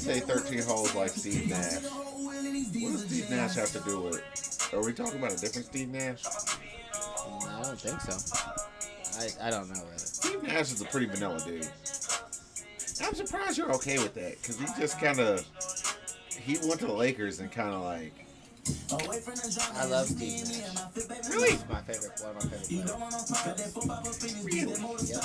say 13 holes like Steve Nash. What does Steve Nash have to do with it? Are we talking about a different Steve Nash? No, I don't think so. I don't know. Really. Steve Nash is a pretty vanilla dude. I'm surprised you're okay with that because he just kind of he went to the Lakers and kind of like. I love Steve Nash. Really? He's my favorite. One of my favorite players. Really? Yep.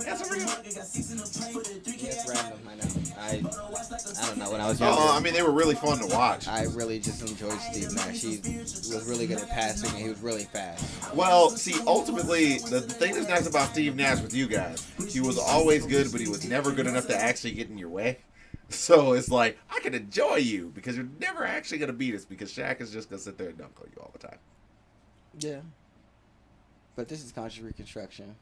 That's a real. It's random. I know. I don't know. When I was younger, Oh, I mean, they were really fun to watch. I really just enjoyed Steve Nash. He was really good at passing, and he was really fast. Well, see, ultimately, the thing that's nice about Steve Nash with you guys, he was always good, but he was never good enough to actually get in your way. So it's like, I can enjoy you because you're never actually going to beat us because Shaq is just going to sit there and dunk on you all the time. Yeah. But this is Conscious Reconstruction.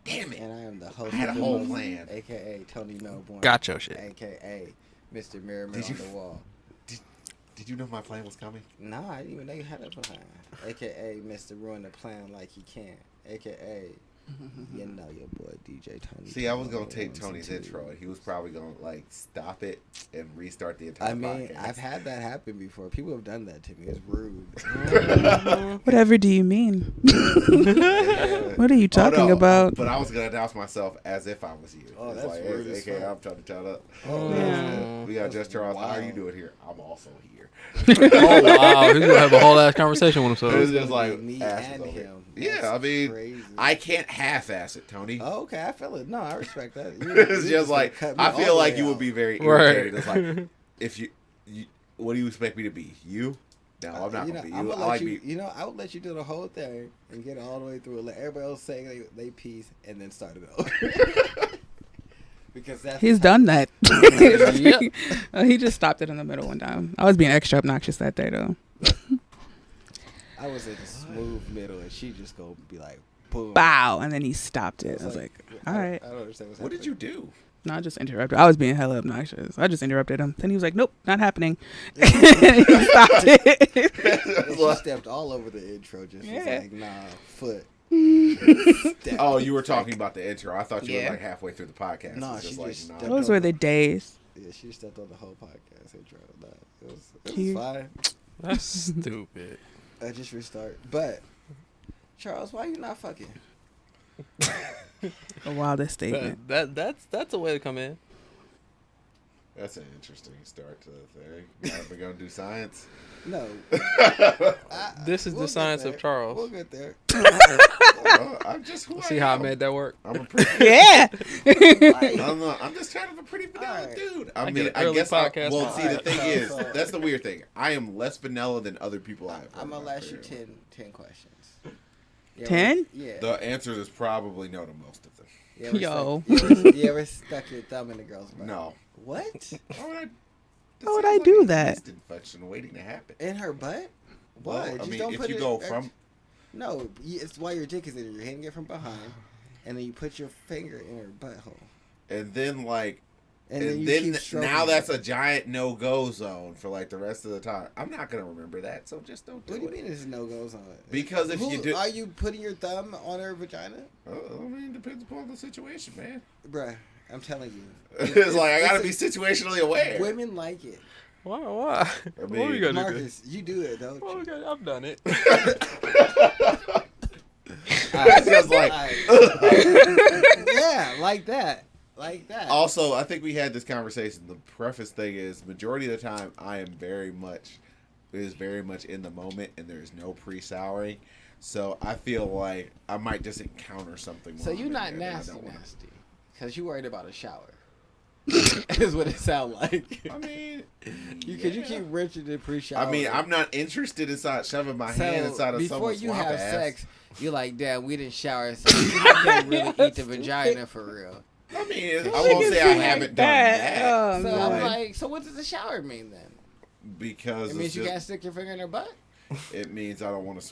Damn it. And I am the host. I had a of the whole most, plan. A.K.A. Tony Melbourne. Got your shit. A.K.A. Mr. Mirror on the Wall. Did you know my plan was coming? No, I didn't even know you had a plan. A.K.A. Mr. Ruin the Plan Like He Can. A.K.A. You know your boy DJ Tony. See, I was going to take Tony's intro, and he was probably going to, like, stop it and restart the entire podcast. I've had that happen before. People have done that to me. It's rude. Whatever do you mean? What are you talking about? But I was going to announce myself as if I was you. Oh, it's that's like, rude hey, as AKA, fuck. I'm trying to tell up. Oh, Yeah. We got That's Just Charles. How are you wild. doing here? I'm also here. Oh wow, he's gonna have a whole ass conversation with It's himself. just like me asses and over here. him. Yeah, That's I mean, crazy. I can't half-ass it, Tony. Oh, okay, I feel it. No, I respect that. It's just like I feel like you would be very irritated. It's like if you, what do you expect me to be? You? No, I'm not gonna be you. I'm I gonna like let you. me. You know, I would let you do the whole thing and get it all the way through. Let everybody else say they piece and then start it over. Because that's He's done that. Yep. He just stopped it in the middle one time. I was being extra obnoxious that day, though. I was in a smooth middle, and she just go be like, boom. Bow, and then he stopped it. I was like, all right. I don't understand what's What happening. did you do? No, I just interrupted. I was being hella obnoxious. I just interrupted him. Then he was like, nope, not happening. And he stopped it. And she stepped all over the intro. Just was Yeah. like, nah, foot. Oh, you were talking about the intro. I thought you were Yeah. like halfway through the podcast. No, It's she like, just nah. stepped Those were the days. Yeah, she stepped on the whole podcast intro. Nah, it Cute. was fine. That's stupid. I just restart. But Charles, why you not fucking? The wildest statement. That's a way to come in. That's an interesting start to the thing. Are we gonna do science? No. This is the We'll get science there. of Charles. We'll get there. I'm just who See I how I am. made that work? I'm a pretty. Yeah. I'm just kind of a pretty vanilla Alright. dude. I I get mean, an I early guess. podcast Well, vibe. see, the thing Alright, is, so- that's the weird thing. I am less vanilla than other people I've. I'm heard gonna in my ask you career. 10 questions. You 10? Yeah. The answer is probably no to most of them. You ever Yo. you ever stuck your thumb in a girl's butt? No. What? Why would I? Why would sounds I like do a that? yeast infection waiting to happen. In her butt? Why? Well, I Just mean, don't if put you it go from, No, it's while your dick is in her. You're hitting it from behind, and then you put your finger in her butthole. and then like, And, and you then keep stroking now it. that's a giant no-go zone for like the rest of the time. I'm not gonna remember that, so just don't do What do you it. mean there's no goes on it? Because if you do, Are you putting your thumb on her vagina? I mean, it depends upon the situation, man. Bruh, I'm telling you. It's like I gotta be it's situationally aware. Women like it. Why? I What are mean, you gonna do? Marcus, you do it, don't Well, you? okay, I've done it. It's just like. Yeah, like that. Like that. Also, I think we had this conversation. The preface thing is, majority of the time, I am very much in the moment, and there's no pre-souring. So I feel like I might just encounter something. So while you're I'm in not there that I nasty, don't wanna- nasty. Because you worried about a shower. Is what it sound like. I mean, Because you yeah. keep richer than pre-shower. I mean, I'm not interested inside shoving my hand inside of before someone's you swamp have ass. sex, you're like, damn, we didn't shower, so you can't really eat the vagina for real. I mean, I Look won't at say I you haven't like done that. that. Oh, So man. I'm like, so what does the shower mean then? Because It means it's you just- can't stick your finger in her butt? it means I don't want to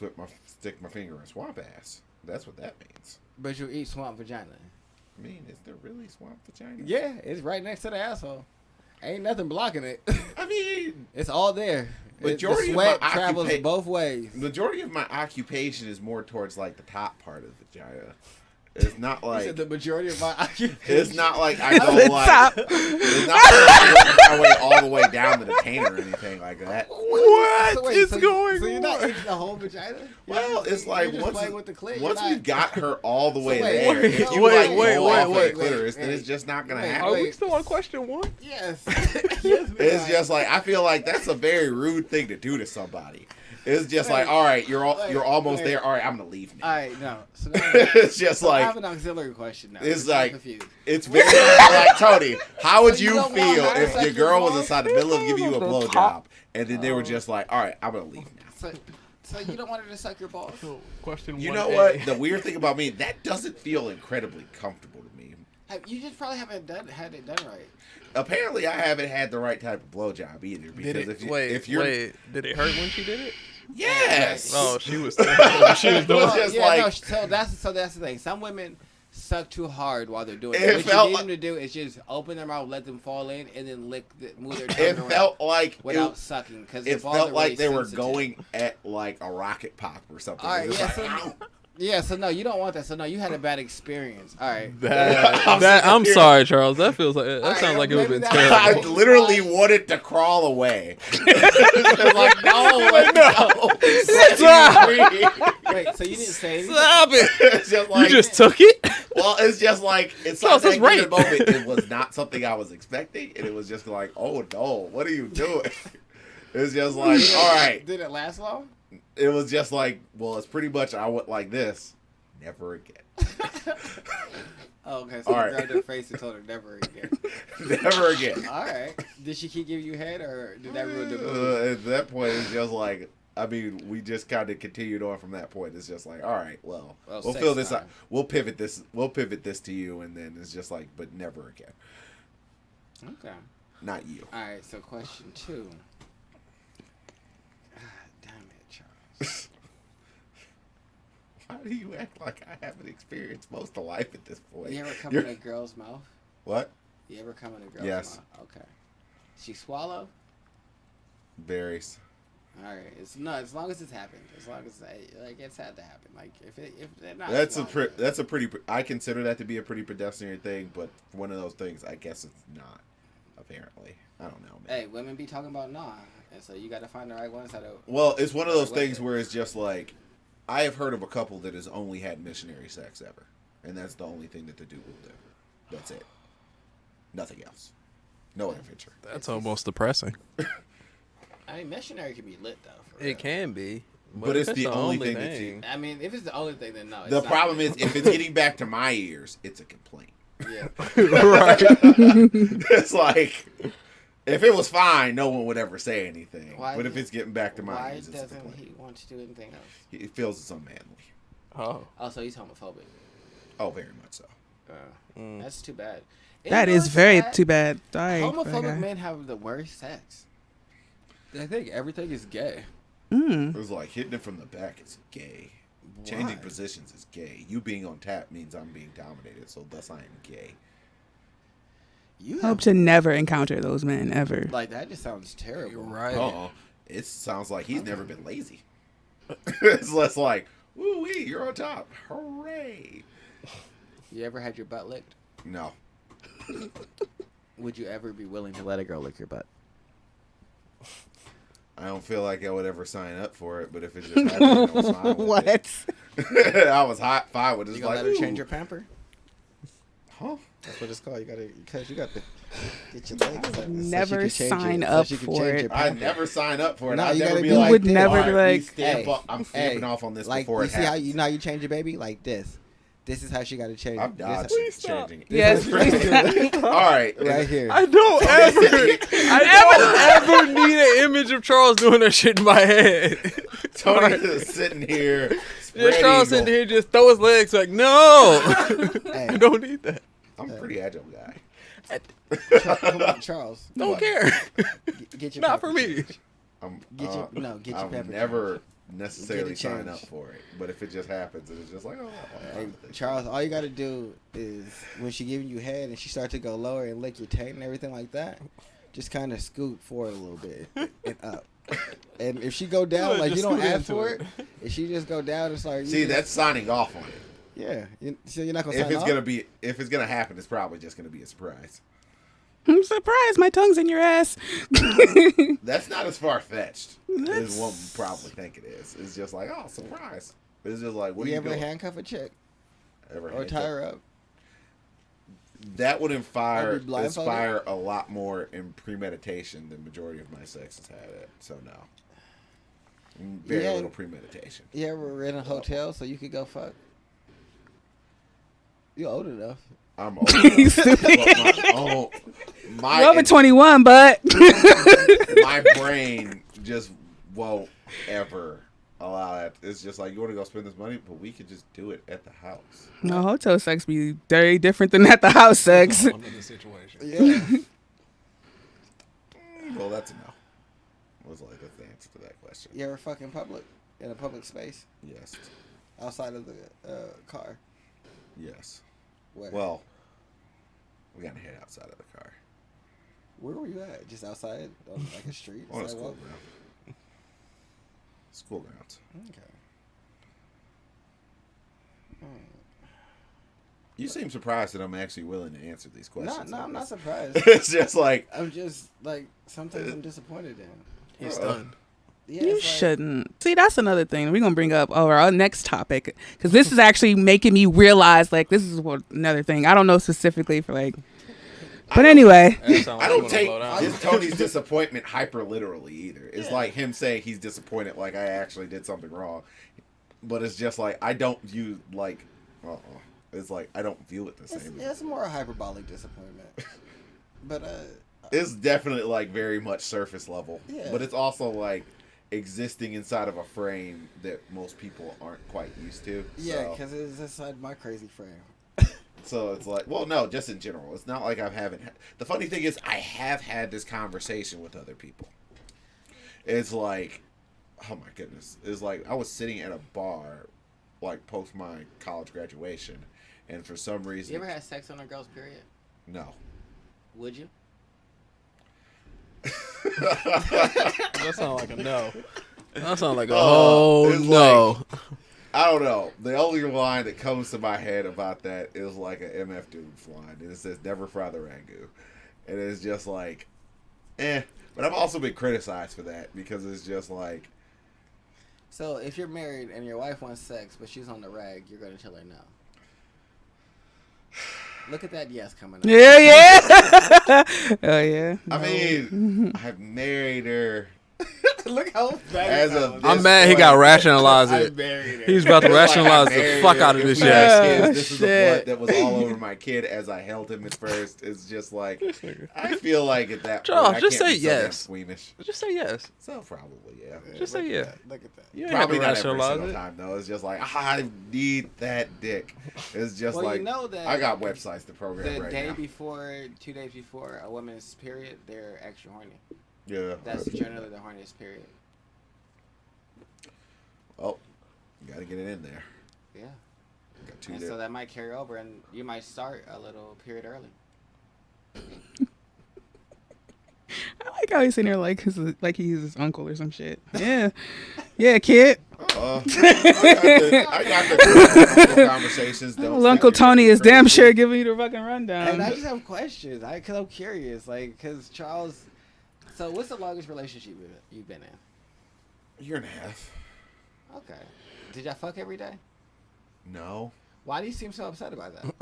stick my finger in swamp ass. That's what that means. But you eat swamp vagina. I mean, is there really swamp vagina? Yeah, it's right next to the asshole. Ain't nothing blocking it. I mean, It's all there. Majority the of my sweat travels both ways. majority of my occupation is more towards like the top part of the vagina. It's not You like said the majority of my occupation. it's not like I go The like top. it's not like I work my way all the way down to the paint or anything like that. What is so going So you're not on? eating the whole vagina? Well, it's like you're just playing with the clit. once You're we've not- got her all the way wait, there, wait, if you wait, like wait, pull off wait, the clitoris, then wait. it's just not gonna Wait, happen. Are we wait. still on question 1? Yes. Yes, It's just like I feel like that's a very rude thing to do to somebody. It's just like, all right, you're almost there. All right, I'm gonna leave now. All right, no. So now, It's just I like have an auxiliary question now. it's I'm like confused. it's very like Tony. How would So you you don't want feel her to if suck your your girl was balls? inside the middle of giving you a The blowjob top. and then they were just like, all right, I'm gonna leave now. So you don't want her to suck your balls? Question You 1A. know what? The weird thing about me, that doesn't feel incredibly comfortable to me. You just probably haven't had it done right. Apparently, I haven't had the right type of blowjob either. Because Did it, if you're did it hurt when she did it? yes, Oh, she was doing it. was just like- no, so that's the thing. Some women suck too hard while they're doing it. It What felt you need like- them to do is just open their mouth, let them fall in, and then move their tongue it around felt like without sucking. Because it felt like they were going at like a rocket pop or something. All right, It was yeah, like, so, ow. yeah. So no, you don't want that. So no, you had a bad experience. All right. I'm sorry, Charles. That feels like that Alright, sounds like it would have maybe been that- I terrible. literally wanted to crawl away. like no, no. Wait, so you didn't say anything? Stop it! It's just like You just took it? well, it's just like it's Charles, not that that's good rape. moment. It was not something I was expecting, and it was just like, oh no, what are you doing? It's just like, all right. Did it last long? It was just like, well, it's pretty much I went like this, never again, Oh, okay. So All you right. grabbed her face and told her never again. never again. All right. Did she keep giving you head, or did that ruin the movie? At that point, it's just like, I mean, we just kind of continued on from that point. It's just like, all right, well we'll sex fill this time. out. We'll pivot this to you, and then it's just like, but never again. Okay. Not you. All right. So question 2. God damn it, Charles. Why do you act like I haven't experienced most of life at this point? You ever come You're- in a girl's mouth? What? You ever come in a girl's Yes. mouth? Okay. She swallow? Varies. All right. It's not as long as it's happened. As long as it's had to happen. Like if they're not. That's a pretty. I consider that to be a pretty pedestrian thing, but one of those things, I guess it's not. Apparently, I don't know, man. Hey, women be talking about nah, and so you got to find the right ones how to. Well, it's one of those Wait. things where it's just like, I have heard of a couple that has only had missionary sex ever, and that's the only thing that the dude will do. That's it. Nothing else. No adventure. That's almost depressing. I mean, missionary can be lit though. For It real. can be, But it's if the only thing that's you- I mean, if it's the only thing, then no. It's The not. problem is, if it's getting back to my ears, it's a complaint. Yeah. right. It's like, if it was fine, no one would ever say anything. Why But if do- it's getting back to my Why ears, it's a doesn't complaint. he want to do anything else? He feels it's unmanly. Oh, Oh, so he's homophobic. Oh, very much so. That's too bad. That You know is what's very sad? too bad. Sorry. Homophobic men have the worst sex. They think everything is gay. Mm. It was like hitting it from the back is gay. Changing Why? positions is gay. You being on tap means I'm being dominated, so thus I am gay. You Hope to never encounter those men ever. like that just sounds terrible. you're right. Uh-oh. It sounds like he's never been lazy. It's less like, woo wee, you're on top. Hooray. You ever had your butt licked? No. Would you ever be willing to let a girl lick your butt? I don't feel like I would ever sign up for it, but if it just happened, I was fine with What? it. I was fine with it. You It's gonna like, let her change ooh. your pamper? Huh? That's what it's called. You gotta get your legs up. Never sign up for it. I never sign up for it. No, I'd you never gotta be do like, You would "All never right, be we like, stamp hey, up- I'm stamping off on this like, before you it see how happens. you change your baby like this. This is how she got to change. I'm dodging Please stop. changing it. Yes, please. All right. right here. I don't ever need an image of Charles doing that shit in my head. Tony is sitting here. Yeah, spread Charles eagle. sitting here just throw his legs like, no, Hey. I don't need that. I'm a pretty agile guy. Come on, Charles. Don't What? care. Get your Not pamper for me. changed. I'm, Get your I would pamper never necessarily Get it sign up changed. for it, but if it just happens, it's just like, oh, I'm Hey, fine with it. Charles, all you gotta do is when she giving you head and she starts to go lower and lick your taint and everything like that, just kind of scoot forward a little bit and up. And if she go down, Yeah, like you just don't scoot ask into for it. it, if she just go down and start, See, that's signing off on it. Yeah. So you're not gonna If sign it's off? gonna happen, it's probably just gonna be a surprise. I'm surprised my tongue's in your ass. That's not as far fetched as That's- one would probably think it is. It's just like, oh, surprise. It's just like, what You are you ever doing? handcuff a chick Ever or handcuff- tie her up? That would Or be blindfolded? inspire a lot more in premeditation than majority of my sex has had it. So no, very Yeah. little premeditation. You ever rent a hotel so you could go fuck? You old enough. I'm old. You stupid. My You're over 21, but my brain just won't ever allow that. It's just like, you want to go spend this money, but we could just do it at the house. no, hotel sex be very different than at the house sex. Under the situation. Yeah. Well, that's a no. Was like the answer to that question. You ever fuck in public? In a public space? Yes. Outside of the car? Yes. Where? Well, we gotta head outside of the car. Where were you at? Just outside? On like a street? On a school sidewalk? ground. School grounds. Okay. You seem surprised that I'm actually willing to answer these questions. No, I'm not surprised. It's just like, I'm just like sometimes I'm disappointed in. He's stunned. Yeah, You it's like- shouldn't. See, that's another thing we're gonna bring up over our next topic, because this is actually making me realize, like, this is what another thing. I don't know specifically for like, but anyway, I don't take this Tony's disappointment hyper literally either. It's like him saying he's disappointed, like I actually did something wrong. But it's just like, I don't view like, it's like I don't view it the same. It's more a hyperbolic disappointment. But It's definitely like very much surface level. Yeah. But it's also like existing inside of a frame that most people aren't quite used to. yeah, So- because it's inside my crazy frame. So it's like, well, no, just in general. It's not like I haven't. The funny thing is, I have had this conversation with other people. It's like, oh my goodness. It's like I was sitting at a bar, like post my college graduation, and for some reason, You ever had sex on a girl's period? no. Would you? That sounds like a no. That sounds like a It's no. I don't know. The only line that comes to my head about that is like an MF Doom's line, and it says "Never fry the ragu," and it's just like, eh. But I've also been criticized for that because it's just like, So if you're married and your wife wants sex, but she's on the rag, you're gonna tell her no. Look at that yes coming up. yeah. Oh yeah. I mean, I've married her. Look how bad As it of sounds. this I'm mad he got point, rationalized I it. married her. He's about to It's like I rationalize the married fuck her. out of If this we shit. had Oh, kids, this is the shit. blood that was all over my kid as I held him at first. It's just like, I feel like at that point, Charles, I just can't say be so damn yes. squeamish. Just say yes. So probably, yeah. Just say yeah. Look at that. You ain't Probably have to not every rationalize single it. time though. It's just like, I need that dick. It's just Well, like, you know that I got websites to program the right day now. before, 2 days before a woman's period, they're extra horny. Yeah. That's generally the horniest period. Oh, you gotta get it in there. Yeah. Got 2 And days. so that might carry over, and you might start a little period early. I like how he's sitting there like he's his uncle or some shit. Yeah. Yeah, kid. I got the conversations. Don't Well, Uncle think you're Tony getting is damn crazy. sure giving you the fucking And rundown. I just have questions. Cause I'm curious, cause Charles. So what's the longest relationship you've been in? Year and a half. Okay. Did y'all fuck every day? No. Why do you seem so upset about that?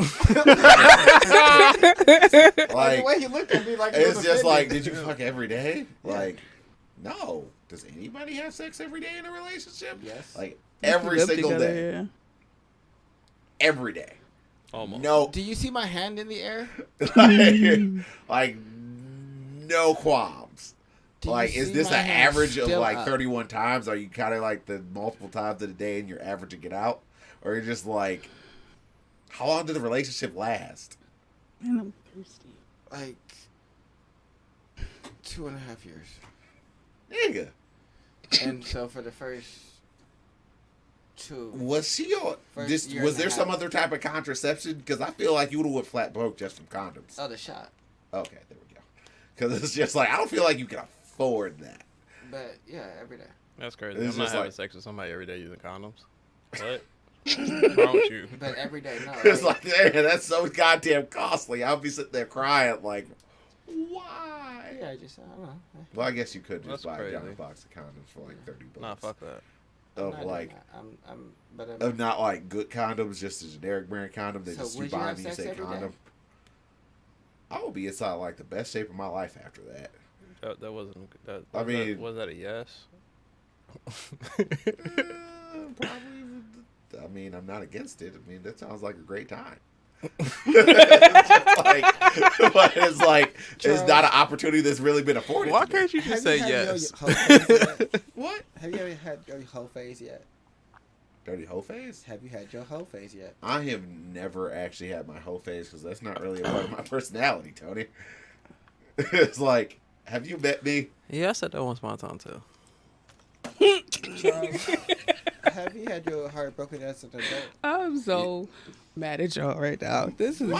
Like, the way you looked at me, like it's just like, did you fuck every day? Like, no. Does anybody have sex every day in a relationship? Yes. Like If you every live single together, day. yeah. Every day. Almost. No. Do you see my hand in the air? like no qualms. Do you Like, is see this my an hand average of still like up? 31 times? Are you kind of like the multiple times of the day and you're averaging it out? Or you're just like, how long did the relationship last? Man, I'm thirsty. Like 2.5 years. Nigga. And so for the first 2, Was she on First this? year Was and a there some half. other type of contraception? Because I feel like you would have went flat broke just from condoms. oh, the shot. Okay, there we go. Because it's just like, I don't feel like you can afford that. But yeah, every day. That's crazy. It's I'm not just having like- sex with somebody every day using condoms. What? What's wrong with you? But every day, no. It's like, man, that's so goddamn costly. I'll be sitting there crying like, why? yeah, just I don't know. Well, I guess you could That's just buy a crazy. giant box of condoms for like $30. Nah, fuck that. I'm Of not doing like, that. I'm of not like good condoms, just a generic brand condom that So just you would you buy have and you sex say every day? condom. I will be inside like the best shape of my life after that. That wasn't. That, I mean- was that a yes? Probably. I mean, I'm not against it. I mean, that sounds like a great time. But it's like it's not an opportunity that's really been afforded. Why to me. can't you just say yes? Your hoe phase yet? What? Have you ever had your hoe phase yet? Dirty hoe phase? Have you had your hoe phase yet? I have never actually had my hoe phase because that's not really a part of my personality, Tony. It's like, have you met me? Yeah, I said that once upon a time too. Charles, have you had your heart broken as an adult? I'm so mad at y'all right now. This is My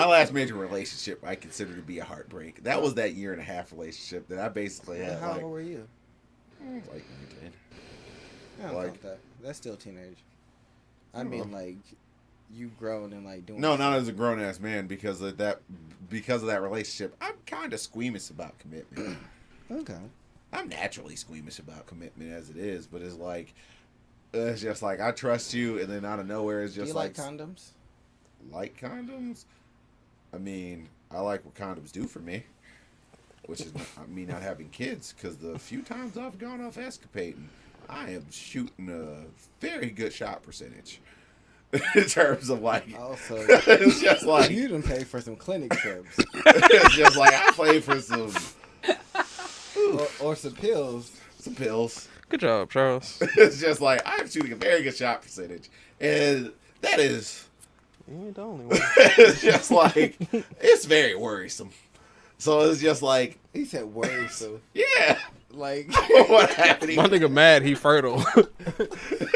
last major relationship I consider to be a heartbreak. That was that 1.5 year relationship that I basically had. How like, old were you? like 19. I don't Like- count that. That's still teenage. I mean, like, you grown and like doing. No, not as a grown ass man because of that relationship. I'm kind of squeamish about commitment. Okay. I'm naturally squeamish about commitment as it is, but it's just like I trust you, and then out of nowhere it's Do just you like condoms? like condoms. I mean, I like what condoms do for me, which is me not having kids. Because the few times I've gone off escapading, I am shooting a very good shot percentage in terms of like. Also, It's just like you didn't pay for some clinic trips it's just like I played for some or some pills. pills. Good job, Charles. It's just like I'm shooting a very good shot percentage, and that is You ain't the only one. it's just like it's very worrisome. So it's just like, He said worrisome. yeah, Like, what happened? My nigga mad, he fertile.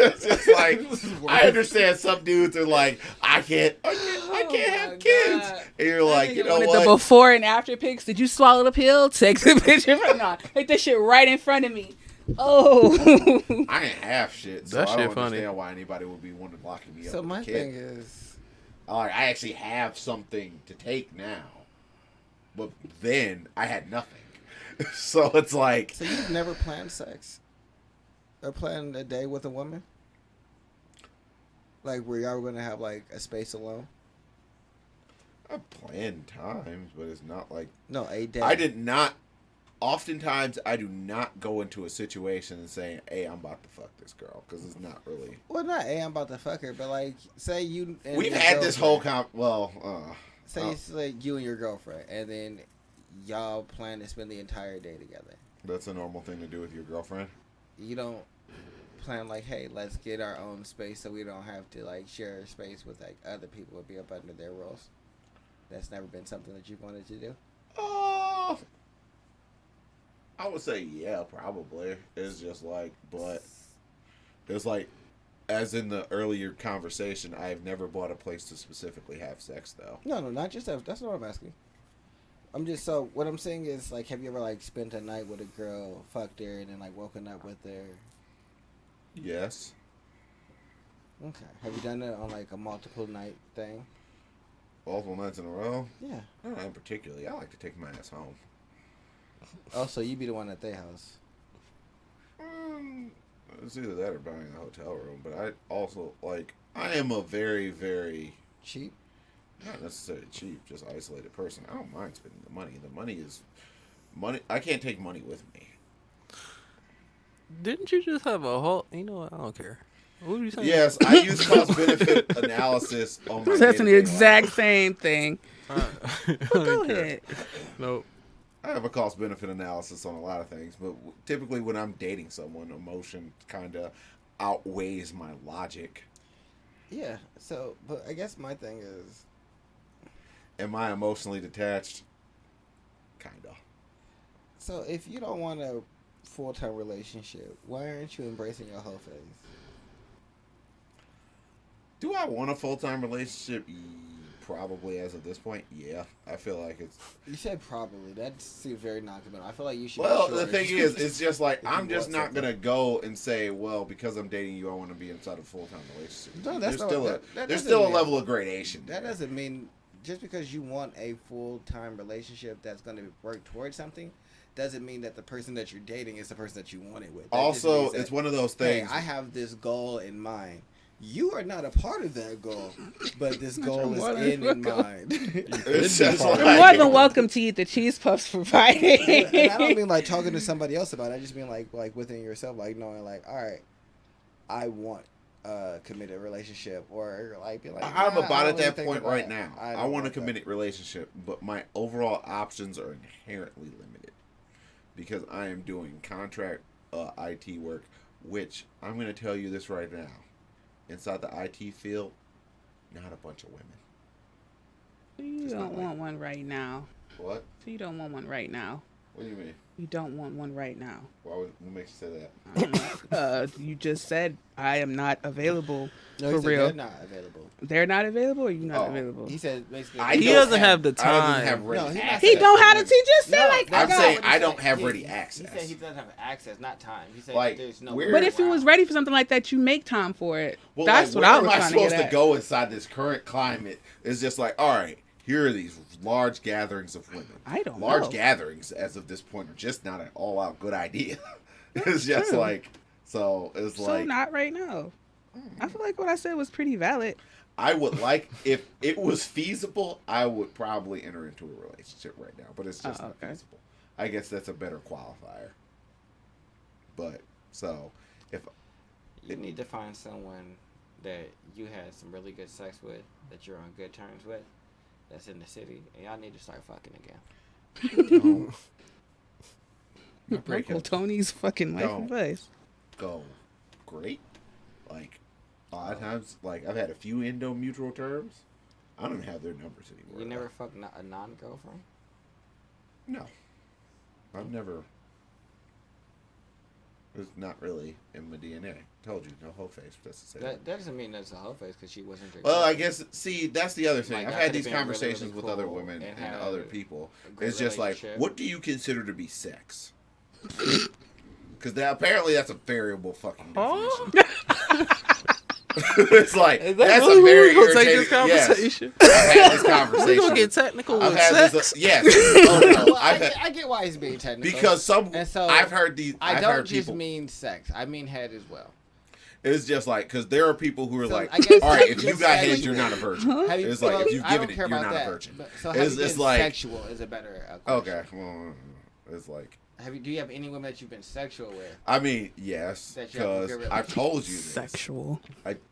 It's just like I understand some dudes are like, I can't have kids, God. and you're like, you know The what? before and after pics. Did you swallow the pill? Take the picture. No, take this shit right in front of me. Oh. I ain't have shit, so That I don't shit funny. understand why anybody would be wanting to lock me up. so with my a kid. thing is, Like, I actually have something to take now, but then I had nothing. So it's like, so you've never planned sex or planned a day with a woman, like where y'all were gonna have like a space alone. I planned times, but it's not like No, a day. I did not. Oftentimes, I do not go into a situation and saying, "Hey, I'm about to fuck this girl," because it's not really. Well, not I'm about to fuck her, but like, say you. And We've your had this whole girlfriend- Say oh. it's like you and your girlfriend, and then y'all plan to spend the entire day together. That's a normal thing to do with your girlfriend. You don't plan like, hey, let's get our own space so we don't have to like share space with like other people or be up under their rules. That's never been something that you wanted to do. Oh, I would say yeah, probably. It's just like, but it's like, as in the earlier conversation, I have never bought a place to specifically have sex, though. No, not just that. That's not what I'm asking. I'm just so what I'm saying is like, have you ever like spent a night with a girl, fucked her, and then like woken up with her? Yes. Okay. Have you done it on like a multiple night thing? Multiple nights in a row? Yeah. Not particularly. I like to take my ass home. Oh, so you be the one at their house? It's either that or buying a hotel room, but I also, like, I am a very, very, Cheap? not necessarily cheap, just isolated person. I don't mind spending the money. The money is, money, I can't take money with me. Didn't you just have a whole? You know what? I don't care. What were you saying? Yes, I use cost-benefit analysis on my That's the day-to-day exact life. same thing. Go ahead. Nope. I have a cost-benefit analysis on a lot of things, but typically when I'm dating someone, emotion kind of outweighs my logic. Yeah. So, but I guess my thing is, Am I emotionally detached? Kind of. so if you don't want a full-time relationship, why aren't you embracing your whole phase? Do I want a full-time relationship? probably as of this point, yeah. I feel like it's. You said probably. That seems very non-committal. I feel like you should. Well, be the sure. thing is, it's just like If you I'm just want not something. gonna go and say, well, because I'm dating you, I want to be inside a full-time relationship. No, that's there's not- still that there's doesn't still a mean- level of gradation. That there. doesn't mean just because you want a full-time relationship that's going to work towards something doesn't mean that the person that you're dating is the person that you want it with. That just Also, means that, it's one of those hey, things. I have this goal in mind. You are not a part of that goal, but this goal more is than in mind. It's just You're You're like- more than welcome to eat the cheese puffs provided. And I don't mean like talking to somebody else about it. I just mean like within yourself, like knowing like, all right, I want a committed relationship, or like be like, I'm nah, about I at don't that really think point about right it. now. I don't want a that. committed relationship, but my overall options are inherently limited because I am doing contract IT work, which I'm going to tell you this right now. Inside the IT field, not a bunch of women. You It's don't not like- want one right now. What? So you don't want one right now. What do you mean? You don't want one right now. What makes you say that? I don't know. You just said I am not available No, he for said real. they're not available. They're not available, or you not Oh, available? He said basically. I He don't doesn't have the I don't time. have ready No, he's not access He don't to have to. women. He just said No, like. that's I'm not saying what he I said. don't have He- ready He access. said he doesn't have access, not time. He said Like, there's no. we're- But if he was around. ready for something like that, you make time for it. Well, That's like, what I where was am I trying to supposed get to at. go inside this current climate? It's just like, all right, here are these large gatherings of women. I don't Large know. gatherings, as of this point, are just not an all-out good idea. It's just true. like, so it's So like, not right now. I feel like what I said was pretty valid. I would like, if it was feasible, I would probably enter into a relationship right now, but it's just Oh, not okay. feasible. I guess that's a better qualifier. But, so, if, You need to find someone that you had some really good sex with, that you're on good terms with, that's in the city, and y'all need to start fucking again. my breakup Uncle Tony's fucking life Don't. advice. go great. Like, a lot of times, like, I've had a few endo mutual terms. I don't have their numbers anymore. You never fucked a non-girlfriend? No. I've never. It's not really in my DNA. Told you, no whole face. That's the same. That doesn't mean that's a whole face because she wasn't your Well, I girlfriend. guess, see, that's the other thing. Like, I've that had could've these been really, conversations really with other cool women and and had other a people. great It's just like, relationship. what do you consider to be sex? Because apparently that's a variable fucking definition. It's like, Is that that's really a where very we gonna take irritating. this conversation? Yes, I've had this We conversation. gonna get technical I've with had sex? this. Yes. Oh, no. Well, I've had, I get why he's being technical. because some. And so, I've heard these. I I've don't heard just people. mean sex. I mean head as well. It's just like, because there are people who are So, like, I guess all right, if you just got saying- head, you're not a virgin. Have you, It's like, well, if you've I don't given it, care you're about not a that. virgin. But, so It's- have you it's been like- sexual is a better question. Okay. Well, it's like, Do you have any women that you've been sexual with? I mean, yes, That you have a because good I've told you this. Sexual.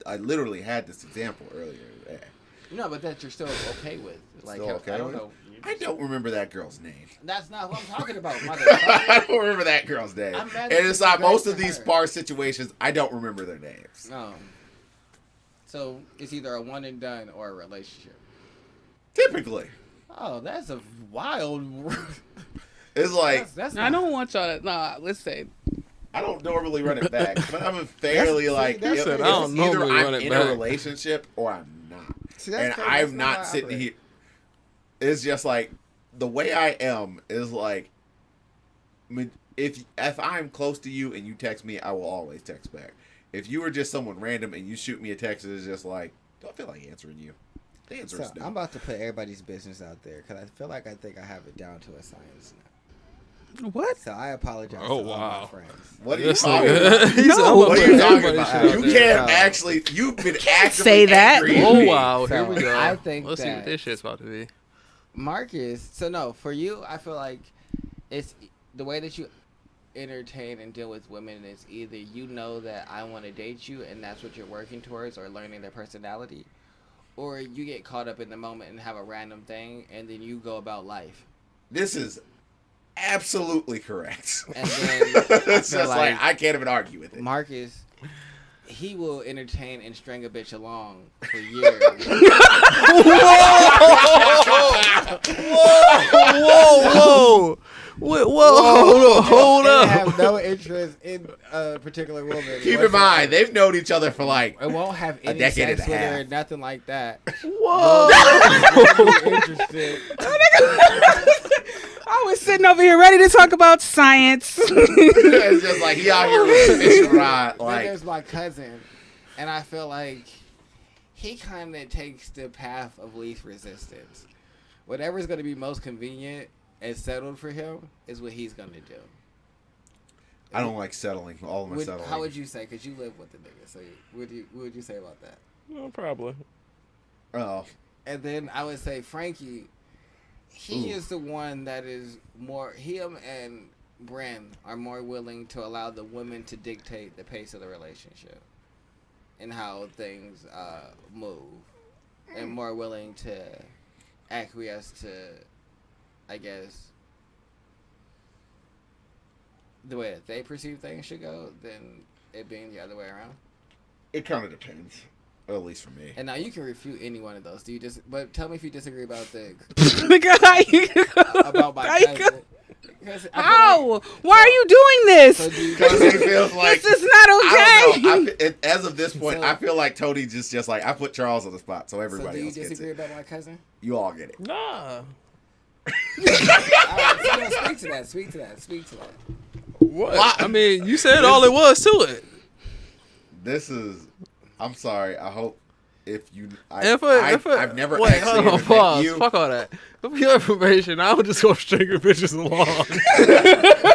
I literally had this example earlier today. No, but that you're still okay with. Like, Still okay I don't with? know. I don't remember that girl's name. That's not what I'm talking about, I motherfucker. don't remember that girl's name. I'm mad And that it's you like most grabbed of these her. bar situations, I don't remember their names. No. So it's either a one and done or a relationship. Typically, Oh, that's a wild. it's like that's I don't want y'all to. Nah, let's say. I don't normally run it back, but I'm fairly That's- like, see, that's- if I don't it's either normally I'm run it in back. a relationship or I'm not. See, that's And crazy. I'm That's not how not I sitting operate. here. It's just like the way I am is like, if I'm close to you and you text me, I will always text back. If you were just someone random and you shoot me a text, it's just like, don't feel like answering you. The answer So is no. I'm about to put everybody's business out there because I feel like I think I have it down to a science now. What? So I apologize Oh, to all wow. my friends. What are you This talking nigga- about? He said, No. I'm gonna What put are you talking everybody's about? shit out You there. can't actually. You've been actively say that. angry at Oh me. wow, here So, we go. I think Let's see what that- this shit's about to be. Marcus, so no, for you, I feel like it's the way that you entertain and deal with women is either you know that I want to date you and that's what you're working towards or learning their personality, or you get caught up in the moment and have a random thing and then you go about life. This is absolutely correct. And then I It's feel just like, like I can't even argue with it. Marcus, he will entertain and string a bitch along for years. Whoa! Whoa! Whoa, hold They up. have no interest in a particular woman. Keep in mind, they've known each other for like It won't have any decade sex and a with her, half. nothing like that. Whoa. Won't be interested. I was sitting over here ready to talk about science. It's just like he out here with a fishing rod. Then Like, there's my cousin, and I feel like he kind of takes the path of least resistance. Whatever's going to be most convenient and settled for him is what he's going to do. I don't like settling. All of my settling. How would you say? Because you live with the nigga, so what would you say about that? No, probably. Oh, And then I would say Frankie, he is the one that is more. Him and Bren are more willing to allow the women to dictate the pace of the relationship and how things move, and more willing to acquiesce to, I guess, the way that they perceive things should go than it being the other way around. it kind of depends. At least for me. And now you can refute any one of those. Do you just? But tell me if you disagree about the about my cousin. Because I feel How? Why are you doing this? So do you Because he feels like This is not I okay. don't know. As of this point, So- I feel like Tony just like I put Charles on the spot, so So everybody do you else gets disagree it. about my cousin? You all get it. Nah. All right, so no, speak to that. Speak to that. Speak to that. What? Why? I mean, you said all it was to it. This is. I'm sorry. I hope if you. I've never wait, actually hold on, even met pause. you. Fuck all that. For your information, I would just go string your bitches along.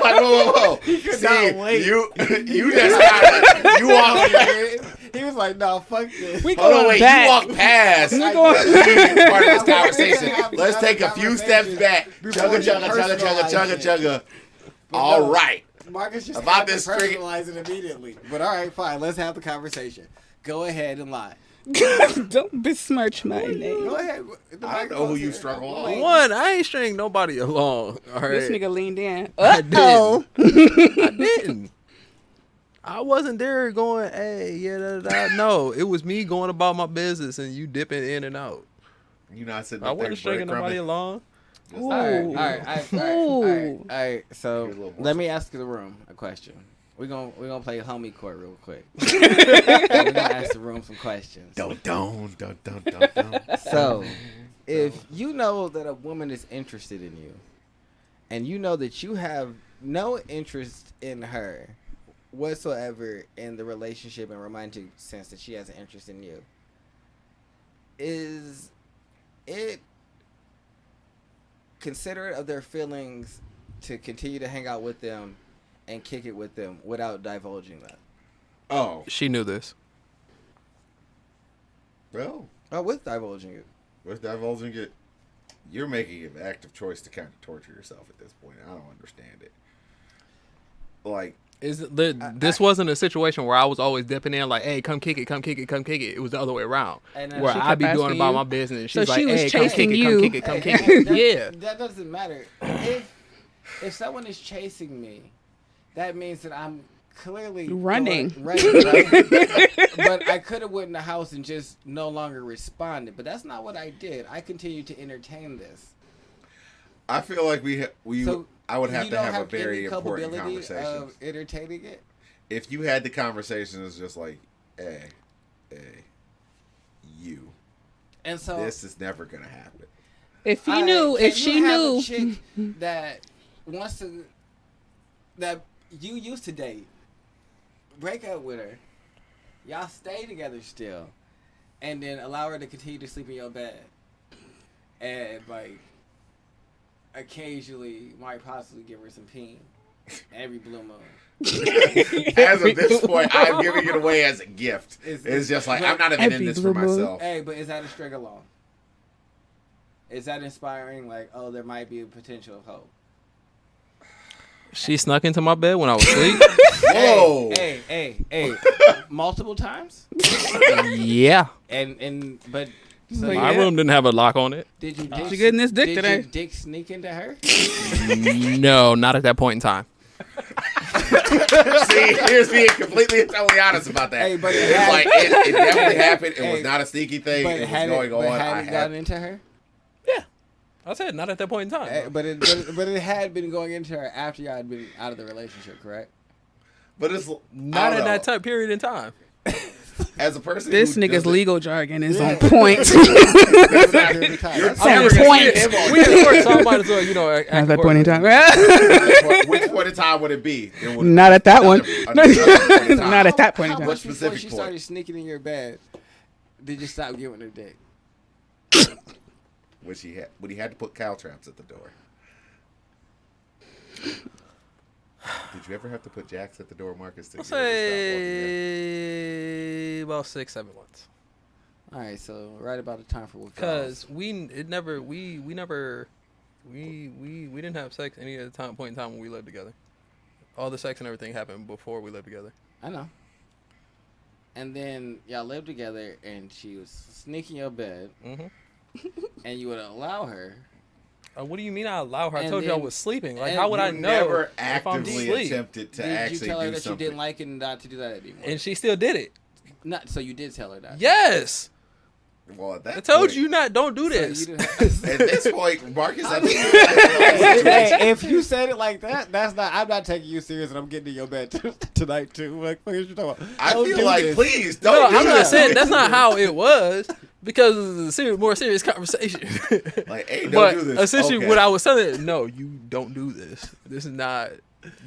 Like, whoa. See, wait. you just got you walk. He was like, "No, fuck this." We Hold on, going wait. back. You walk past. We going- part of this conversation. Have Let's take a few steps back. before Chugga, you chugga, chugga, chugga, chugga, personalize chugga. But All no, right. Marcus just About had to this string- personalize it immediately. But all right, fine. Let's have the conversation. Go ahead and lie. Don't besmirch my name. Go ahead. The I don't know who microphone's you here. struggle on. Wait. One, I ain't string nobody along. All right. This nigga leaned in. I Uh-oh. I didn't. I wasn't there going, hey, yeah, da, da, da. No, it was me going about my business and you dipping in and out. You not sitting I up there wasn't stringing nobody breadcrumbing. along. Ooh. All right. Here's a So little more let me ask the room a question. We're gonna play homie court real quick. We're gonna ask the room some questions. Dun. So, if you know that a woman is interested in you, and you know that you have no interest in her whatsoever in the relationship and romantic sense that she has an interest in you, is it considerate of their feelings to continue to hang out with them and kick it with them without divulging that? Oh, She knew this. well, Oh, with divulging it. with divulging it, you're making an active choice to kind of torture yourself at this point. I don't understand it. Like, This wasn't a situation where I was always dipping in like, hey, come kick it, come kick it, come kick it. It was the other way around. And then Where she I'd be kept doing asking about you? my business. So She's like, she was hey, come kick chasing it, you. come kick it, come kick Hey, it. that, Yeah. that doesn't matter. If someone is chasing me, that means that I'm clearly Running. Right. But I could have went in the house and just no longer responded. But that's not what I did. I continued to entertain this. I feel like So I would have you to don't have a any very important culpability conversation. of entertaining it. If you had the conversation, it's just like, you. And so This is never gonna happen. If all he right, knew, can if she you have knew, a chick that wants to, that you used to date, break up with her, y'all stay together still, and then allow her to continue to sleep in your bed, and like occasionally might possibly give her some peen every blue moon. As of this point, I'm giving it away as a gift. It's just like I'm not even in Every this for blue moon. myself. Hey, but is that a string along? Is that inspiring? Like, oh, there might be a potential of hope. She snuck into my bed when I was asleep. Whoa! Hey, multiple times? Yeah. But so But My yeah. room didn't have a lock on it. did you She getting this dick did today. your dick sneak into her? No, not at that point in time. See, here's being completely and totally honest about that. Hey, but It's like it definitely happened. It was Hey, not a sneaky thing. But It was had going it on. I gotten had. into her? I said not at that point in time. But it had been going into her after y'all had been out of the relationship, correct? But it's Not in that time period in time. As a person, This who nigga's doesn't- legal jargon is on point. You're on never gonna point. see him on We at work, so I might as well, you know, act At that point in time. Which point in time would it be? It would Not at that one. another point in time. Not at that point in How time. much before specific she point? started sneaking in your bed did you stop giving her dick? When he had to put cow traps at the door. Did you ever have to put jacks at the door, Marcus? I'll say about 6-7 months. All right, so right about the time for withdrawals. Because we didn't have sex any other point in time when we lived together. All the sex and everything happened before we lived together. I know. And then y'all lived together, and she was sneaking your bed, Mm-hmm. and you would allow her. What do you mean I allow her? I And told you I then- was sleeping. Like, and how would I You know never if I'm actively asleep? attempted to Did you actually tell her do that something. you didn't like it and not to do that anymore? And she still did it. Not so you did tell her that. Yes. Well, at that I told point, you don't do So this. you didn't At this point, Marcus, I think hey, if you said it like that, that's not. I'm not taking you serious, and I'm getting in your bed tonight too. Like, what are you talking about? I Don't feel do like, this. please No, don't. do I'm not this. saying that's not how it was because it's a more serious conversation. Like, hey, don't But do this. essentially, Okay. what I was telling her, no, you don't do this. This is not.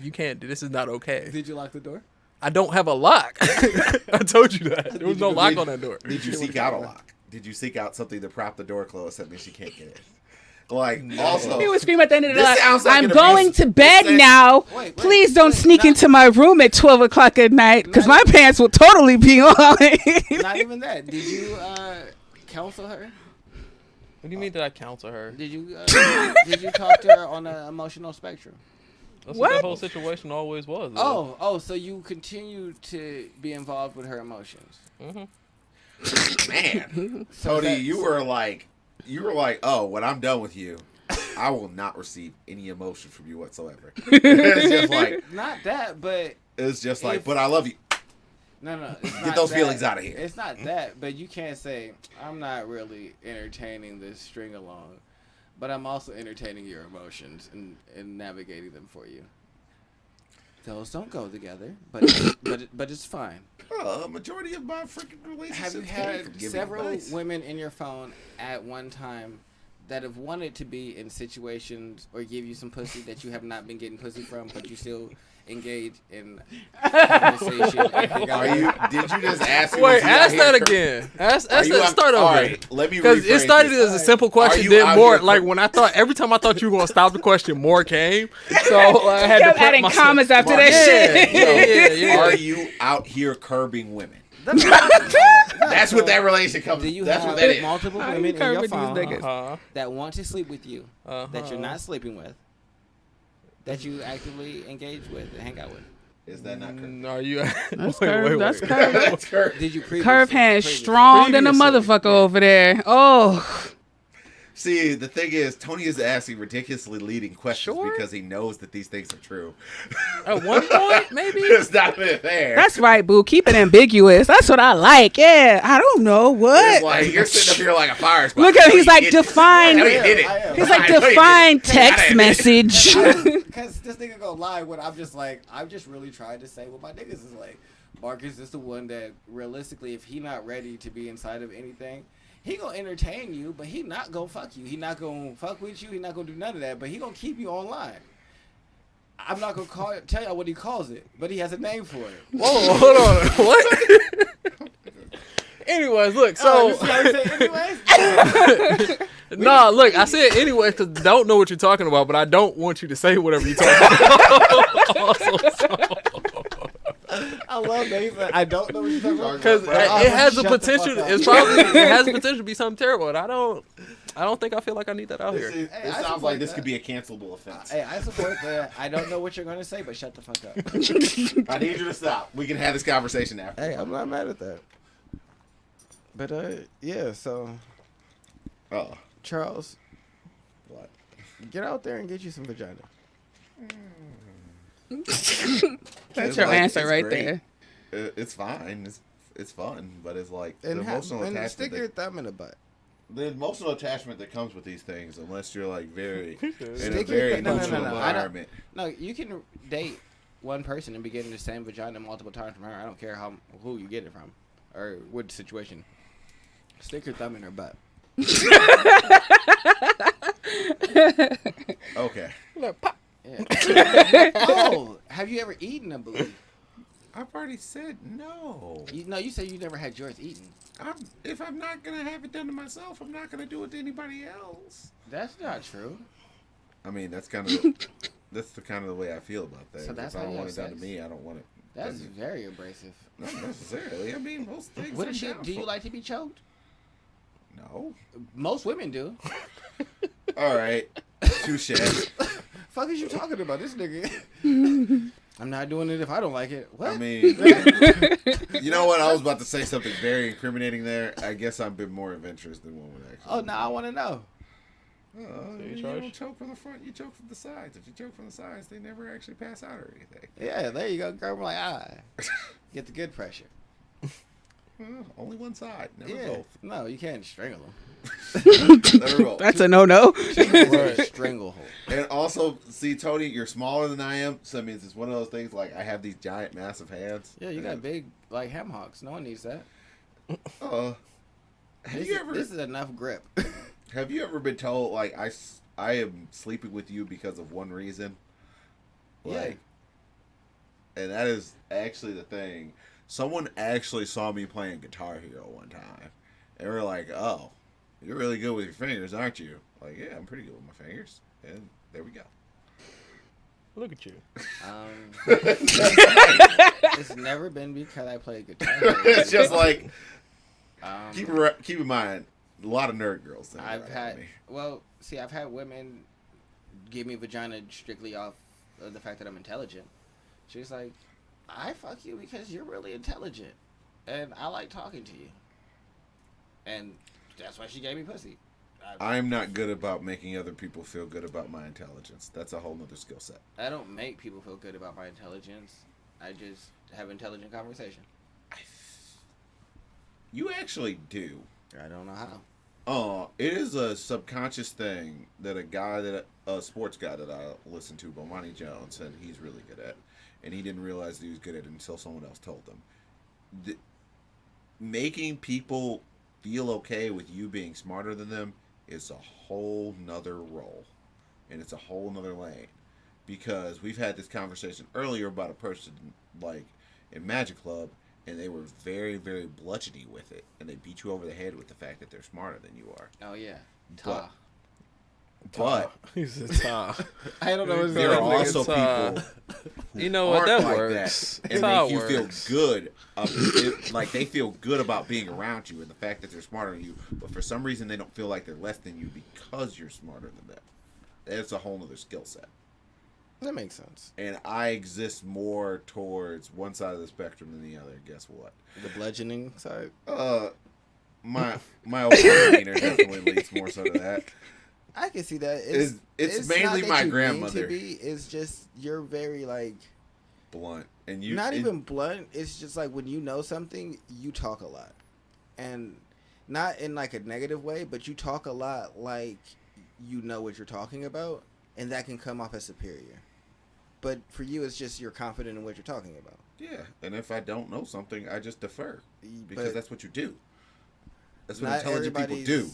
You can't do. This is not okay. Did you lock the door? I don't have a lock. I told you that. There was no lock on that door. Did you seek out a lock? Did you seek out something to prop the door closed? That means she can't get in. Like, also, He would scream at the end of the This night, sounds like I'm an going abuse. to bed This now. Wait, Please don't wait, sneak not- into my room at 12 o'clock at night because my pants will totally be on. Not even that. Did you counsel her? What do you mean? Did I counsel her? Did you talk to her on the emotional spectrum? That's What? what the whole situation always was. though. Oh, so you continue to be involved with her emotions. Mhm. man, So Tony, that- you were like, oh, when I'm done with you, I will not receive any emotion from you whatsoever. It's just like, Not that, but If- but I love you. no. It's Get not those that. feelings out of here. It's not that, but you can't say I'm not really entertaining this string along, but I'm also entertaining your emotions and navigating them for you. Those don't go together, but it's fine. A majority of my freaking relationships Have you came from had giving several advice. women in your phone at one time that have wanted to be in situations or give you some pussy that you have not been getting pussy from, but you still engage in conversation? Did you just ask me? Wait, was you out ask here that cur- again. Ask Are you that. out- Start all over. right, let me Because it rephrase started this. as a simple question, you then out more here like cur- when every time I thought you were gonna stop the question, more came. So I had to Kept prep adding myself. commas after Mark, that shit. Yeah. Are you out here curbing women? That's what that relation comes. Do you That's have what that is. multiple How you women in your curving these phone niggas? that want to sleep with you that you're Uh-huh. not sleeping with, that you actively engage with and hang out with? Is that not curb? Are you? That's wait, curve. wait, That's wait. curve. That's curb. Did you Curve hand previously? strong than a Previously. motherfucker over there. Oh, See, the thing is, Tony is asking ridiculously leading questions Sure. because he knows that these things are true. At one point, maybe. It's not there. that's right, boo. Keep it ambiguous. That's what I like. Yeah, I don't know It's what. like you're sitting up here like a fire spot. Look I at know him. He's you like did it. define. I know you did it. I am. He's like I know you did it. define I text did it. message. Because this nigga gonna lie when I'm just like, I'm just really trying to say what my niggas is like. Marcus is the one that realistically, if he not ready to be inside of anything, he gonna entertain you, but he not gonna fuck you. He not gonna fuck with you. He not gonna do none of that. But he gonna keep you online. I'm not gonna tell y'all what he calls it, but he has a name for it. Whoa, hold on. What? Anyways, look. Oh, So you see how he say anyways? nah, look. I said anyways because I don't know what you're talking about, but I don't want you to say whatever you're talking about. Also, I love that. He's like, I don't know what you're talking about. because But it has the shut the potential. fuck up. It's probably it has the potential to be something terrible, and I don't think I feel like I need that out This, here. is, Hey, this I sounds support like this that. could be a cancelable offense. Hey, I support that. I don't know what you're gonna say, but shut the fuck up. I need you to stop. We can have this conversation after. Hey, I'm not mad at that. But yeah. So Oh, Charles, what? get out there and get you some vagina. That's It's your like, answer it's right great. there. It's fine. It's fun, but it's like And the emotional and attachment. stick your thumb in the butt. the emotional attachment that comes with these things, unless you're like very in a Sticky- very no, no, emotional no, no. I don't- environment. No, you can date one person and be getting the same vagina multiple times from her. I don't care who you get it from or what situation. Stick your thumb in her butt. Okay. Look, pop. Yeah. Oh, have you ever eaten a balloon? I've already said no. You said you never had yours eaten. If I'm not gonna have it done to myself, I'm not gonna do it to anybody else. That's not true. I mean, that's kind of that's the kind of the way I feel about that. So that's if I how don't you want it have done to sex? me, I don't want it. That's done to- very abrasive. Not necessarily. I mean, most things. What I'm is down do you for. like to be choked? No. Most women do. All right. Touche. Fuck is you talking about, this nigga? I'm not doing it if I don't like it. What? I mean, you know what? I was about to say something very incriminating there. I guess I've been more adventurous than one would actually. Oh, now I want to know. You don't choke from the front, you choke from the sides. If you choke from the sides, they never actually pass out or anything. Yeah, there you go, girl. I'm like, get the good pressure. Well, only one side, never Yeah. both. No, you can't strangle them. Never both. That's a no-no. Right. Stranglehold. And also, see, Tony, you're smaller than I am, so it means it's one of those things like I have these giant, massive hands. Yeah, you got big, like, ham hocks. No one needs that. Have This is enough grip. Have you ever been told like I am sleeping with you because of one reason? Like, and that is actually the thing. Someone actually saw me playing Guitar Hero one time, and we're like, "Oh, you're really good with your fingers, aren't you?" Like, yeah, I'm pretty good with my fingers, and there we go. Look at you. It's never been because I play guitar. It's just like Um, keep in mind, a lot of nerd girls. think I've right had, on me. I've had women give me vagina strictly off of the fact that I'm intelligent. She's like, I fuck you because you're really intelligent, and I like talking to you, and that's why she gave me pussy. I'm not good about making other people feel good about my intelligence. That's a whole nother skill set. I don't make people feel good about my intelligence. I just have intelligent conversation. You actually do. I don't know how. It is a subconscious thing that a sports guy that I listen to, Bomani Jones, said he's really good at, and he didn't realize that he was good at it until someone else told him. Making people feel okay with you being smarter than them is a whole nother role, and it's a whole nother lane, because we've had this conversation earlier about a person like in Magic Club, and they were very, very bludgeony with it, and they beat you over the head with the fact that they're smarter than you are. Oh yeah, Ta. But He said, "Tom." I don't know. there are Nigga, also Ta. people who You know what, aren't that like works. that and Ta make you feel works. good. Like they feel good about being around you and the fact that they're smarter than you, but for some reason they don't feel like they're less than you because you're smarter than them. That's a whole other skill set. That makes sense. And I exist more towards one side of the spectrum than the other. Guess what? The bludgeoning side. My overall demeanor definitely leads more so to that. I can see that. It's not mainly that my you mean grandmother. To be, it's just you're very like Blunt, and you not even blunt. It's just like when you know something, you talk a lot, and not in like a negative way, but you talk a lot like you know what you're talking about, and that can come off as superior. But for you, it's just you're confident in what you're talking about. Yeah, and if I don't know something, I just defer because But that's what you do. That's what not intelligent people do.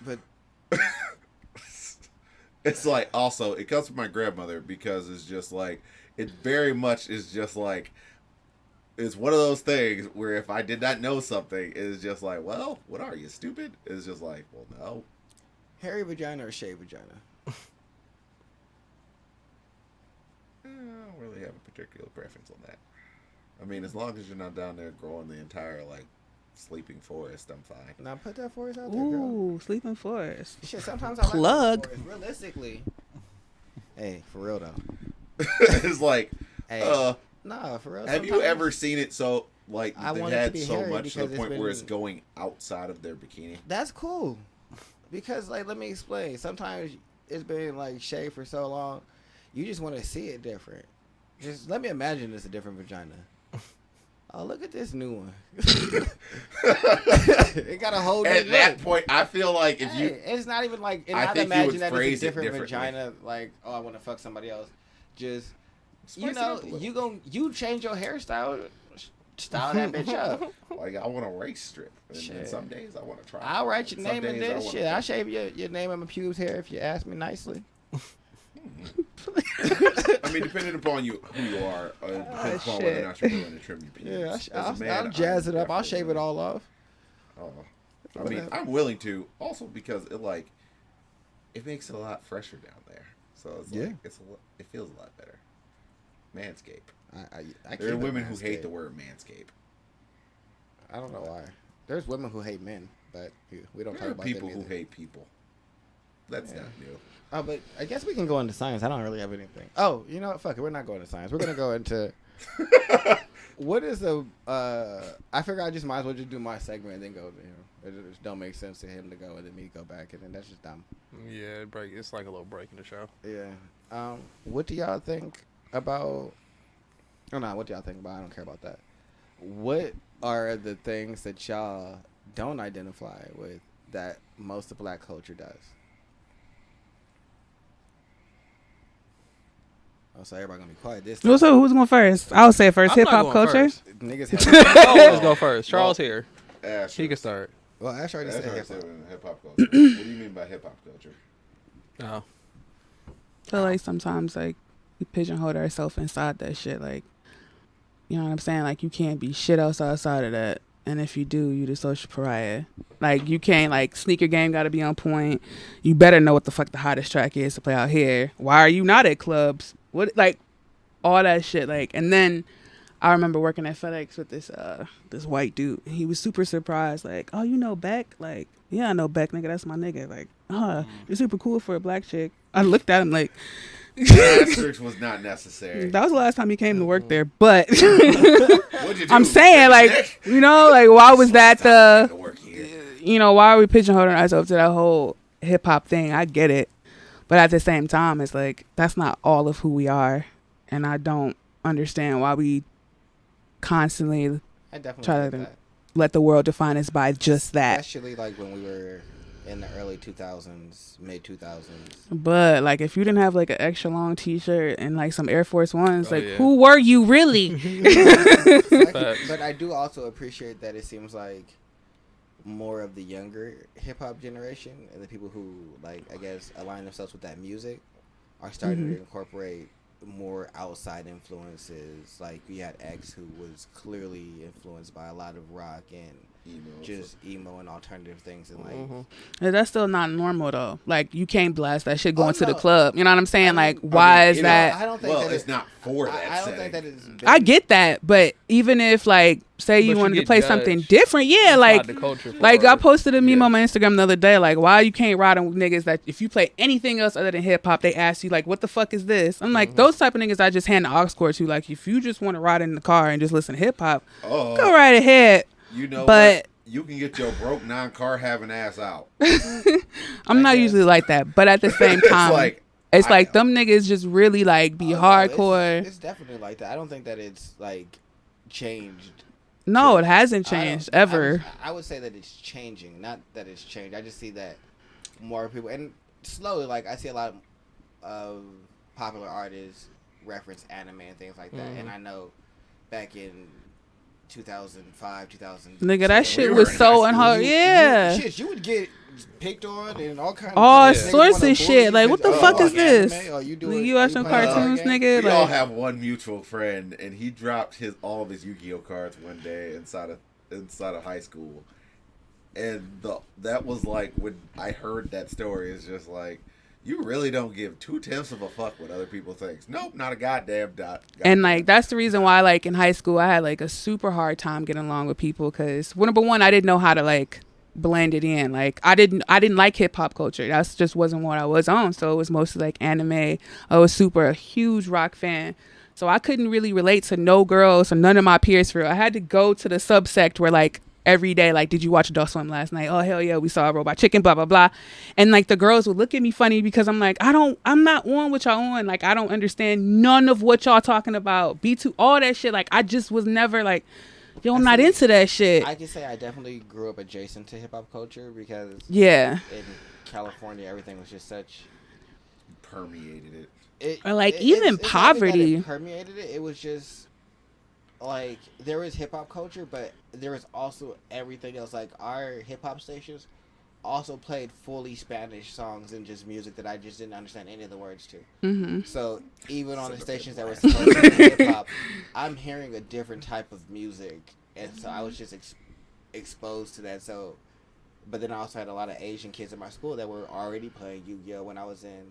But It's like also it comes from my grandmother because it's just like it very much is just like it's one of those things where if I did not know something, it's just like, well, what are you, stupid? It's just like, well, no. hairy vagina or shaved vagina? I don't really have a particular preference on that. I mean, as long as you're not down there growing the entire like sleeping forest, I'm fine. Now put that forest out there, girl. Ooh, sleeping forest. Shit, sometimes I Plug. like forest. Realistically. Hey, for real though. It's like, Hey, nah, for real. have you sometimes- ever seen it so like I they've want it to had be so hairy much to the because point it's where it's been- going outside of their bikini? That's cool. Because like let me explain. Sometimes it's been like shaved for so long, you just want to see it different. Just let me imagine it's a different vagina. Oh, look at this new one. It got a whole new At that look. point, I feel like if you, It's not even like, and I not think you imagine would that it's phrase a it different differently. vagina. Like, oh, I want to fuck somebody else. Just, Spice you it know, up a little. you change your hairstyle, style that bitch up. Like I want a race strip, and Shit. some days I want to try. I'll write your Some name in days I this wanna shit. I'll fuck. shave your name and my pubes hair if you ask me nicely. I mean, depending upon you who you are, it depends upon whether or not you're willing to trim your pubes. Yeah, As a man, I'll jazz I'm it up. I'll definitely shave it all off. willing. I mean, I'm willing to also because it makes it a lot fresher down there. So it's like it feels a lot better. Manscape. I There are keep it women who hate Manscaped. the word manscape. I don't know why. There's women who hate men, but we don't There talk are about people them who either. hate people. That's not new. Oh, but I guess we can go into science. I don't really have anything. Oh, you know what? Fuck it. We're not going to science. We're gonna go into what is the? I figure I just might as well just do my segment and then go to him. It just don't make sense to him to go and then me go back and then that's just dumb. Yeah, it's like a little break in the show. Yeah. What do y'all think about? Oh no, what do y'all think about? I don't care about that. What are the things that y'all don't identify with that most of black culture does? Oh, so everybody gonna be quiet this time. What's up? Who's going first? I'll say first. I'm Hip not hop going culture. first. Niggas I always have go first. Charles here. Ash, He can start. Well, Ash already That's said what I hip hop. said in hip hop culture. What do you mean by hip hop culture? Oh. I feel like sometimes like we pigeonhole ourselves inside that shit. Like, you know what I'm saying? Like you can't be shit else outside of that. And if you do, you the social pariah. Like you can't like sneaker game got to be on point. You better know what the fuck the hottest track is to play out here. Why are you not at clubs? What like all that shit. Like and then I remember working at FedEx with this white dude. He was super surprised. Like, oh, you know Beck? Like, yeah, I know Beck, nigga. That's my nigga. Like, you're super cool for a black chick. I looked at him like. Asterisk was not necessary. That was the last time he came to work there, but What'd you do? I'm saying, like, Nick? you know, like, why was that Stop the, to work here. you know, why are we pigeonholing ourselves to that whole hip hop thing? I get it, but at the same time, it's like that's not all of who we are, and I don't understand why we constantly I definitely try think to that. let the world define us by just that. Especially like when we were in the early 2000s, mid 2000s. But like, if you didn't have like an extra long T-shirt and like some Air Force Ones, Oh, like, yeah. who were you really? Facts. But I do also appreciate that it seems like more of the younger hip hop generation and the people who like I guess align themselves with that music are starting to incorporate more outside influences. Like we had X who was clearly influenced by a lot of rock and just emo and alternative things and like Yeah, that's still not normal though. Like you can't blast that shit going Oh, to the no. club. You know what I'm saying? I mean- like I why mean, is you know, that? I don't think Well, that it's not for that I don't setting. think that it's been, I get that, but even if like say you But you wanted to get play something judged different, yeah, inside like the culture like for I it. posted a meme Yeah. on my Instagram the other day, like why you can't ride on niggas that if you play anything else other than hip hop, they ask you like what the fuck is this? I'm like those type of niggas I just hand the aux cord to. Like if you just want to ride in the car and just listen to hip hop, Oh, go right ahead. you know But- what? You can get your broke non-car having ass out. I'm not usually like that, but at the same time, It's like I- them niggas just really like be Oh, no, hardcore. It's definitely like that. I don't think that it's like changed. No, it hasn't I changed don't- ever. I would say that it's changing, not that it's changed. I just see that more people, and slowly, like I see a lot of popular artists reference anime and things like that. And I know back in 2005, 2000, Nigga, that shit were was in high so school. unhard. Yeah. you would get picked on and all kinds. All of shit. Niggas sorts wanna of bully shit. you Like, what the because, fuck oh, is like anime? this? Or you do Nigga, it- you are watch some playing a cartoons, game? nigga. We all Like, have one mutual friend, and he dropped all of his Yu-Gi-Oh cards one day inside of high school, and that was like when I heard that story. It's just like you really don't give 2/10 of a fuck what other people think. Nope, not a goddamn dot. and like that's the reason why, like in high school, I had like a super hard time getting along with people because, well, number one, I didn't know how to like blend it in. Like I didn't like hip hop culture. That's just wasn't what I was on. So it was mostly like anime. I was a huge rock fan. So I couldn't really relate to no girls or none of my peers for real. I had to go to the subsect where like every day, like, did you watch Adult Swim last night? Oh hell yeah, we saw Robot Chicken, blah blah blah. And like the girls would look at me funny because I'm like, I'm not on what y'all on. Like I don't understand none of what y'all talking about. B2, all that shit. Like I just was never like, Yo, I'm not into that shit. I can say I definitely grew up adjacent to hip hop culture because Yeah. in California everything was just such. Permeated it. Or like even It's not even that poverty. it permeated it. It was just like there was hip hop culture, but there was also everything else. Like our hip hop stations also played fully Spanish songs and just music that I just didn't understand any of the words to. Mm-hmm. So even on the stations that were supposed to be hip hop, I'm hearing a different type of music, and so I was just exposed to that. So, but then I also had a lot of Asian kids in my school that were already playing Yu-Gi-Oh when I was in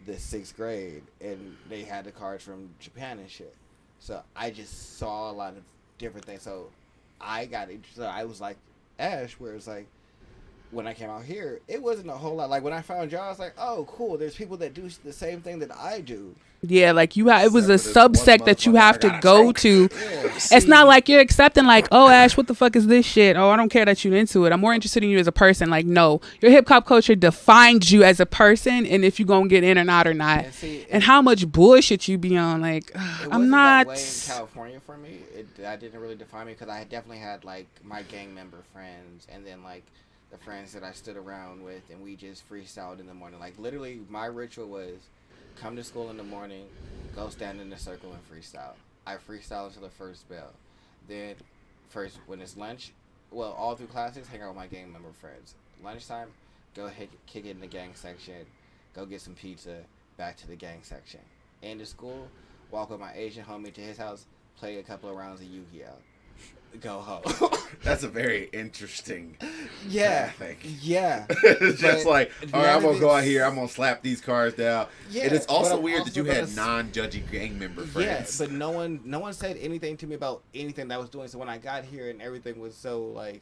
the 6th grade, and they had the cards from Japan and shit. So I just saw a lot of different things. So I got interested. I was like Ash, where it's like when I came out here, it wasn't a whole lot. Like when I found y'all, I was like, oh, cool. There's people that do the same thing that I do. Yeah, like it was a Except for this one subsect that you motherfucker have I to got a go stroke. to. Yeah. It's not like you're accepting like, oh, Ash, what the fuck is this shit? Oh, I don't care that you're into it. I'm more interested in you as a person. Like, no, your hip hop culture defines you as a person, and if you gonna get in or not or not, And see, and how much bullshit you be on. Like, it I'm wasn't not. that way in California for me. That didn't really define me because I definitely had like my gang member friends, and then like the friends that I stood around with, and we just freestyled in the morning. Like literally, my ritual was come to school in the morning, go stand in a circle and freestyle. I freestyle until the first bell. Then, first when it's lunch, well, all through classes, hang out with my gang member friends. Lunchtime, go kick it in the gang section, go get some pizza, back to the gang section. End of school, walk with my Asian homie to his house, play a couple of rounds of Yu-Gi-Oh. Go home. That's a very interesting Yeah, thing. yeah. It's just But like, all right, none I'm of gonna go out it's- here, I'm gonna slap these cards down. Yeah, And it's but also I'm weird also that you gonna had s- non-judgy gang member friends. Yeah, but no one said anything to me about anything that I was doing. So when I got here and everything was so like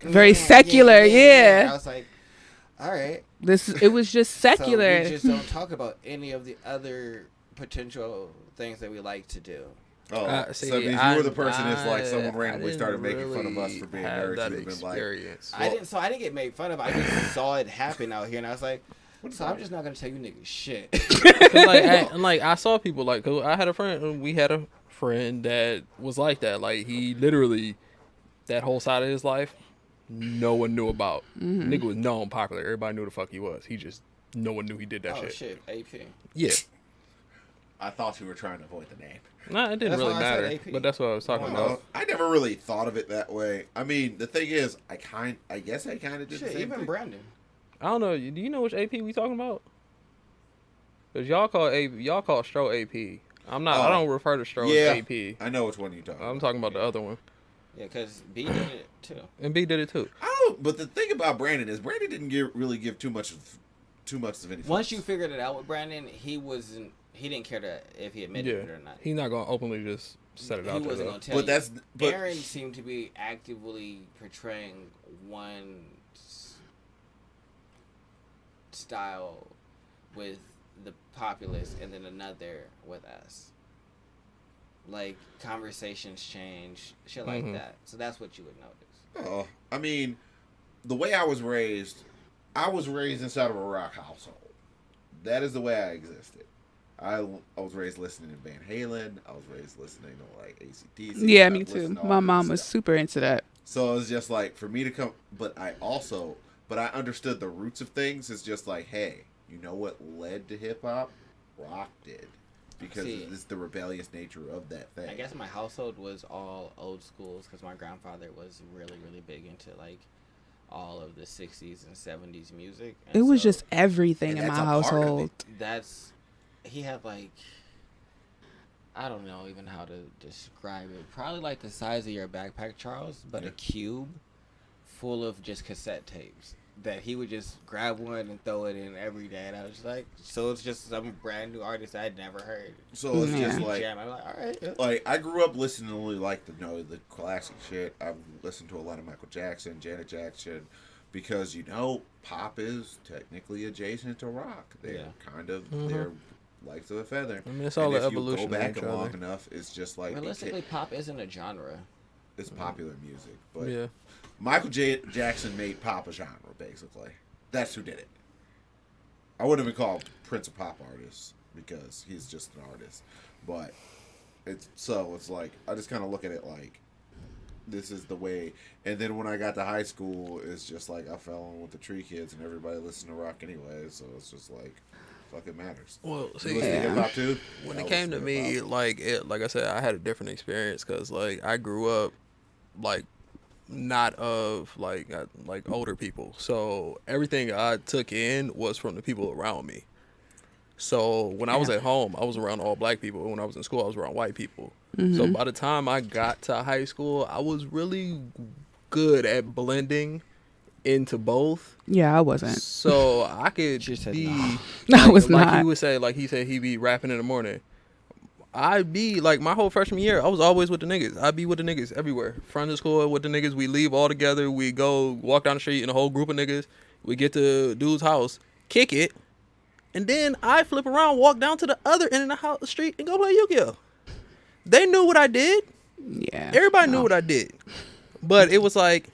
Very secular, yeah. I was like, all right. It was just secular. So we just don't talk about any of the other potential things that we like to do. Oh, See, so if you I- were the person that's like I- someone I randomly didn't started making fun of us really for being have nerds, that you would have been like, experience. I didn't get made fun of. I just saw it happen out here, and I was like, so I'm just not gonna tell you niggas shit. 'Cause, I saw people like, 'cause I had a friend. We had a friend that was like that. Like he literally, that whole side of his life, no one knew about. Nigga was known popular. Everybody knew the fuck he was. He just no one knew he did that Oh shit. shit, AP. Yeah, I thought you were trying to avoid the name. nah, it didn't That's really why I said matter. AP. But that's what I was talking Well, about. No, I never really thought of it that way. I mean, the thing is, I guess I kind of did the Shit, same even thing. Brandon. I don't know. Do you know which AP we talking about? Cause y'all call Stro AP. I'm not. I don't refer to Stro Yeah. as AP. I know which one you're talking about. I'm talking about the other one. Yeah, because B did it too. And B did it too. I don't. But the thing about Brandon is Brandon didn't really give too much of anything. Once you figured it out with Brandon, he didn't care if he admitted it or not. He's not gonna openly just set it He out there. wasn't though. gonna tell But you. that's but Aaron seemed to be actively portraying one style with the populace and then another with us. Like conversations change, shit like Mhm. that. So that's what you would notice. oh, I mean, the way I was raised inside of a rock household. That is the way I existed. I was raised listening to Van Halen. I was raised listening to like AC/DC. Yeah, I me listened too. to all My that mom was stuff. super into that. So it's just like for me to come, but I understood the roots of things. It's just like, hey, you know what led to hip hop? Rock did, because See, it's the rebellious nature of that thing. I guess my household was all old schools because my grandfather was really, really big into like all of the 60s and 70s music. And It was so just everything And in my that's a part of household. he had like, I don't know even how to describe it. Probably like the size of your backpack, Charles, but Yeah. a cube full of just cassette tapes that he would just grab one and throw it in every day. And I was just like, so it's just some brand new artist I'd never heard. So it's just Yeah. like, Jam. I'm like, all right. Yeah. like I grew up listening to only like the classic shit. I've listened to a lot of Michael Jackson, Janet Jackson, because pop is technically adjacent to rock. They're Yeah. kind of Mhm. they're like of a feather. I mean, it's all and an if evolution you go of back each long other. enough, it's just like Realistically, pop isn't a genre. it's popular music. But Yeah. Michael Jackson made pop a genre, basically. That's who did it. I wouldn't even call Prince a pop artist because he's just an artist. But it's like I just kind of look at it like this is the way. And then when I got to high school, it's just like I fell in with the Tree Kids, and everybody listened to rock anyway. So it's just like, fuck, it matters. Well, You see, listen to hip hop too? when Yeah, it I came to listen me, hip-hop. like I said, I had a different experience because like I grew up like not of like older people, so everything I took in was from the people around me. So when I was Yeah. at home, I was around all black people. When I was in school, I was around white people. So Mm-hmm. by the time I got to high school, I was really good at blending into both. Yeah, I wasn't. So I could She said be no. I was like not. he would say, like he said he'd be rapping in the morning. I'd be like my whole freshman year, I was always with the niggas. I'd be with the niggas everywhere. Front of school with the niggas. We leave all together. We go walk down the street in a whole group of niggas. We get to dude's house, kick it, and then I flip around, walk down to the other end of the house, street, and go play Yu-Gi-Oh. They knew what I did. Yeah. Everybody no. knew what I did. But it was like,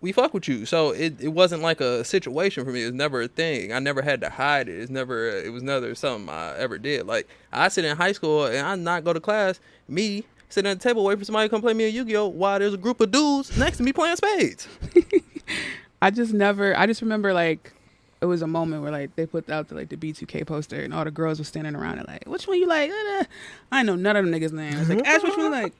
we fuck with you. So it wasn't like a situation for me. It was never a thing. I never had to hide it. It was never something I ever did. Like, I sit in high school and I not go to class. Me sitting at the table waiting for somebody to come play me a Yu-Gi-Oh while there's a group of dudes next to me playing spades. I just remember like it was a moment where like they put out the B2K poster and all the girls were standing around and like, which one you like? I know none of them niggas' names. Like, ask which one you like.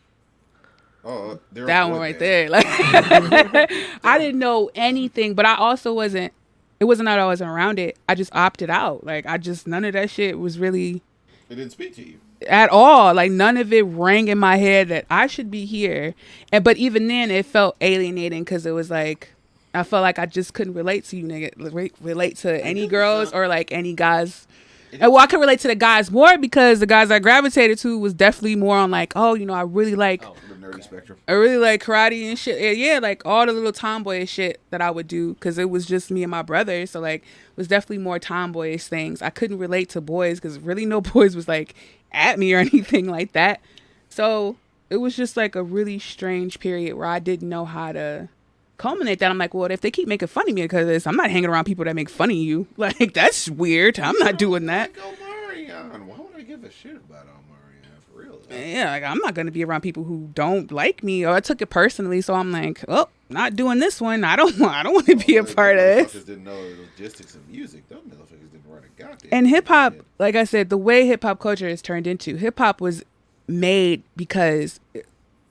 Oh, they're That a one boy right band. there. Like, I didn't know anything, but I also wasn't. It wasn't that I wasn't around it. I just opted out. Like, none of that shit was really It didn't speak to you. at all. Like, none of it rang in my head that I should be here. But even then, it felt alienating because it was like I felt like I just couldn't relate to you, nigga. Relate to any girls or like any guys. And well, I could relate to the guys more because the guys I gravitated to was definitely more on like, oh, I really like. The nerdy spectrum. I really like karate and shit. Yeah, like all the little tomboyish shit that I would do because it was just me and my brother. So like, it was definitely more tomboyish things. I couldn't relate to boys because really no boys was like at me or anything like that. So it was just like a really strange period where I didn't know how to culminate that. I'm like, well, if they keep making fun of me because I'm not hanging around people that make fun of you, like that's weird. I'm not doing that. Like Omarion. Why would I give a shit about Omarion? For real. Yeah, like I'm not gonna be around people who don't like me, or I took it personally. So I'm like, oh, not doing this one. I don't want to be a part of this. Motherfuckers didn't know the logistics of music. Those motherfuckers didn't run a goddamn. And hip hop, like I said, the way hip hop culture is turned into, hip hop was made because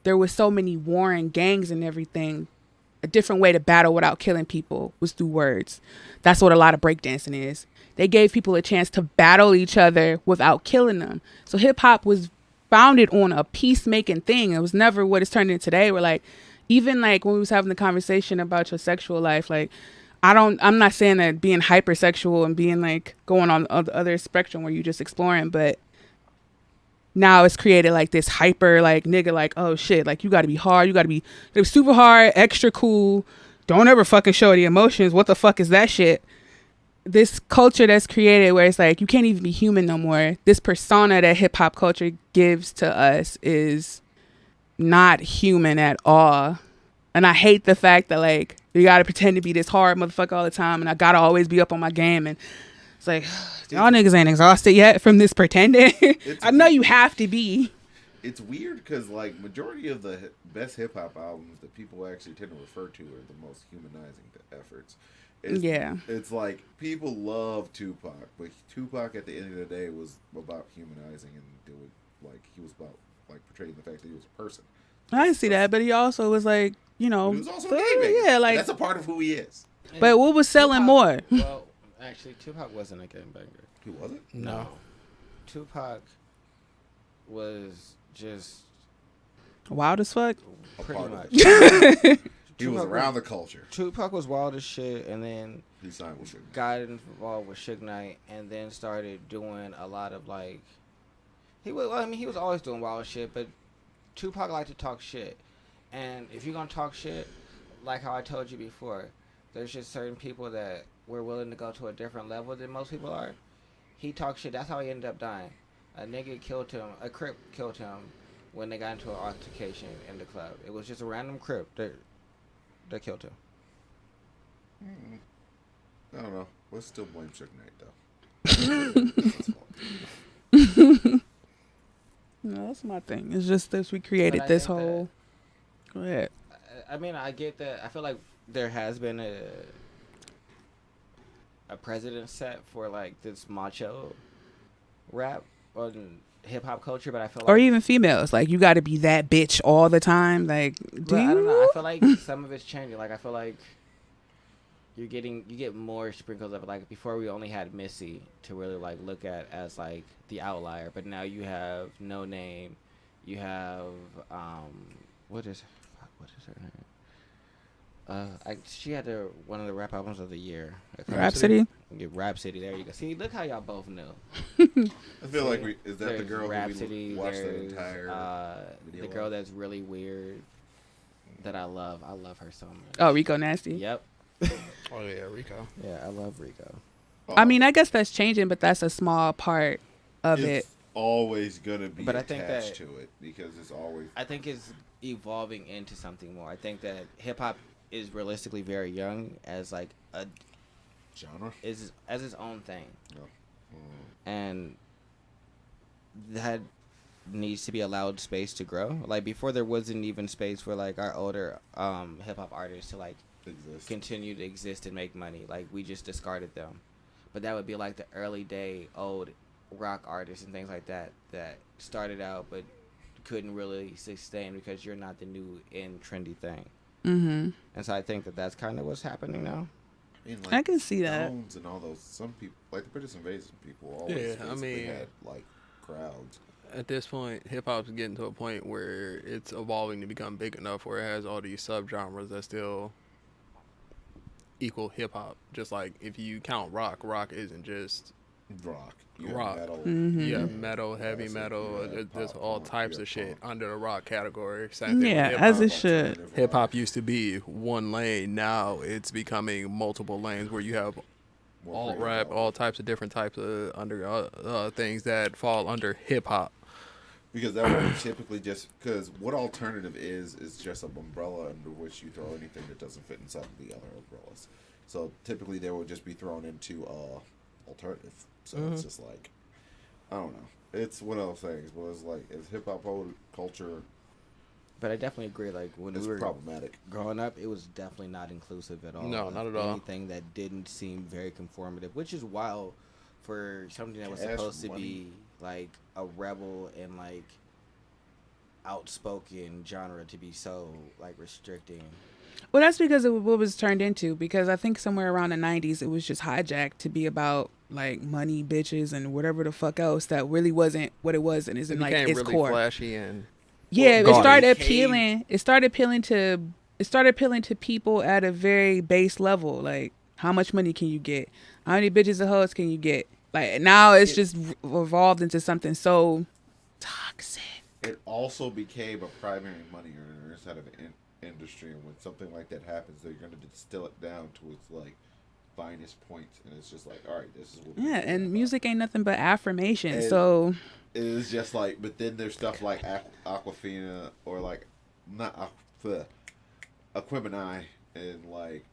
there was so many warring gangs and everything. A different way to battle without killing people was through words. That's what a lot of breakdancing is. They gave people a chance to battle each other without killing them. So hip hop was founded on a peacemaking thing. It was never what it's turned into today. Where like, even like when we was having the conversation about your sexual life, like I'm not saying that being hypersexual and being like going on the other spectrum where you just exploring, but now it's created like this hyper like nigga like, oh shit, like you gotta be hard, you gotta be super hard, extra cool, don't ever fucking show the emotions. What the fuck is that shit? This culture that's created where it's like you can't even be human no more. This persona that hip hop culture gives to us is not human at all. And I hate the fact that like you gotta pretend to be this hard motherfucker all the time and I gotta always be up on my game, and it's like y'all niggas ain't exhausted yet from this pretending. I know you have to be. It's weird because like majority of the best hip hop albums that people actually tend to refer to are the most humanizing efforts. It's like people love Tupac, but Tupac at the end of the day was about humanizing and doing like he was about like portraying the fact that he was a person. I didn't see that, but he also was like, He was also a gangbanger. yeah, like that's a part of who he is. But what was selling more? Well, actually, Tupac wasn't a gangbanger. He wasn't. No. Tupac was just Wild as fuck. pretty part of much. He was around the culture. Tupac was wild as shit, and then He signed with Suge. got involved with Suge Knight, and then started doing a lot of like. He was always doing wild shit, but Tupac liked to talk shit, and if you're gonna talk shit, like how I told you before, there's just certain people that we're willing to go to a different level than most people are. He talked shit. That's how he ended up dying. A nigga killed him. A Crip killed him when they got into an altercation in the club. It was just a random Crip that killed him. I don't know. Let's still blame Suge Knight though. No, that's my thing. It's just this we created But I this think whole. Go ahead. I mean, I get that. I feel like there has been a precedent set for like this macho rap or hip hop culture, but I feel like, or even females, like you got to be that bitch all the time. Like, do I don't know. you? I feel like some of it's changing. Like I feel like you get more sprinkles of it. Like before, we only had Missy to really like look at as like the outlier, but now you have No Name, you have what is her name? She had one of the rap albums of the year. Rhapsody. Yeah, Rhapsody. There you go. See, look how y'all both knew. I feel like is that the There's girl Rhapsody, who we watched the there's, entire video the girl of? that's really weird that I love. I love her so much. Oh, Rico Nasty. Yep. Oh yeah, Rico. Yeah, I love Rico. I mean, I guess that's changing, but that's a small part of it. It's always gonna be But I think attached that- to it because it's always I think it's evolving into something more. I think that hip hop is realistically very young as like a genre. is as its own thing, No. and that needs to be allowed space to grow. Like before, there wasn't even space for like our older hip hop artists to like Exists. continue to exist and make money. Like we just discarded them. But that would be like the early day old rock artists and things like that that started out but couldn't really sustain because you're not the new in trendy thing. Mm-hmm. And so I think that that's kind of what's happening now. I mean, I can see that. Stones and all those. Some people, like the British Invasion people, always Yeah, I basically mean- had like crowds. At this point, hip hop's getting to a point where it's evolving to become big enough where it has all these subgenres that still equal hip hop. Just like if you count rock isn't just Rock, you Rock. have metal, Mhm. yeah metal, heavy Classic, metal. you have There's pop all punk, types you of have shit punk. under the rock category. Same thing Yeah, with as hip it hop. should. Alternative Hip hop rock, used to be one lane. Now it's becoming multiple lanes where you have more alt creative rap, rock. all types of different types of under things that fall under hip hop. Because that would typically just because what alternative is just an umbrella under which you throw anything that doesn't fit inside of the other umbrellas. So typically they would just be thrown into alternative. So it's just like I don't know. It's one of those things, but it's like is hip hop culture But I definitely agree. Like when is we were problematic. growing up, it was definitely not inclusive at all. No, of not at all. Anything that didn't seem very conformative, which is wild for something that was Cash supposed to money. be like a rebel and like outspoken genre to be so like restricting. Well, that's because of what was turned into. Because I think somewhere around the 90s, it was just hijacked to be about like money, bitches, and whatever the fuck else that really wasn't what it was and It isn't like became its really core. flashy and Yeah, gaudy. it started Cave. appealing. It started appealing to people at a very base level. Like, how much money can you get? How many bitches and hoes can you get? Like now, it's just evolved into something so toxic. It also became a primary money earner instead of an industry, and when something like that happens, they're going to distill it down to its like finest points, and it's just like, all right, this is what. Yeah, and music ain't nothing but affirmation. And- So It is just like, but then there's stuff like Aquafina or like not Aquemini and like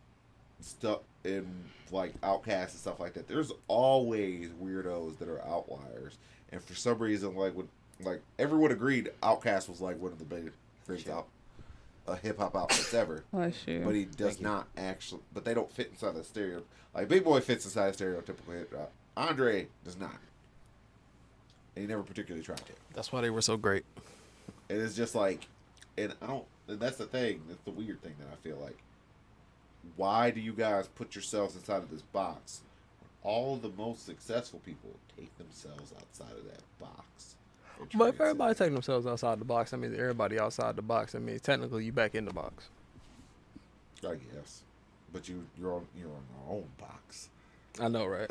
stuff and like Outcasts and stuff like that. There's always weirdos that are outliers, and for some reason, like everyone agreed, Outcast was like one of the biggest hip hop outfits ever. bless you. But he does not actually. But they don't fit inside the stereo. Like Big Boy fits inside the stereotypical hip hop. Andre does not. And he never particularly tried to. that's why they were so great. And it's just like, and I don't. And that's the thing. That's the weird thing that I feel like. Why do you guys put yourselves inside of this box? All the most successful people take themselves outside of that box. and But if transcend everybody it. taking themselves outside the box, I mean everybody outside the box. I mean technically you back in the box. I guess, but you're on your own box. I know, right?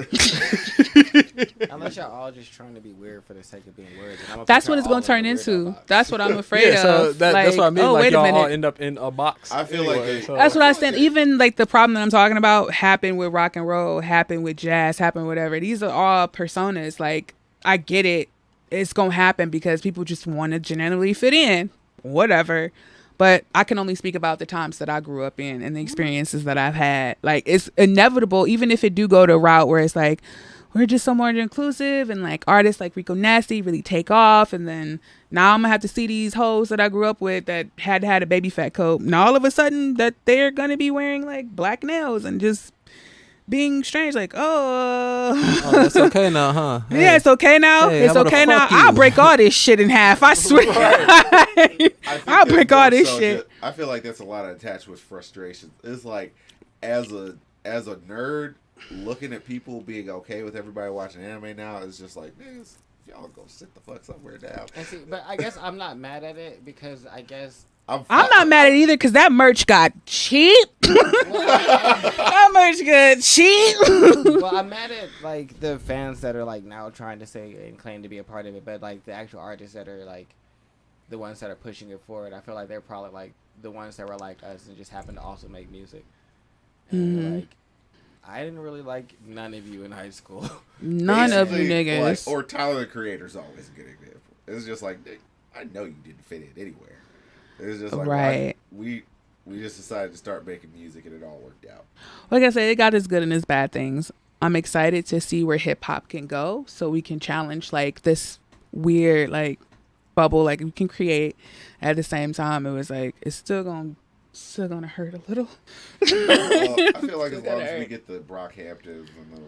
Unless y'all all just trying to be weird for the sake of being weird. then I'm gonna That's put what y'all it's all gonna in the turn weirdo into. box. That's what I'm afraid Yeah, so of. that's what I mean. Oh, Like wait a y'all all minute. end up in a box. I feel like they- so- That's what I was feel saying. like Even like the problem that I'm talking about happened with rock and roll, happened with jazz, happened whatever. These are all personas. Like I get it. It's gonna happen because people just want to generally fit in. Whatever. But I can only speak about the times that I grew up in and the experiences that I've had. Like it's inevitable, even if it do go to a route where it's like, we're just so more inclusive, and like artists like Rico Nasty really take off, and then now I'm gonna have to see these hoes that I grew up with that had a baby fat coat, and all of a sudden that they're gonna be wearing like black nails and just being strange, like Oh, that's okay now, huh? Hey. yeah, it's okay now. Hey, It's how about okay a now. fuck you? I'll break all this shit in half. I swear. I think I'll that's break all more this so shit. just- I feel like that's a lot attached with frustration. It's like as a nerd looking at people being okay with everybody watching anime now is just like, niggas, y'all go sit the fuck somewhere down. And see, but I guess I'm not mad at it because I guess I'm not mad at it either because that merch got cheap. That merch got cheap. well, I'm mad at like the fans that are like now trying to say and claim to be a part of it, but like the actual artists that are like the ones that are pushing it forward. I feel like they're probably like the ones that were like us and just happen to also make music. And like, I didn't really like none of you in high school. None of you Basically, niggas. like, or Tyler the Creator's always a good example. It's just like, nigga, I know you didn't fit in anywhere. It's just like, Right. we just decided to start making music and it all worked out. Like I said, it got its good and its bad things. I'm excited to see where hip hop can go, so we can challenge like this weird like bubble like we can create. At the same time, it was like it's still gonna hurt a little. I feel like as Gotta long as we hurt. get the Brockhamptons and the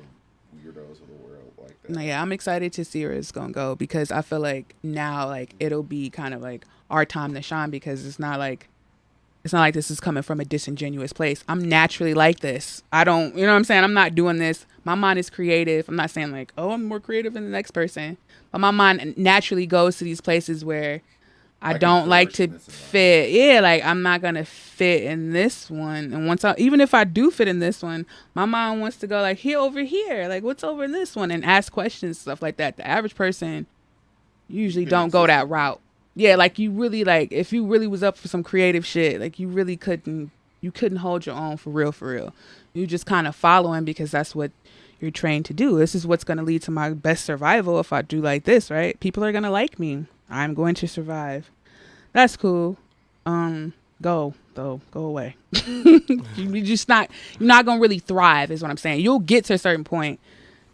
weirdos of the world like that. No, yeah, I'm excited to see where it's gonna go because I feel like now like it'll be kind of like our time to shine because it's not like this is coming from a disingenuous place. I'm naturally like this. I don't, you know what I'm saying? I'm not doing this. My mind is creative. I'm not saying like, oh, I'm more creative than the next person. But my mind naturally goes to these places where I can don't like flourish to in this fit. Yeah, like I'm not gonna fit in this one. And even if I do fit in this one, my mind wants to go like here over here, like what's over in this one, and ask questions, stuff like that. The average person usually don't go that route. Yeah, like you really like if you really was up for some creative shit, like you really couldn't hold your own for real. You just kind of following because that's what you're trained to do. This is what's gonna lead to my best survival if I do like this, right? People are gonna like me. I'm going to survive. That's cool. Go away. You're not gonna really thrive is what I'm saying. You'll get to a certain point,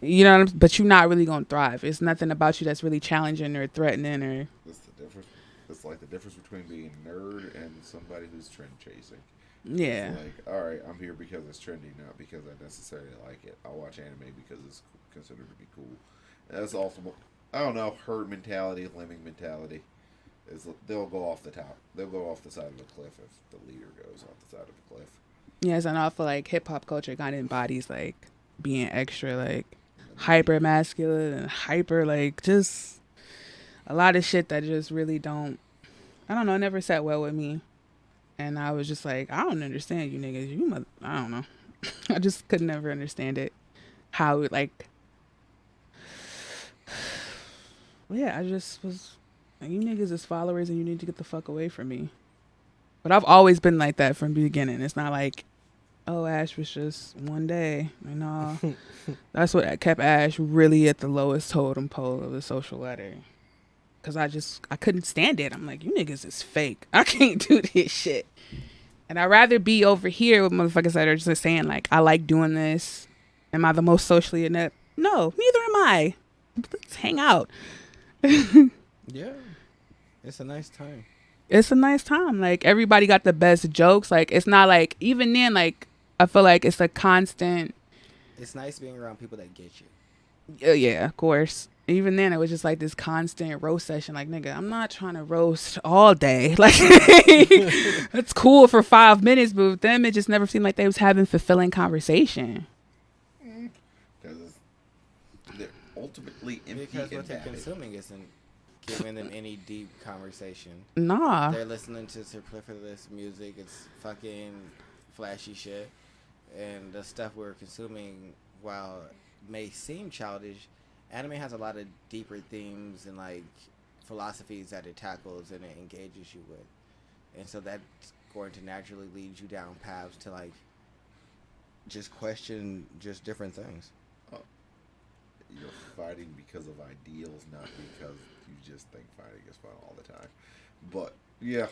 you know, but you're not really gonna thrive. It's nothing about you that's really challenging or threatening or. That's the difference. It's like the difference between being a nerd and somebody who's trend chasing. Yeah. It's like, all right, I'm here because it's trendy, not because I necessarily like it. I'll watch anime because it's considered to be cool. That's also, I don't know, herd mentality, lemming mentality. They'll go off the top. They'll go off the side of the cliff if the leader goes off the side of the cliff. Yes, and I feel like hip hop culture kind of embodies like being extra like hyper masculine and hyper like just a lot of shit that just really don't. I don't know. Never sat well with me, and I was just like, I don't understand you niggas. I don't know. I just could never understand it. How it like. Yeah, I just was. You niggas is followers, and you need to get the fuck away from me. But I've always been like that from the beginning. It's not like, oh, Ash was just one day. You know, that's what kept Ash really at the lowest totem pole of the social ladder. Cause I couldn't stand it. I'm like, you niggas is fake. I can't do this shit. And I'd rather be over here with motherfuckers that are just saying like, I like doing this. Am I the most socially inept? No, neither am I. Let's hang out. Yeah, it's a nice time. It's a nice time. Like everybody got the best jokes. Like it's not like even then. Like I feel like it's a constant. It's nice being around people that get you. Yeah, of course. Even then, it was just like this constant roast session. Like nigga, I'm not trying to roast all day. Like it's cool for 5 minutes, but with them, it just never seemed like they was having fulfilling conversation. Because they're ultimately empty Because and what they're vapid. consuming isn't giving them any deep conversation. Nah. They're listening to superfluous music. It's fucking flashy shit. And the stuff we're consuming, while may seem childish, anime has a lot of deeper themes and like philosophies that it tackles and it engages you with. And so that's going to naturally lead you down paths to like just question just different things. You're fighting because of ideals, not because you just think fighting is fun all the time. But yeah.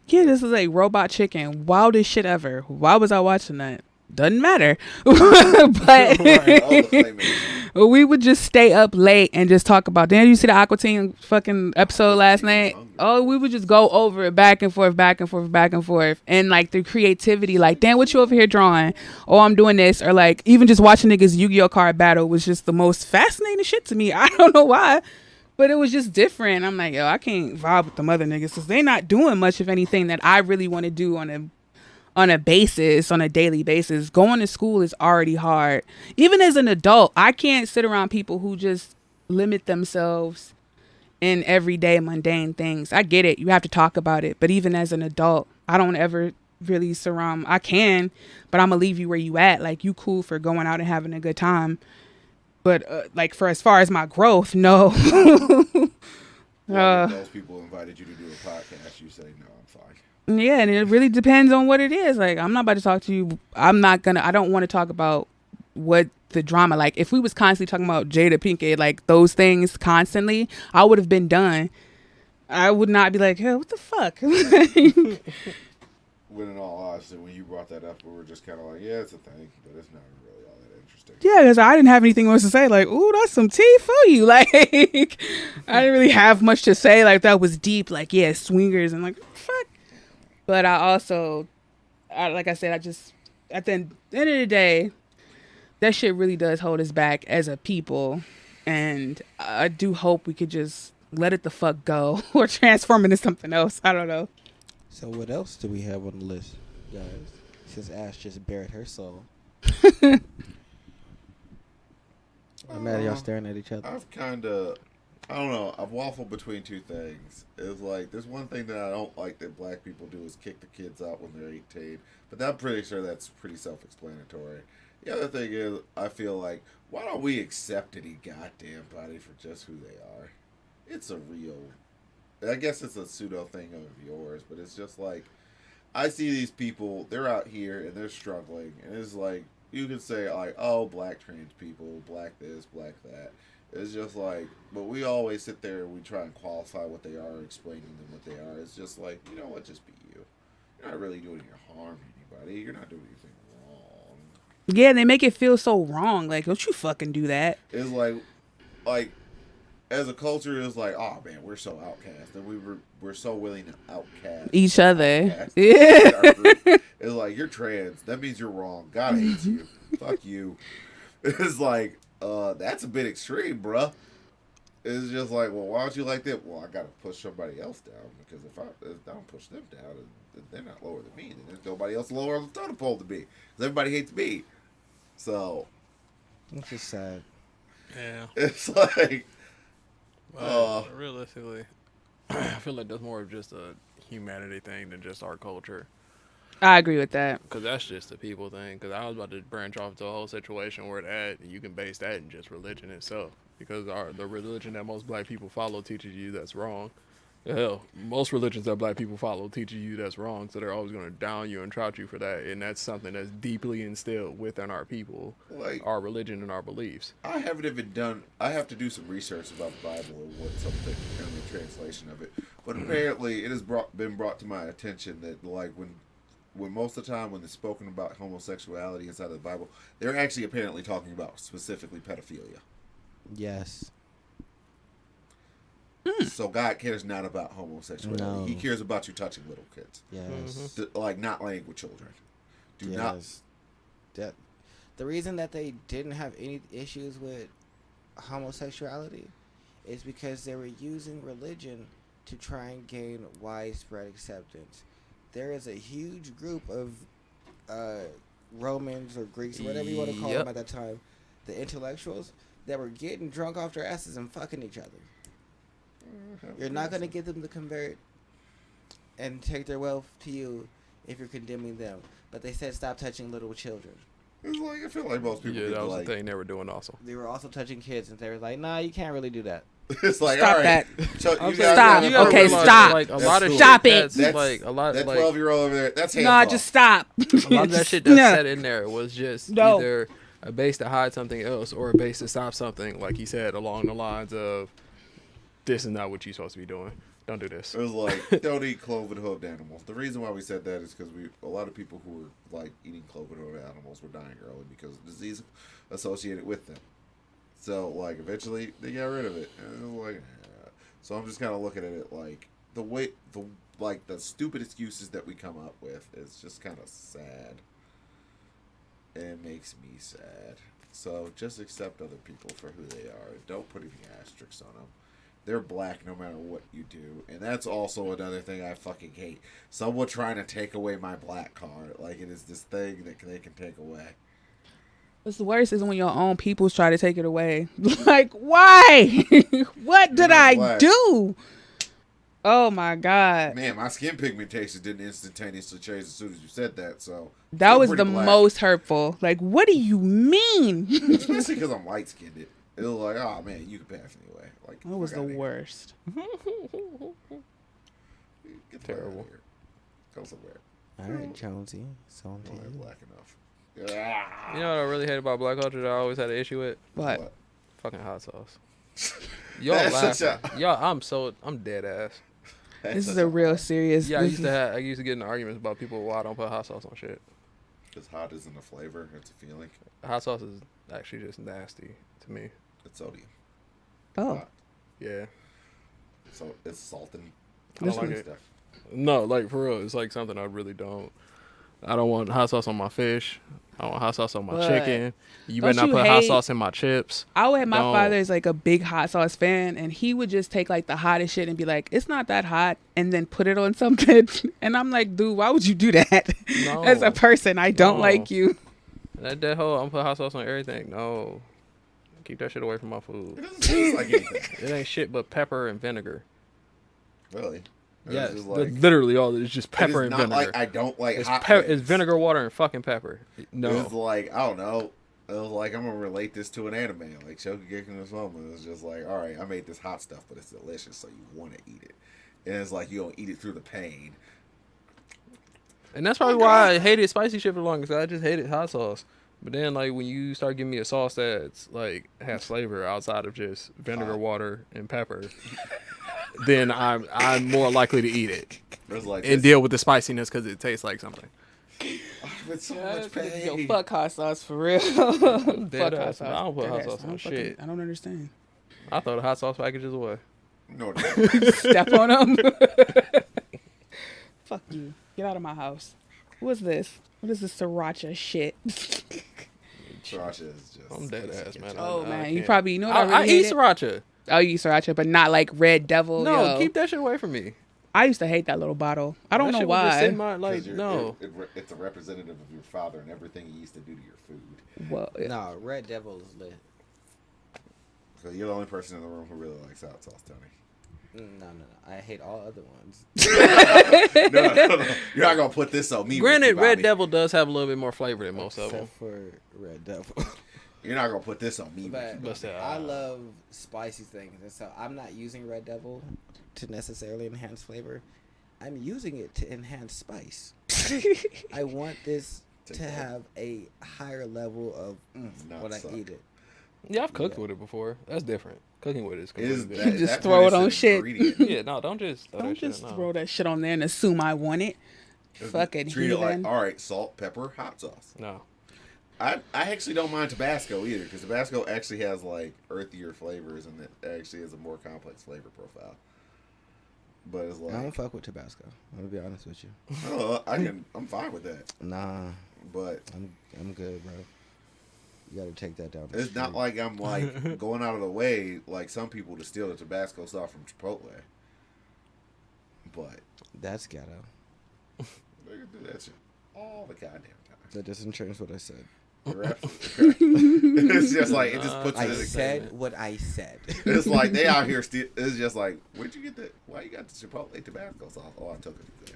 Yeah, this is like Robot Chicken. Wildest shit ever. Why was I watching that? doesn't matter. But All the claymation. we would just stay up late and just talk about. Damn, you see the Aqua Teen fucking episode last night? Oh, we would just go over it back and forth, back and forth, back and forth, and like the creativity. Like, damn, what you over here drawing? Oh, I'm doing this, or like even just watching niggas Yu-Gi-Oh card battle was just the most fascinating shit to me. I don't know why, but it was just different. I'm like, yo, I can't vibe with them other niggas because they not doing much of anything that I really want to do on a daily basis. Going to school is already hard. Even as an adult, I can't sit around people who just limit themselves in everyday mundane things. I get it. You have to talk about it. But even as an adult, I don't ever really surround. I can, but I'm going to leave you where you at. Like, you cool for going out and having a good time. But like for as far as my growth, no. Well, if those people invited you to do a podcast, you say, no, I'm fine. Yeah, and it really depends on what it is. Like, I'm not about to talk to you. I don't want to talk about what the drama. Like, if we was constantly talking about Jada Pinkett, like those things constantly, I would have been done. I would not be like, hey, what the fuck? When in all honesty, when you brought that up, we were just kind of like, yeah, it's a thing, but it's not really all that interesting. Yeah, because I didn't have anything else to say. Like, ooh, that's some tea for you. Like, I didn't really have much to say. Like, that was deep. Like, yeah, swingers and like, fuck. But I also, like I said, I just, at the end of the day, that shit really does hold us back as a people. And I do hope we could just let it the fuck go or transform into something else. I don't know. So what else do we have on the list, guys? Since Ash just bared her soul. I'm mad at y'all staring at each other. I don't know, I've waffled between two things. It's like, there's one thing that I don't like that black people do is kick the kids out when they're 18. But I'm pretty sure that's pretty self-explanatory. The other thing is, I feel like, why don't we accept any goddamn body for just who they are? It's a real... I guess it's a pseudo thing of yours, but it's just like, I see these people, they're out here and they're struggling, and it's like, you could say like, oh, black trans people, black this, black that. It's just like, but we always sit there and we try and qualify what they are, explaining them what they are. It's just like, you know what, just be you. You're not really doing any harm to anybody. You're not doing anything wrong. Yeah, they make it feel so wrong. Like, don't you fucking do that. It's like, as a culture, it's like, oh man, we're so outcast, and we're so willing to outcast each other. Outcast Yeah. It's like, you're trans. That means you're wrong. God hates you. Fuck you. It's like, that's a bit extreme, bruh. It's just like, well, why don't you like that? Well, I gotta push somebody else down, because if I don't push them down, and they're not lower than me, then there's nobody else lower on the totem pole to be. Because everybody hates me. So, It's just sad. Yeah. it's like, realistically, I feel like that's more of just a humanity thing than just our culture. I agree with that. Because that's just a people thing. Because I was about to branch off to a whole situation where you can base that in just religion itself. Because the religion that most black people follow teaches you that's wrong. Hell, most religions that black people follow teaches you that's wrong. So they're always going to down you and trout you for that. And that's something that's deeply instilled within our people, like, our religion and our beliefs. I haven't even done. I have to do some research about the Bible and what something kind of a translation of it. But apparently, it has been brought to my attention that like when most of the time when it's spoken about homosexuality inside of the Bible, they're actually apparently talking about specifically pedophilia. Yes. So God cares not about homosexuality. No. He cares about you touching little kids. Yes. Like not laying with children. Do not. That. The reason that they didn't have any issues with homosexuality is because they were using religion to try and gain widespread acceptance. There is a huge group of Romans or Greeks or whatever you want to call them at that time, the intellectuals, that were getting drunk off their asses and fucking each other. You're not going to get them to convert and take their wealth to you if you're condemning them. But they said stop touching little children. It's like I feel like most people. Yeah, that was like, the thing they were doing also. They were also touching kids, and they were like, nah, you can't really do that. It's like, Stop all right, that. So I'm you saying, guys Stop. gotta Okay, realize, stop. Like a lot of That's Stop shit, it. That's like a lot. That Like 12-year-old over there. That's hands No, off. just stop. a lot of that shit that's No. said in there was just No. either a base to hide something else or a base to stop something, like he said, along the lines of, this is not what you're supposed to be doing. don't do this. It was like, don't eat cloven-hooved animals. The reason why we said that is because a lot of people who were like eating cloven-hooved animals were dying early because of disease associated with them. So like eventually they got rid of it. And it was like, so I'm just kind of looking at it like the stupid excuses that we come up with is just kind of sad. It makes me sad. So just accept other people for who they are. Don't put any asterisks on them. They're black no matter what you do. And that's also another thing I fucking hate. Someone trying to take away my black card. Like, it is this thing that they can take away. What's the worst is when your own peoples try to take it away. Like, why? What did I black. do? Oh, my God. Man, my skin pigmentation didn't instantaneously change as soon as you said that, so... That was pretty the black. most hurtful. Like, what do you mean? Especially because I'm light-skinned. It was like, oh, man, you can pass anyway. Like, That was the worst. Get Terrible. Here. Go somewhere. All right, Jonesy. So on to I'm not you. black enough. Ah. You know what I really hate about black culture that I always had an issue with? What? Fucking hot sauce. Y'all That's such laughing. Y'all, I'm dead ass. This is a real serious. Yeah, I used to get in arguments about people why I don't put hot sauce on shit. Because hot isn't a flavor, it's a feeling. Hot sauce is actually just nasty to me. It's sodium. Oh, Hot. Yeah. So it's salt and I don't like and it. stuff. No, like for real, it's like something I really don't. I don't want hot sauce on my fish. I want hot sauce on my But chicken. You don't better not you put hot hate- sauce in my chips. I would. My Don't. father is like a big hot sauce fan, and he would just take like the hottest shit and be like, "It's not that hot," and then put it on something. And I'm like, dude, why would you do that? No. As a person, I don't No. like you. That whole I'm put hot sauce on everything. No. Keep that shit away from my It food. doesn't taste like anything. It ain't shit but pepper and vinegar. Really? It's Yes, just literally all it's just it is pepper and not vinegar. like I don't like It's, hot it's things. vinegar, water, and fucking pepper. It No. was like, I don't know. It was like, I'm going to relate this to an anime. Like, Shokugeki no Soma. It was just like, all right, I made this hot stuff, but it's delicious, so you want to eat it. And it's like, you don't eat it through the pain. And that's probably why I hated spicy shit for the longest. I just hated hot sauce. But then, like, when you start giving me a sauce that's, like, has flavor outside of just vinegar, water, and pepper, then I'm more likely to eat it It was like, and deal with the spiciness because it tastes like something. with so much pain. Yo, fuck hot sauce for real. Dead Fuck hot ass. sauce. I don't put Dead hot ass. sauce I on don't fucking- shit. I don't understand. I throw the hot sauce packages away. No, Step on them. Fuck you. Get out of my house. What's this? What is this sriracha shit? Sriracha is just... I'm dead ass, man. Oh I man, you can't. probably know what I I really eat hated? sriracha. Oh, you eat sriracha, but not like Red Devil. No, yo. keep that shit away from me. I used to hate that little bottle. I don't That know shit would just sit in why. my, like, no. It's a representative of your father and everything he used to do to your food. Well, No, Red Devil is lit. So you're the only person in the room who really likes hot sauce, Tony. No. I hate all other ones. No. You're not going to put this on me. Granted, Ricky Red Bobby. Devil does have a little bit more flavor than most of them. Except for Red Devil. You're not going to put this on me. But Ricky But still, I love spicy things, and so I'm not using Red Devil to necessarily enhance flavor. I'm using it to enhance spice. I want this Take to that. have a higher level of Not when I suck. eat it. Yeah, I've cooked with it before. That's different. Cooking with it is Is completely that, different. just that throw one it on is an shit. ingredient. Yeah, no, don't just throw don't that shit just in, no. throw that shit on there and assume I want it. Fucking Treat it heathen. like, all right, salt, pepper, hot sauce. No. I actually don't mind Tabasco either, because Tabasco actually has like earthier flavors and it actually has a more complex flavor profile. But it's I don't like, fuck with Tabasco. I'm gonna be honest with you. I'm fine with that. Nah, But I'm good, bro. You gotta take that down. the it's not street. like I'm like going out of the way like some people to steal the Tabasco sauce from Chipotle. But That's ghetto. they can do that shit all the goddamn time. That doesn't change what I said. You're absolutely correct. It's just like it just puts I it in a said what I said. It's like they out here still. It's just like, where'd you get that? Why you got the Chipotle Tabasco sauce? Oh, I took it from there.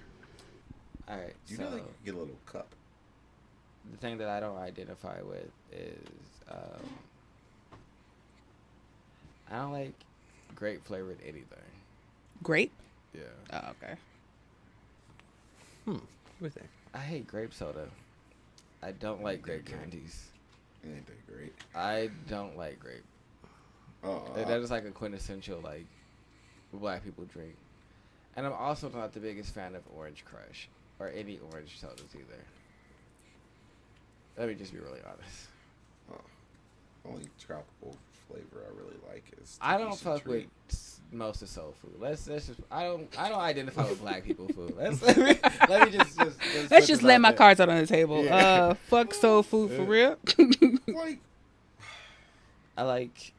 All right. You So know, they can get a little cup. the thing that I don't identify with is I don't like grape flavored anything. Grape? Yeah. Oh, okay. What do you think? I hate grape soda. I don't like grape candies. It ain't that great. I don't like grape. Oh, That is like a quintessential like black people drink. And I'm also not the biggest fan of Orange Crush or any orange sodas either. Let me just be really honest. Only tropical flavor I really like is. I don't Tahitian fuck treat. with most of soul food. Let's just I don't identify with black people food. Let me just Let's put just this lay out my there. cards out on the table. Yeah. Fuck soul food for real. Like, I like.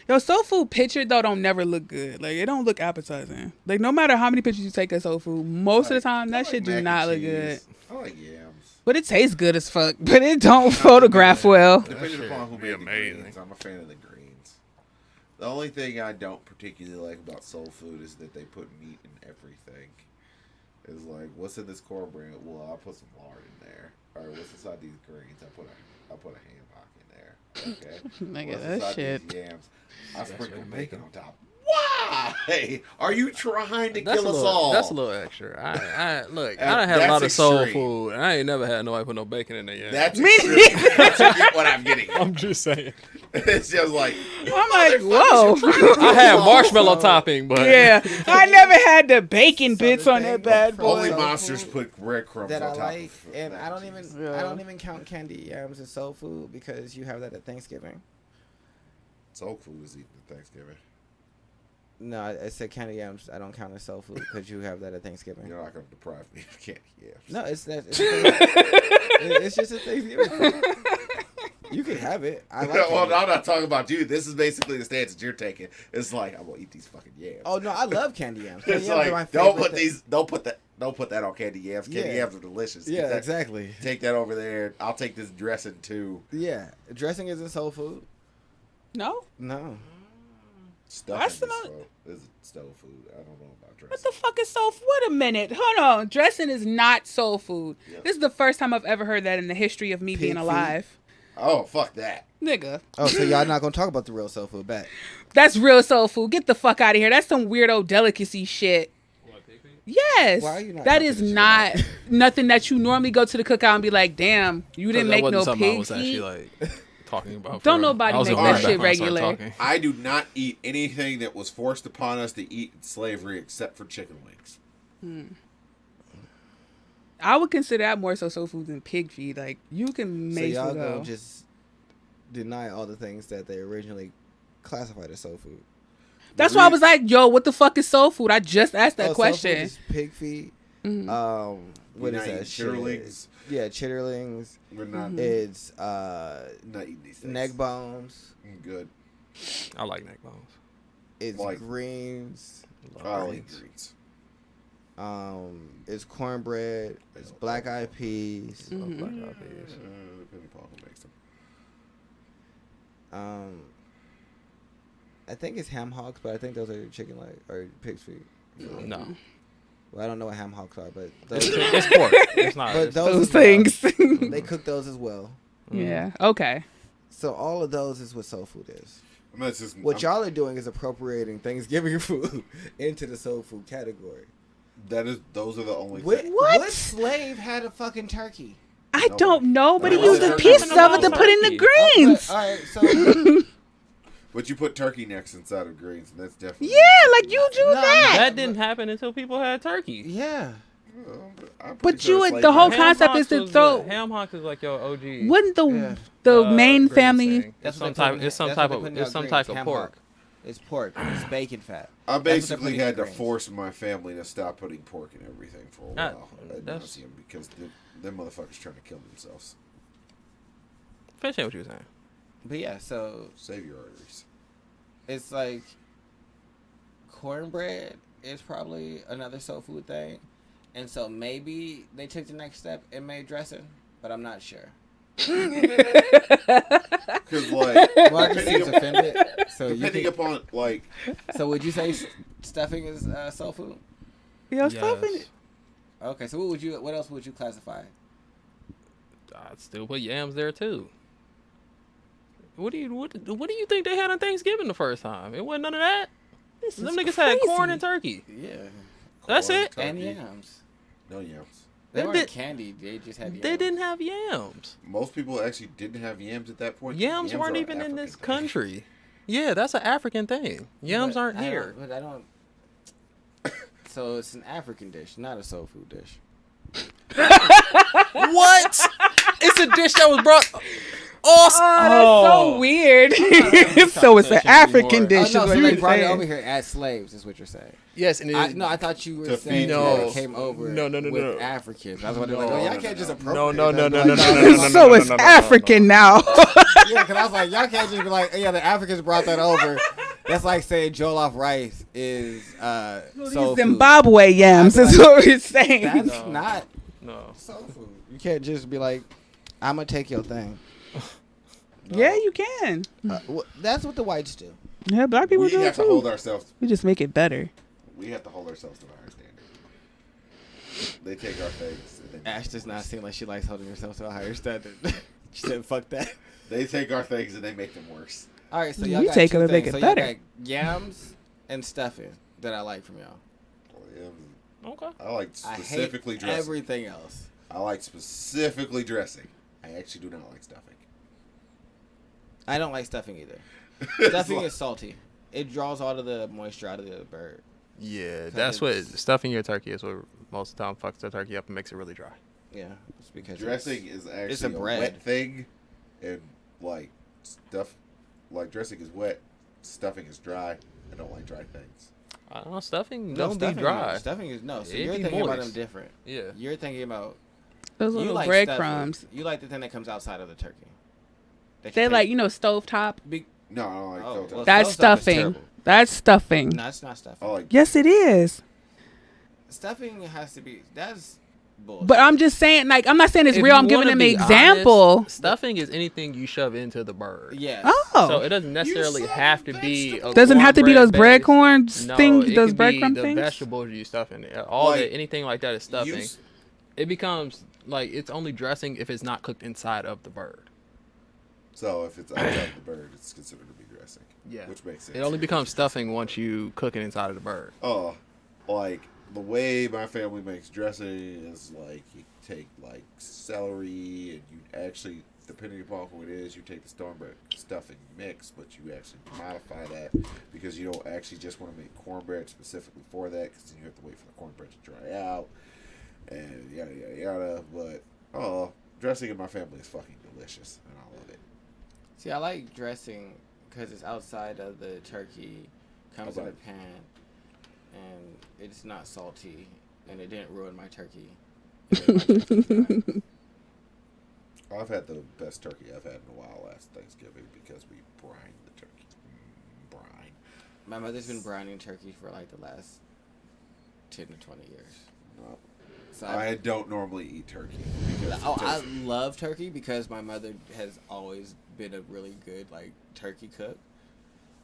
Yo, soul food picture though don't never look good. Like it don't look appetizing. Like no matter how many pictures you take of soul food, most of the time I that like shit do mac not and look good. cheese. I like yams. But it tastes good as fuck. But it don't photograph well. Depending shit upon who would be made the amazing. greens, I'm a fan of the greens. The only thing I don't particularly like about soul food is that they put meat in everything. It's like, what's in this cornbread? Well, I'll put some lard in there. All right, what's inside these greens? I'll put a ham hock in there. Okay. Nigga, What's that inside shit. these yams? I sprinkle what you bacon make on top. Why? Are you trying to That's kill a us little, all? that's a little extra. I look. I Uh, done had a that's lot of soul extreme. food, and I ain't never had nobody put no bacon in there yet. That's Me extreme. You get what I'm getting. I'm just saying. It's just like, I'm like, whoa. I had Oh, marshmallow so- topping, but Yeah, I never had the bacon So bits the on thing that bad from only boy. soul monsters food put breadcrumbs that on I top like, of and mac I don't and cheese. even I don't even count candy yams as soul food because you have that at Thanksgiving. Soul food is eaten at Thanksgiving. No, I said candy yams. I don't count as soul food because you have that at Thanksgiving. You're not going to deprive me of candy yams. No, it's that. It's just a Thanksgiving food. You can have it. I like Well, candy. I'm not talking about you. This is basically the stance that you're taking. It's like, I'm going to eat these fucking yams. Oh no, I love candy yams. Candy It's yams are my like, don't favorite put thing. these, don't put that on candy yams. Candy Yeah. yams are delicious. Yeah, Get that- exactly. Take that over there. I'll take this dressing too. Yeah, dressing isn't soul food. No? No. Stuffing smell- is soul food. I don't know about dressing. What the fuck is soul food? Wait a minute. Hold on. Dressing is not soul food. Yeah. This is the first time I've ever heard that in the history of me Pig being feet. alive. Oh, fuck that. Nigga. Oh, so y'all not gonna talk about the real soul food? Bet. That's real soul food. Get the fuck out of here. That's some weirdo delicacy shit. Yes. Why are you not that talking is shit not nothing that you normally go to the cookout and be like, damn, you didn't make no something I pig was actually feet. like talking about. Don't for- nobody I was make gonna that bring it shit back when I started regular. talking. I do not eat anything that was forced upon us to eat in slavery except for chicken wings. I would consider that more so soul food than pig feet. Like, you can So make y'all it go. gonna just deny all the things that they originally classified as soul food. That's why I was like, yo, what the fuck is soul food? I just asked that Soul question. food is pig feet. What You're is not that? eating shit? chitterlings. Yeah, chitterlings. We're not, It's not eating these things. neck bones. Good. I like neck bones. It's Like- greens. I like greens. It's cornbread. It's black eyed peas. I love black eyed peas. Depending upon who makes them. I think it's ham hocks, but I think those are chicken leg or pig's feet. No, Well, I don't know what ham hocks are, but those, it's pork. It's not. but It's, those Those as well. things. They cook those as well. Yeah. Okay. So all of those is what soul food is. I mean, it's just, What y'all are doing is appropriating Thanksgiving food into the soul food category. those are the only What, things. what slave had a fucking turkey? I don't know, but he Nobody. used the Nobody. pieces of it to put in the greens. All right, so But you put turkey necks inside of greens, and that's definitely. Yeah, like you do No, that. that didn't happen until people had turkey. yeah, I'm pretty But sure you it's would- like the whole that. concept is to was throw- what? Ham hock is like your OG. Wouldn't the Yeah. the main green family? thing. That's It's what some they put type. in- It's some that's type what of. they put in It's our some greens, type of ham pork. hock. It's pork. It's bacon fat. I That's what they're basically putting had in to greens. force my family to stop putting pork in everything for a That- while ad that's- nauseam because them motherfuckers trying to kill themselves. Finish what you were saying. But yeah, so Save your arteries. it's like cornbread is probably another soul food thing, and so maybe they took the next step and made dressing, but I'm not sure. Because like, Well, I just seems offended. So you depending think, upon like, so would you say stuffing is soul food? Yo, stuff in it. Okay, so what else would you classify? I'd still put yams there too. What do you think they had on Thanksgiving the first time? It wasn't none of that. Them niggas had corn and turkey. Yeah, That's corn, it. turkey. and yams. No yams. They They weren't did- candy. They just had yams. They didn't have yams. Most people actually didn't have yams at that point. Yams weren't are even in African this thing. country. Yeah, that's an African thing. Yams But aren't I here. don't- But I don't. So it's an African dish, not a soul food dish. What? It's a dish that was brought. Oh, that's so weird. So it's an African dish. Oh, no, is so what they you're brought it saying. over here as slaves, is what you're saying. Yes, and I thought you were To saying feed that us. it came over No. with Africans. I was wondering, like, No. well, y'all can't just appropriate No. that. So it's African now. Yeah, because I was like, y'all can't just be like, yeah, the Africans brought that over. That's like saying jollof rice is soul food. Zimbabwe yams I'd be is like, what we're saying. That's No. not No. soul food. You can't just be like, I'm gonna take your thing. Yeah, you can. That's what the whites do. Yeah, black people We do it have to hold too. ourselves. We just make it better. We have to hold ourselves to a higher standard. They take our things. And they Ash does not seem like she likes holding herself to a higher standard. She said, "Fuck that." They take our things and they make them worse. All right, so You y'all got take two them and make things. it So y'all better. got yams and stuffing that I like from y'all. Okay. I like I specifically hate dressing. everything else. I like specifically dressing. I actually do not like stuffing. I don't like stuffing either. It's Stuffing like- is salty. It draws all of the moisture out of the bird. Yeah, So that's what it's- stuffing your turkey is. What most of the time fucks the turkey up and makes it really dry. Yeah, it's because Dressing is actually it's a a bread. wet thing, and like stuff, like dressing is wet, stuffing is dry. I don't like dry things. I don't know, stuffing no don't stuffing be dry. Stuffing is no. So It you're be thinking about moist. them different. Yeah. You're thinking about Those you little like breadcrumbs. stuffing. You like the thing that comes outside of the turkey. That you They're take- like, stovetop. big. No, I don't like Oh, felt well, That's stovetop is stuffing. terrible. That's stuffing. No, it's not stuffing. I like Yes, it is. Stuffing has to be. That's bullshit. But I'm just saying, like, I'm not saying it's If real. you I'm giving wanna them an be example. honest, stuffing is anything you shove into the bird. Yes. Oh. So it doesn't necessarily said have to be. A Doesn't have to be those bread cornbread corns base. No, things, it those could be breadcrumb the things. vegetables you stuff in it. All Like, that, anything like that is stuffing. you It becomes like it's only dressing if it's not cooked inside of the bird. So if it's outside the bird, it's considered to be dressing. Yeah. Which makes sense. It only becomes stuffing once you cook it inside of the bird. Oh, like the way my family makes dressing is like you take like celery and you actually, depending upon who it is, you take the cornbread stuffing mix, but you actually modify that because you don't actually just want to make cornbread specifically for that because then you have to wait for the cornbread to dry out and yada yada yada. But dressing in my family is fucking delicious and I love it. See, I like dressing because it's outside of the turkey, comes in a Okay. pan, and it's not salty, and it didn't ruin my turkey. It made my turkey dry. I've had the best turkey I've had in a while last Thanksgiving because we brined the turkey. Brine. My mother's been brining turkey for like the last 10 to 20 years. No. So I don't normally eat turkey. Because it I tastes- love turkey because my mother has always been a really good like turkey cook.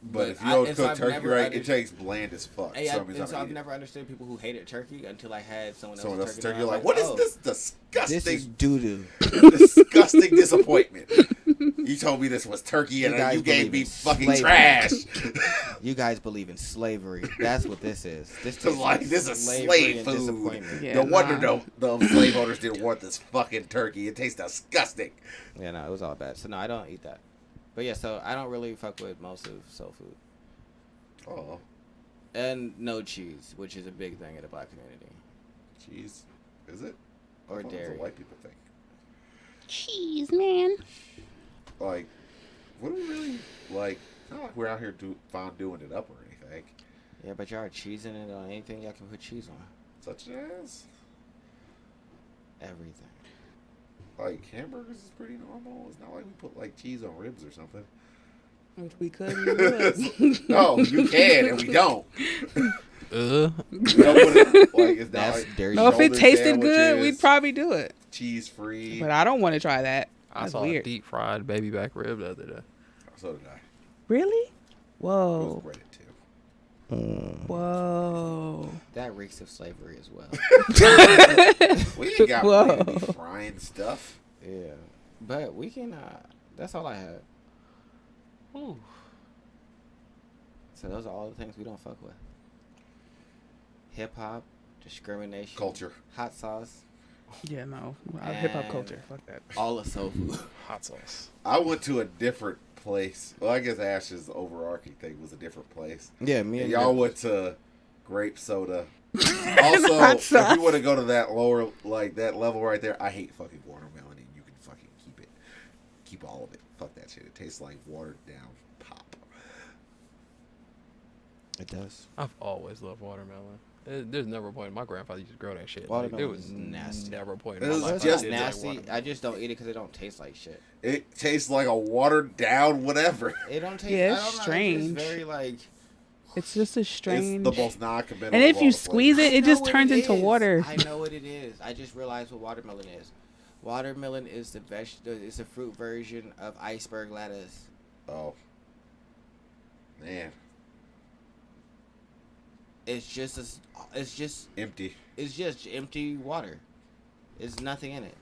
but if you I- don't and so cook I've turkey never right, under- it tastes bland as fuck. Hey, so it means and so I'm I've eat never understood people who hated turkey until I had someone else's someone else's turkey. turkey. and I Like, was what is oh, this disgusting, This is doo doo. disgusting disappointment? You told me this was turkey, and You guys you gave believe me in fucking slavery. trash. You guys believe in slavery. That's what this is. This It's like, this is slavery slave and food. disappointment. Yeah, No wonder nah. the slave owners didn't want this fucking turkey. It tastes disgusting. Yeah, no, it was all bad. So no, I don't eat that. But yeah, so I don't really fuck with most of soul food. Oh, And no cheese, which is a big thing in the black community. cheese. Is it? I Or thought it was dairy. a white people thing. Cheese, man. Like, what do we really like? It's not like we're out here doing it up or anything. Yeah, but y'all are cheesing it on anything y'all can put cheese on. Such as Everything. like hamburgers is pretty normal. It's not like we put like cheese on ribs or something. Which we could. We would. No, you can, and we don't. Uh, We don't put it, like it's not That's like dirty. No, if it shoulder tasted good, sandwiches, we'd probably do it. cheese free. But I don't want to try that. I That's saw a weird. deep fried baby back rib the other day. So did I. Really? It Whoa. was breaded too. Whoa. That reeks of slavery as well. We ain't got Whoa. money to be frying stuff. Yeah. But we can, that's all I had. Ooh. So those are all the things we don't fuck with. Hip hop, discrimination, Culture. hot sauce, Yeah, no. Hip hop And- culture. Fuck that. all the soul food. Hot sauce. I went to a different place. Well, I guess Ash's overarching thing was a different place. Yeah, me And and y'all went to grape soda Also, Hot if sauce. you want to go to that lower, like that level right there, I hate fucking watermelon, and you can fucking keep it. Keep all of it. Fuck that shit. It tastes like watered down pop. It does. I've always loved watermelon. There's never a point. My grandfather used to grow that shit. Watermelon Like, is there was nasty. never a point It in my was life. It's I just not did like nasty. watermelon. I just don't eat it because it don't taste like shit. It tastes like a watered down whatever. It don't taste. Yeah, I it's don't know, strange. It's very like. It's just a strange. It's the most non-committal. And if of you all squeeze flavors. it, it I just know what turns it into is. water. I know what it is. I just realized what watermelon is. Watermelon is the It's a fruit version of iceberg lettuce. Oh man, It's just empty. It's just empty water. There's nothing in it.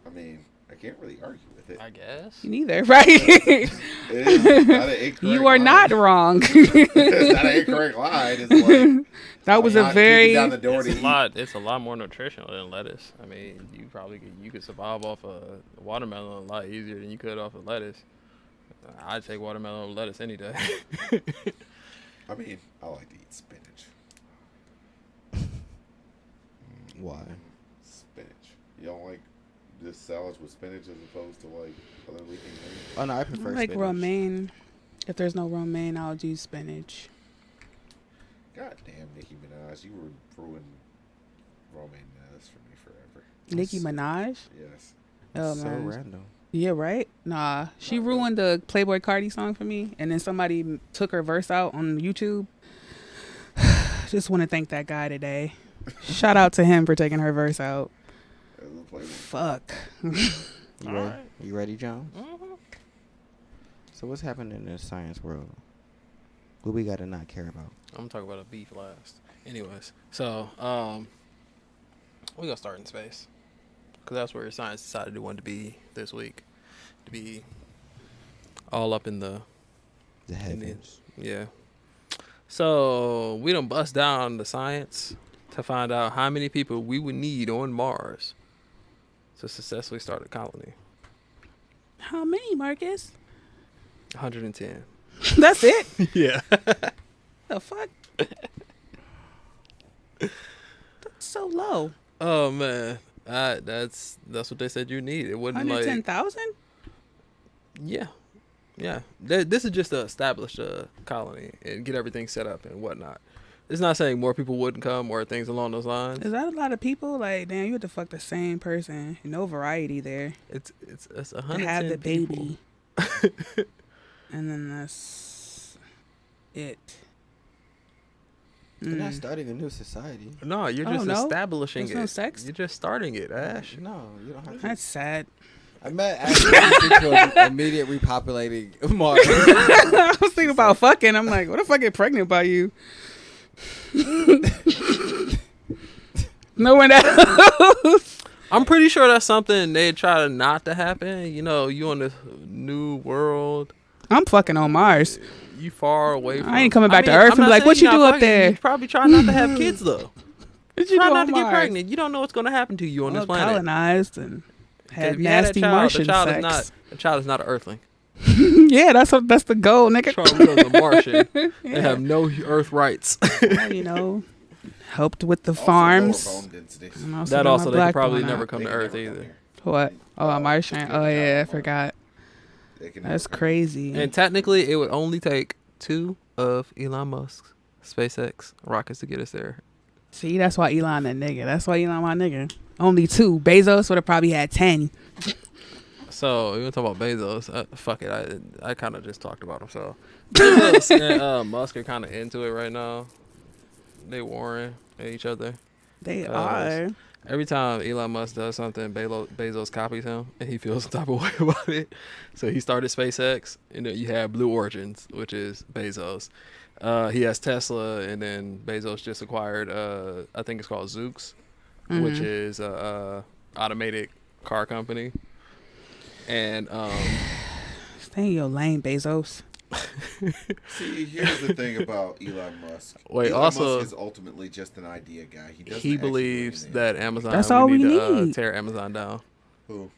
I mean, I can't really argue with it. I guess. Neither, right? It is not an incorrect You are line. not wrong. It's not an incorrect line. It's like That was I'm a not very. kicking down the door It's to a eat. lot. It's a lot more nutritional than lettuce. I mean, you could survive off a watermelon a lot easier than you could off of lettuce. I'd take watermelon over lettuce any day. I mean, I like to eat spinach. Why? Spinach. You don't like just salads with spinach as opposed to like other leafy greens? Oh no, I I prefer like spinach. romaine. If there's no romaine, I'll do spinach. God damn, Nicki Minaj, you ruined romaine lettuce for me forever. Nicki Minaj? Yes. Oh so man. random. Yeah, right? Nah, she ruined the Playboy Cardi song for me, and then somebody took her verse out on YouTube. Just want to thank that guy today. Shout out to him for taking her verse out. As a Playboy. Fuck. You ready? Alright. You ready, Jones? Mhm. So what's happening in the science world? What we gotta not care about? I'm gonna talk about a beef last. Anyways, so we gonna start in space because that's where science decided they wanted to be this week, to be all up in the The heavens. yeah. So we done bust down the science to find out how many people we would need on Mars to successfully start a colony. How many, Marcus? 110. That's it? Yeah. The fuck? That's so low. Oh man, that's what they said you need. It wasn't like 110,000? yeah. This is just to establish a colony and get everything set up and whatnot. It's not saying more people wouldn't come or things along those lines. Is that a lot of people? Like, damn, you have to fuck the same person. No variety there. It's To 110 have the people. baby. And then that's it. You're not Mm. starting a new society. No, you're Oh, just no? establishing There's it. no sex? You're just starting it, Ash. No, you don't have to. That's sad. I meant actually immediate repopulating Mars. I was thinking about fucking. I'm like, what if I get pregnant by you? No one else. I'm pretty sure that's something they try to not to happen. You know, you on this new world, I'm fucking on Mars. you far away from. I ain't coming back to mean, Earth I'm and be not like, what saying you you're do not up there? You probably try not to have kids though. What you Try do not on to get Mars? pregnant. You don't know what's going to happen to you on this Well, planet. colonized and had If you had nasty that child, Martian the child sex. is not. The child is not an Earthling. Yeah, that's the goal, nigga. Charles is a Martian. They Yeah. have no Earth rights. Well, you know, helped with the Also, farms. lower bone densities. And also That got also my they black could probably going never out. come They to can Earth never come either. here. What? Oh, a Martian. Oh yeah, I forgot. They can never That's come. crazy. And technically, it would only take 2 of Elon Musk's SpaceX rockets to get us there. See, that's why Elon that nigga. That's why Elon my nigga. Only 2. Bezos would have probably had 10. So we were talking about Bezos. Fuck it, I kind of just talked about him. So Bezos and Musk are kind of into it right now. They warring at each other. They Cause are. Every time Elon Musk does something, Bezos copies him, and he feels some type of way about it. So he started SpaceX, and then you have Blue Origins, which is Bezos. He has Tesla, and then Bezos just acquired, I think it's called Zoox, which is a automated car company. And Stay in your lane, Bezos. See, here's the thing about Elon Musk. Wait, Elon also- Musk is ultimately just an idea guy. He doesn't he actually do believes anything. that Amazon. That's all we need to need. tear Amazon down. Who?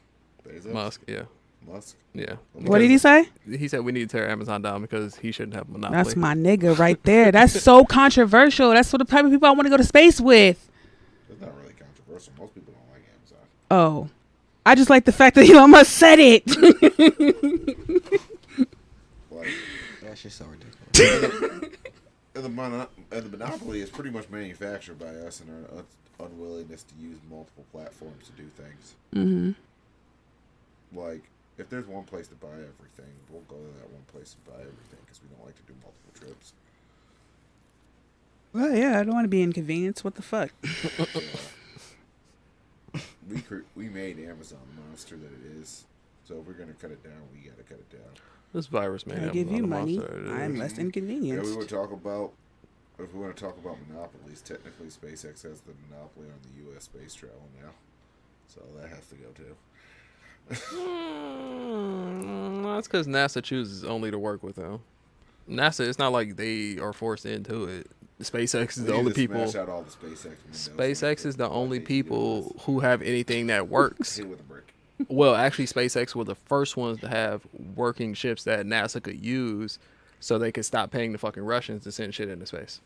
Bezos? Musk, yeah. Musk. Yeah. What did he say? He said we need to tear Amazon down because he shouldn't have a monopoly. That's my nigga right there. That's so controversial. That's what the type of people I want to go to space with. It's not really controversial. Most people don't like Amazon. Oh. I just like the fact that Elon Musk said it. Like, That's just so ridiculous. and the monopoly is pretty much manufactured by us and our unwillingness to use multiple platforms to do things. Mm-hmm. Like, if there's one place to buy everything, we'll go to that one place and buy everything because we don't like to do multiple trips. Well, yeah, I don't want to be inconvenienced. What the fuck? We made Amazon the monster that it is. So if we're gonna cut it down, we gotta cut it down. This virus made I Amazon give you the money. monster it is. I'm less Yeah, inconvenienced. we would talk about if we want to talk about monopolies. Technically, SpaceX has the monopoly on the U.S. space travel now, so that has to go too. That's because NASA chooses only to work with them. NASA, it's not like they are forced into it. SpaceX is the only people. Smash out all the SpaceX windows. SpaceX is the only people who have anything that works. Hit with a brick. Well, actually, SpaceX were the first ones to have working ships that NASA could use, so they could stop paying the fucking Russians to send shit into space.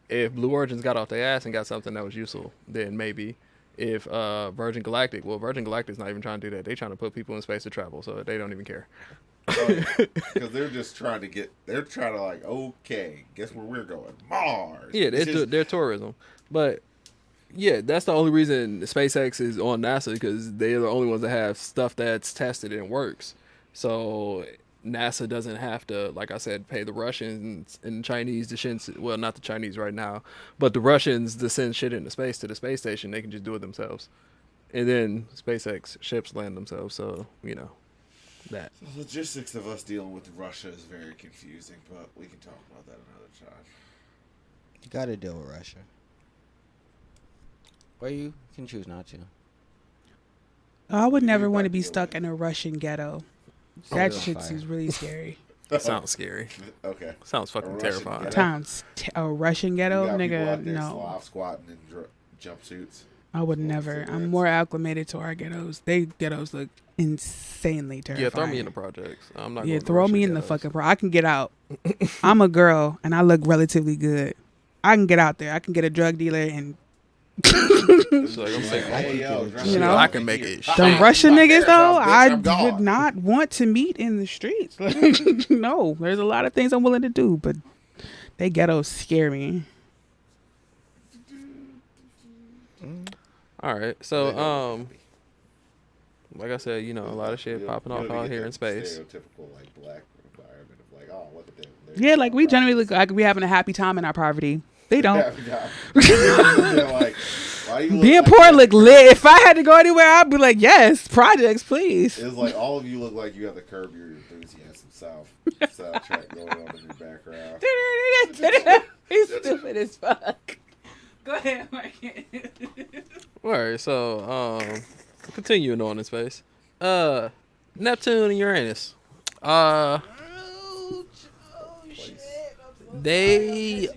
If Blue Origin's got off their ass and got something that was useful, then maybe. If Virgin Galactic's not even trying to do that. They're trying to put people in space to travel, so they don't even care. Because they're just trying to like, okay, guess where we're going? Mars. Yeah, they're tourism. But, yeah, that's the only reason SpaceX is on NASA, because they're the only ones that have stuff that's tested and works. So NASA doesn't have to, like I said, pay the Russians and Chinese to send, well, not the Chinese right now, but the Russians to send shit into space to the space station. They can just do it themselves. And then SpaceX ships land themselves, so, that. The logistics of us dealing with Russia is very confusing, but we can talk about that another time. You gotta deal with Russia. Or you can choose not to. I would never You're want to about be to stuck go in a Russian ghetto. Oh, That you're on shit fire. seems really scary. Sounds scary. Okay. Sounds fucking Russian terrifying. ghetto. Times a Russian You ghetto, got people nigga. out there No, Slav squatting in jumpsuits. I would smoking never. I'm cigarettes. more acclimated to our ghettos. They ghettos look insanely terrifying. Yeah, throw me in the projects. I'm not. Yeah, going to throw Russia me in the ghettos. fucking I can get out. I'm a girl and I look relatively good. I can get out there. I can get a drug dealer and So like, I'm saying, Hey, yo, drop You it know? off I can in make here. it. Ha-ha. them Russian My niggas parents' though, house, bitch, I I'm gone. would not want to meet in the streets. No, there's a lot of things I'm willing to do, but they ghettos scare me. All right, so like I said, a lot of shit popping off out here in space. Stereotypical like black environment of like, oh, look at them. Yeah, like we generally look like we having a happy time in our poverty. They don't. They're like, why you look Being like poor that? look lit. If I had to go anywhere, I'd be like, yes, projects, please. It's like all of you look like you have the Curb Your Enthusiasm soundtrack going on in your background. He's stupid as fuck. Go ahead, Marcus. All right, so continuing on in space, Neptune and Uranus, they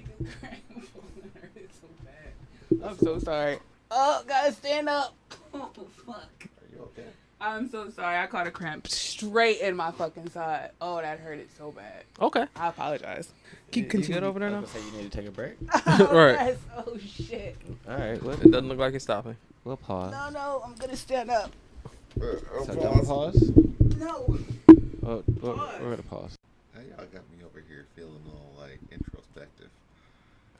I'm so sorry. Oh, gotta stand up. Oh, fuck. Are you okay? I'm so sorry. I caught a cramp straight in my fucking side. Oh, that hurted so bad. okay. I apologize. You Keep good continuing. over there I now? was gonna say you need to take a break. Right. Oh, shit. All right, It doesn't look like it's stopping. we'll pause. No, I'm gonna stand up. So don't pause. No. Oh, we're gonna pause. Hey, y'all got me over here feeling all like introspective.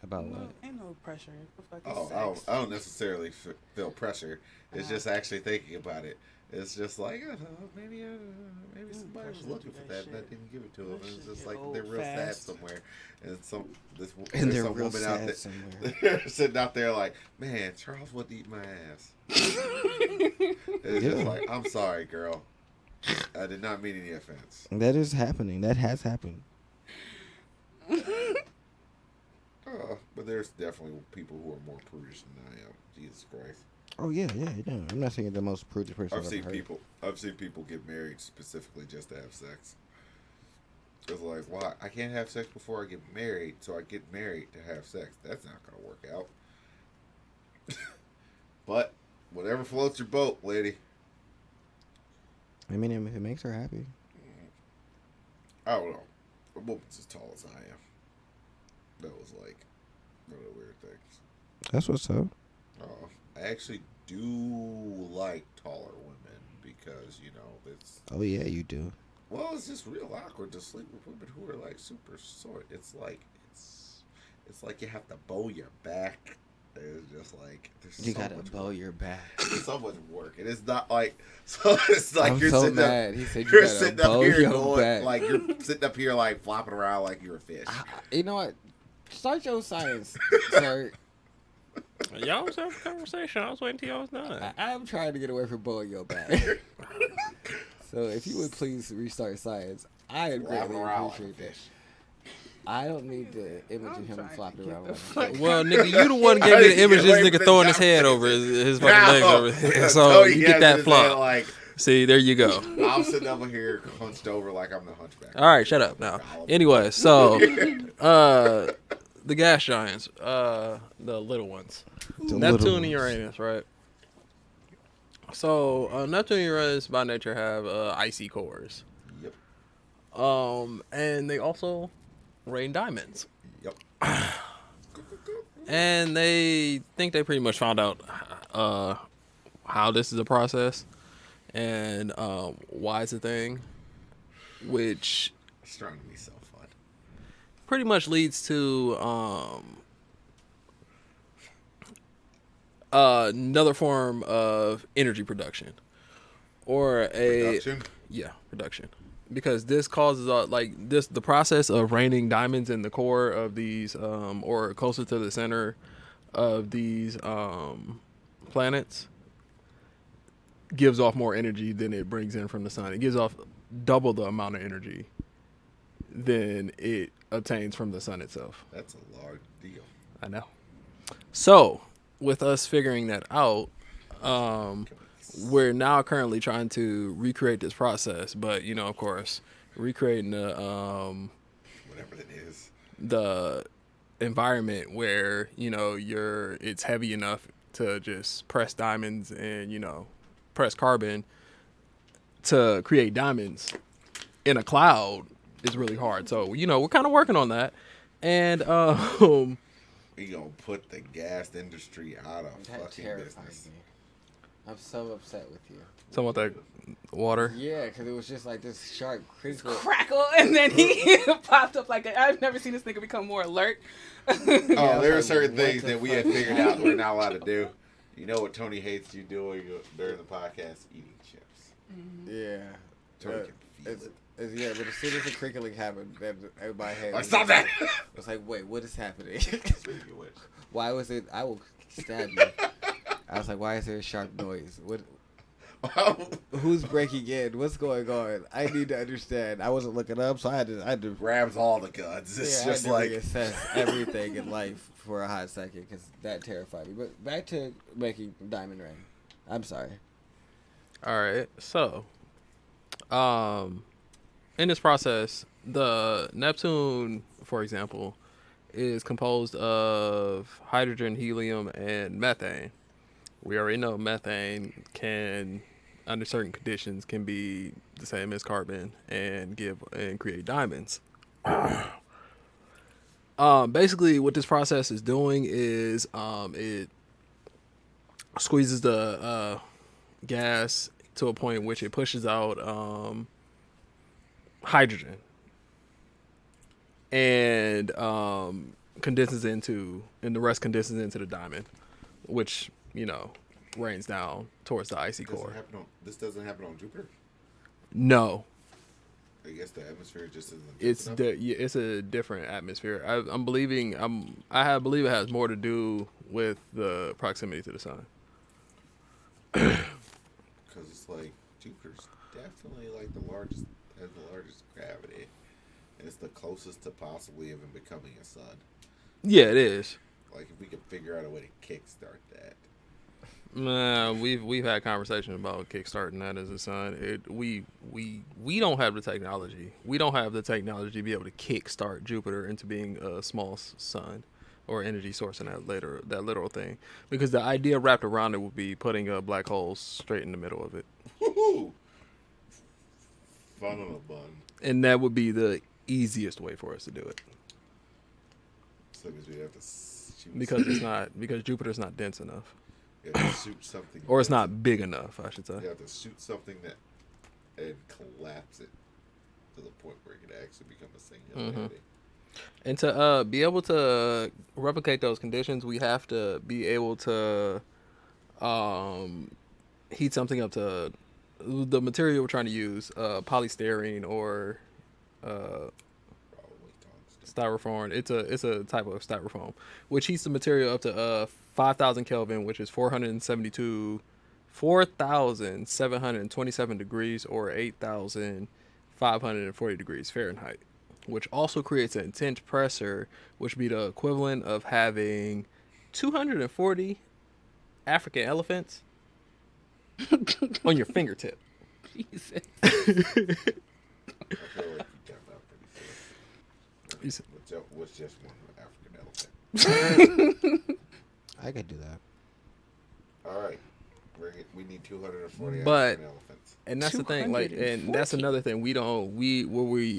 About what? Ain't no pressure. What the fuck Oh, is sex? I don't necessarily feel pressure. It's just actually thinking about it. It's just like, I don't know, maybe somebody was pressure looking do for that that, and I shit. didn't give it to them. That And it's shit just get like old they're real sad fast. somewhere, and And there's they're some real woman out sad there somewhere. sitting out there like, man, Charles wouldn't eat my ass. It's just Yeah. like, I'm sorry, girl. I did not mean any offense. That is happening. That has happened. But there's definitely people who are more prudish than I am. Jesus Christ. Oh yeah. I'm not saying the most prudent person I've I've seen ever heard. I've seen people get married specifically just to have sex. It's like, why? I can't have sex before I get married, so I get married to have sex. That's not gonna work out. But whatever floats your boat, lady. I mean, if it makes her happy. I don't know. A woman's as tall as I am. That was like one of the weird things. That's what's up. I actually do like taller women because, you know, it's... Oh, yeah, you do. Well, it's just real awkward to sleep with women who are, like, super short. It's like you have to bow your back. It's just like... You gotta bow your back. There's so much work. And it's not like... So it's like I'm you're so sitting mad. up... He said you You're gotta sitting up bow here your going... back. Like, you're sitting up here, like, flopping around like you're a fish. You know what? Start your science, sir. Y'all was having a conversation. I was waiting till y'all was done. I'm trying to get away from bowing your back. So if you would please restart science, I would Flopping greatly around like a appreciate that. fish. I don't need the image of him trying to flopping get around. the like a fuck fish. Well, nigga, you the one gave me the image of this nigga throwing his head over his fucking legs over here. So you get that flop. Like, See, there you go. I'm sitting over here hunched over like I'm the hunchback. All right, shut up now. Anyway, so the gas giants, the little ones, Neptune and Uranus, right? So Neptune and Uranus by nature have icy cores. Yep. And they also rain diamonds. Yep. And they think they pretty much found out how this is a process and why it's a thing, which Astronomy is so fun. pretty much leads to another form of energy production or a production, because this causes the process of raining diamonds in the core of these or closer to the center of these planets gives off more energy than it brings in from the sun. It gives off double the amount of energy than it obtains from the sun itself. That's a large deal. I know. So, with us figuring that out, we're now currently trying to recreate this process, but you know, of course, recreating the Whatever it is. the environment where, you know, it's heavy enough to just press diamonds and, you know, press carbon to create diamonds in a cloud is really hard. So, you know, we're kind of working on that. And We gonna put the gas industry out of That fucking terrifies business. me. I'm so upset with you. something about that water. Yeah, because it was just like this sharp critical. Crackle, and then he popped up like I've never seen this nigga become more alert. Oh, I there are was certain like, what things the that we had fuck? figured out we're not allowed to do. You know what Tony hates you doing during the podcast? Eating chips. Yeah. Tony can feel It's, it. yeah, but as soon as the crinkling happened, then everybody had. Like, stop that! I was like, wait, what is happening? Speaking of which. Why was it? I will stab you. I was like, why is there a sharp noise? What? Who's breaking in? What's going on? I need to understand. I wasn't looking up, so I had to grabs all the guns. It's yeah, just I like had to reassess everything in life for a hot second because that terrified me. But back to making diamond rain. I'm sorry. All right. So, in this process, the Neptune, for example, is composed of hydrogen, helium, and methane. We already know methane can, under certain conditions, can be the same as carbon and create diamonds. Basically, what this process is doing is it squeezes the gas to a point in which it pushes out hydrogen and condenses and the rest condenses into the diamond, which, you know, rains down towards the icy core. This doesn't happen on Jupiter? No, I guess the atmosphere just isn't. it's a different atmosphere. I believe it has more to do with the proximity to the sun. Because it's like Jupiter's definitely like has the largest gravity. And it's the closest to possibly even becoming a sun. Yeah, it is. Like if we could figure out a way to kickstart that. We've had conversations about kickstarting that as a sun. We don't have the technology. We don't have the technology to be able to kickstart Jupiter into being a small sun or energy source in that literal thing. Because the idea wrapped around it would be putting a black hole straight in the middle of it. Woohoo! Fun on a bun. And that would be the easiest way for us to do it. So because we have to shoot Because Jupiter's not dense enough. you have to shoot something. Or it's not big enough, I should say. You have to shoot something that and collapse it to the point where it can actually become a singularity. And to be able to replicate those conditions, we have to be able to heat something up to the material we're trying to use, polystyrene or Probably styrofoam. It's a type of styrofoam, which heats the material up to 5,000 Kelvin, which is 4,727 degrees, or 8,540 degrees Fahrenheit, which also creates an intense pressure, which would be the equivalent of having 240 African elephants on your fingertip. Jesus. I feel like you got that pretty good. What's just one African elephant? I could do that. All right. We need 240 But- African elephants. And that's the thing, like, and that's another thing we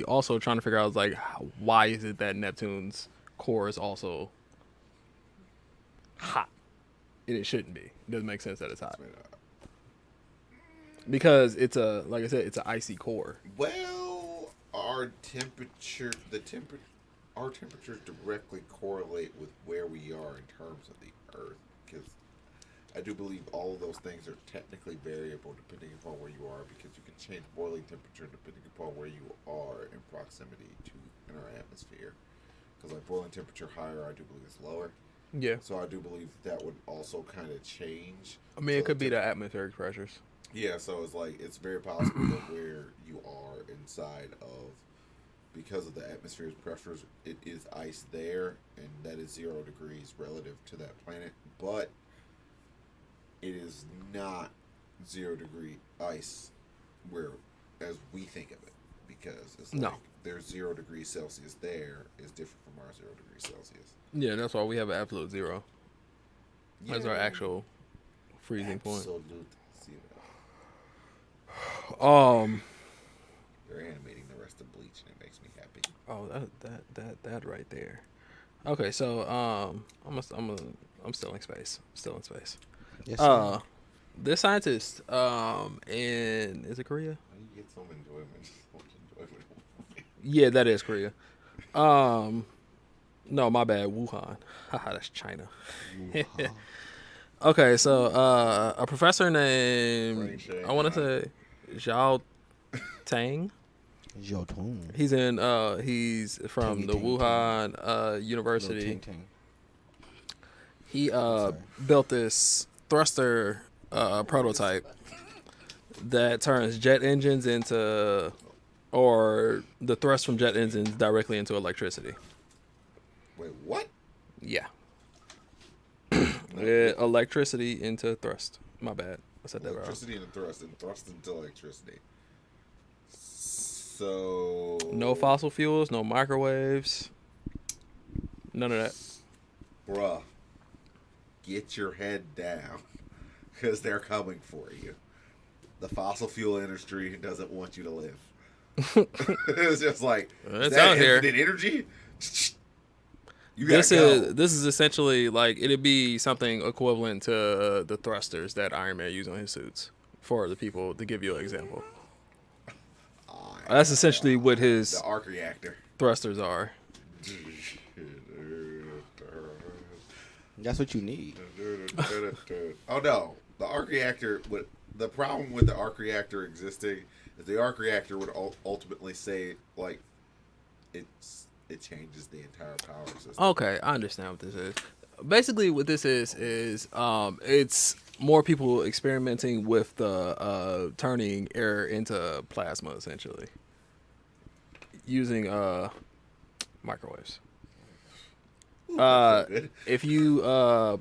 also trying to figure out is like, why is it that Neptune's core is also hot? And it shouldn't be. It doesn't make sense that it's hot because it's like I said, it's an icy core. Well, our temperatures directly correlate with where we are in terms of the Earth, because I do believe all of those things are technically variable depending upon where you are, because you can change boiling temperature depending upon where you are in proximity to our atmosphere. Because like boiling temperature higher, I do believe is lower. Yeah, So I do believe that would also kind of change. I mean, it So could be the atmospheric pressures. Yeah, so it's like it's very possible that where you are inside of, because of the atmosphere's pressures, it is ice there, and that is 0 degrees relative to that planet. But it is not 0 degree ice where as we think of it, because it's like No. there's 0 degrees Celsius there is different from our 0 degrees Celsius. Yeah, that's why we have an absolute zero. That's our actual freezing point. Absolute zero. They're animating the rest of Bleach, and it makes me happy. Oh, that right there. Okay, so I'm still in space. Still in space. Yes, sir. This scientist in, is it Korea? How do you get some enjoyment? So much enjoyment. Yeah, that is Korea. No, my bad. Wuhan. Haha, that's China. Okay, so a professor named, I want to say Zhao Tang. Jotun. He's from the Ting, Wuhan University. He built this thruster prototype that turns jet engines into, or the thrust from jet engines directly into electricity. Wait, what? Yeah. Electricity into thrust. My bad. I said that wrong. Electricity and thrust into electricity. So No fossil fuels, no microwaves, none of that. bruh, get your head down, because they're coming for you. The fossil fuel industry doesn't want you to live. It's just like, is It's that out here. infinite energy? You gotta This is essentially like, it'd be something equivalent to the thrusters that Iron Man used on his suits. For the people, to give you an example, that's essentially what his the arc reactor. thrusters are. That's what you need. Oh no, the arc reactor. The problem with the arc reactor existing is the arc reactor would ultimately say like it changes the entire power system. Okay, I understand what this is. Basically, what this is it's more people experimenting with the turning air into plasma, essentially, using microwaves. Good. If you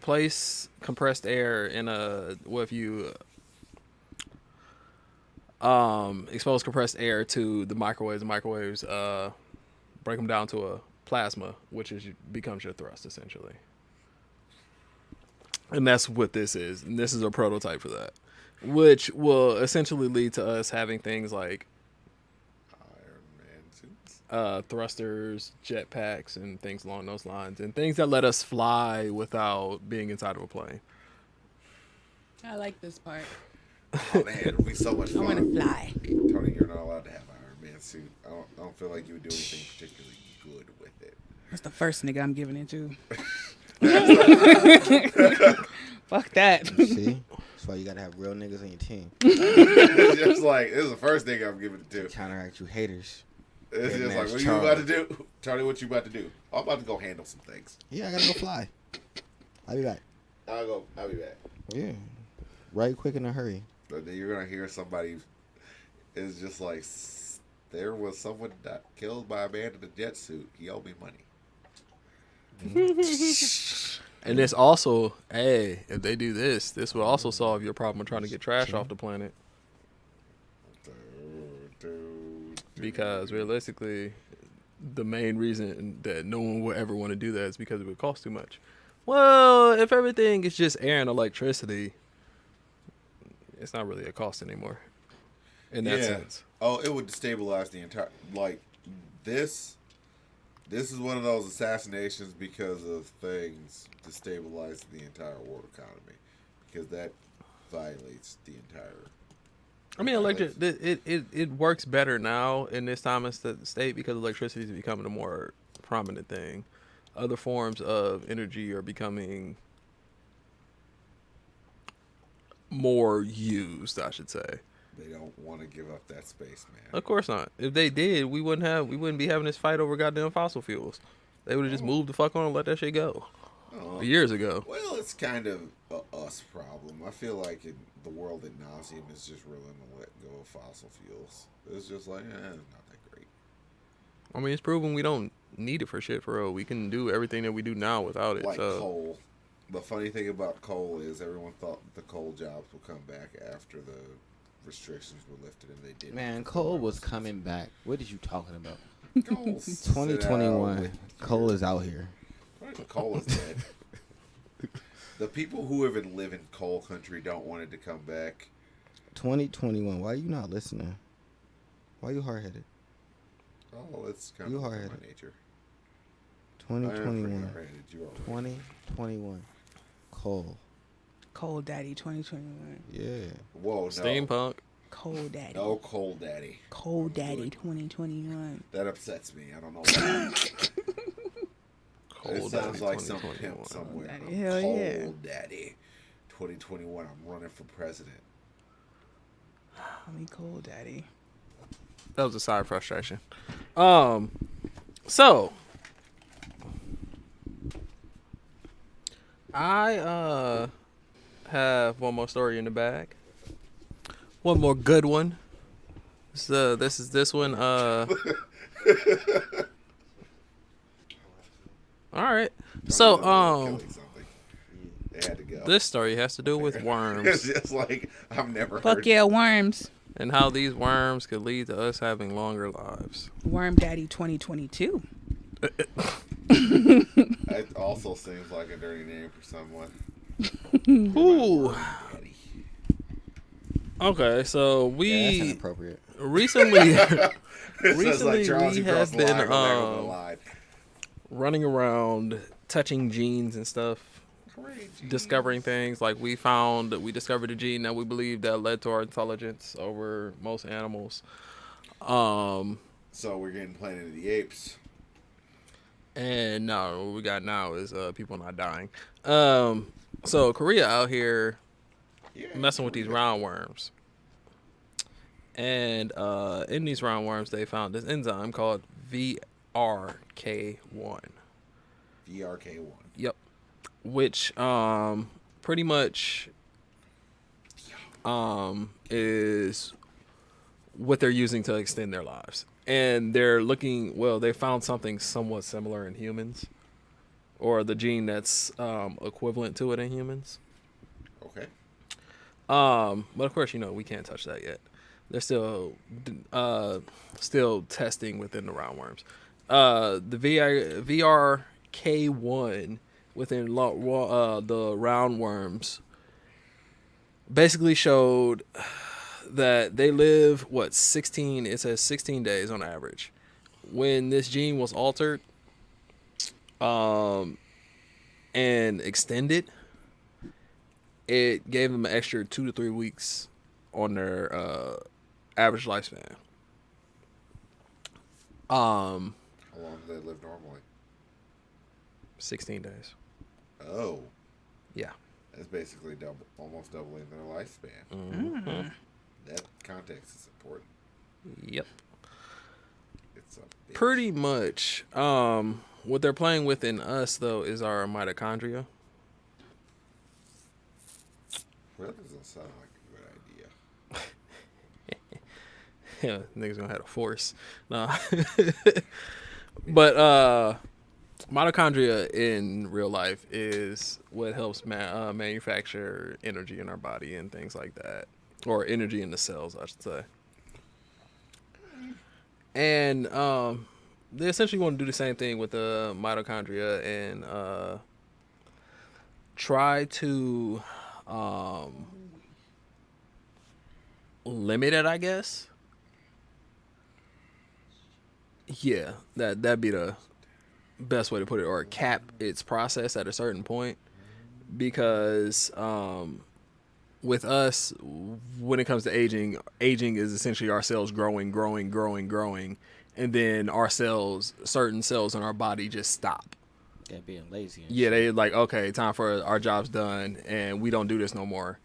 place compressed air in if you expose compressed air to the microwaves break them down to a plasma, which becomes your thrust, essentially. And that's what this is. And this is a prototype for that, which will essentially lead to us having things like thrusters, jetpacks, and things along those lines, and things that let us fly without being inside of a plane. I like this part. Oh man, it'll be so much I fun. want to fly. Tony, you're not allowed to have an Iron Man suit. I don't feel like you would do anything particularly good with it. That's the first nigga I'm giving it to. Fuck that. See? That's why you gotta have real niggas on your team. It's just like, this is the first thing I'm giving it to. Counteract you haters. It's Big just man like, what Charles. you about to do? Tony, what you about to do? I'm about to go handle some things. Yeah, I gotta go fly. I'll be back. I'll be back. Yeah. Right quick in a hurry. But then you're gonna hear somebody is just like, there was someone killed by a man in a jet suit. He owed me money. And it's also, hey, if they do this will also solve your problem of trying to get trash off the planet. Because realistically, the main reason that no one would ever want to do that is because it would cost too much. Well, if everything is just air and electricity, it's not really a cost anymore. In that sense. Oh, it would destabilize the entire, like, this is one of those assassinations because of things destabilizing the entire world economy. Because that violates the entire... I mean, it works better now in this time of state because electricity is becoming a more prominent thing. Other forms of energy are becoming more used, I should say. They don't want to give up that space, man. Of course not. If they did, we wouldn't be having this fight over goddamn fossil fuels. They would have just moved the fuck on and let that shit go years ago. Well, it's kind of a us problem. I feel like the world at nauseum is just willing to let go of fossil fuels. It's just like, it's not that great. I mean, it's proven we don't need it for shit for real. We can do everything that we do now without it. Like so. coal. The funny thing about coal is everyone thought the coal jobs would come back after the restrictions were lifted, and they didn't. Man, coal was coming back. What are you talking about? Coal 2021. Coal is out here. Coal is dead. The people who even live in coal country don't want it to come back. 2021. Why are you not listening? Why are you hard-headed? Oh, it's kind You of my hard-headed. nature. I am pretty 2021. hard-headed. You are right. 2021. Coal. Cold Daddy 2021. Yeah. Whoa, no. Steampunk. Cold Daddy. No coal daddy. Cold Daddy 2021. That upsets me. I don't know why. It Cold sounds Daddy like some 2021. pimp somewhere. Daddy, hell Coal yeah. daddy. 2021. I'm running for president. I mean, Cold Daddy. That was a side frustration. So I have one more story in the bag. One more good one. This one. All right. So Killing something. They had to go. this story has to do with It's worms just like I've never Fuck heard. yeah, worms. and how these worms could lead to us having longer lives. Worm Daddy 2022. It also seems like a dirty name for someone. Ooh. Daddy. Okay, so Yeah, that's we inappropriate. recently It says like recently Charles, we you crossed have the been line, go back over the line. running around touching genes and stuff, discovering things. Like we discovered a gene that we believe that led to our intelligence over most animals. So we're getting Planet of the Apes. And no, what we got now is people not dying. So Korea out here Yeah, messing with these roundworms. And in these roundworms, they found this enzyme called VRK1. VRK1. Yep. Which pretty much is what they're using to extend their lives. And they're they found something somewhat similar in humans, or the gene that's equivalent to it in humans. Okay. But of course, we can't touch that yet. They're still testing within the roundworms. The VRK1 within the roundworms basically showed that they live 16. It says 16 days on average when this gene was altered, and extended, it gave them an extra 2 to 3 weeks on their average lifespan. How long do they live normally? 16 days. Oh, Yeah. that's basically almost doubling their lifespan. Mhm. That context is important. Yep. It's a bitch. Pretty much. What they're playing with in us though is our mitochondria. Well, that doesn't sound like a good idea. Yeah, niggas gonna have a force. Nah. But mitochondria in real life is what helps manufacture energy in our body and things like that, or energy in the cells, I should say. And they essentially want to do the same thing with the mitochondria and try to limit it, I guess. Yeah, that'd be the best way to put it, or cap its process at a certain point, because with us, when it comes to aging is essentially our cells growing, and then our cells, certain cells in our body just stop. Yeah, being lazy. And Yeah, shit. they like, okay, time for our job's done, and we don't do this no more.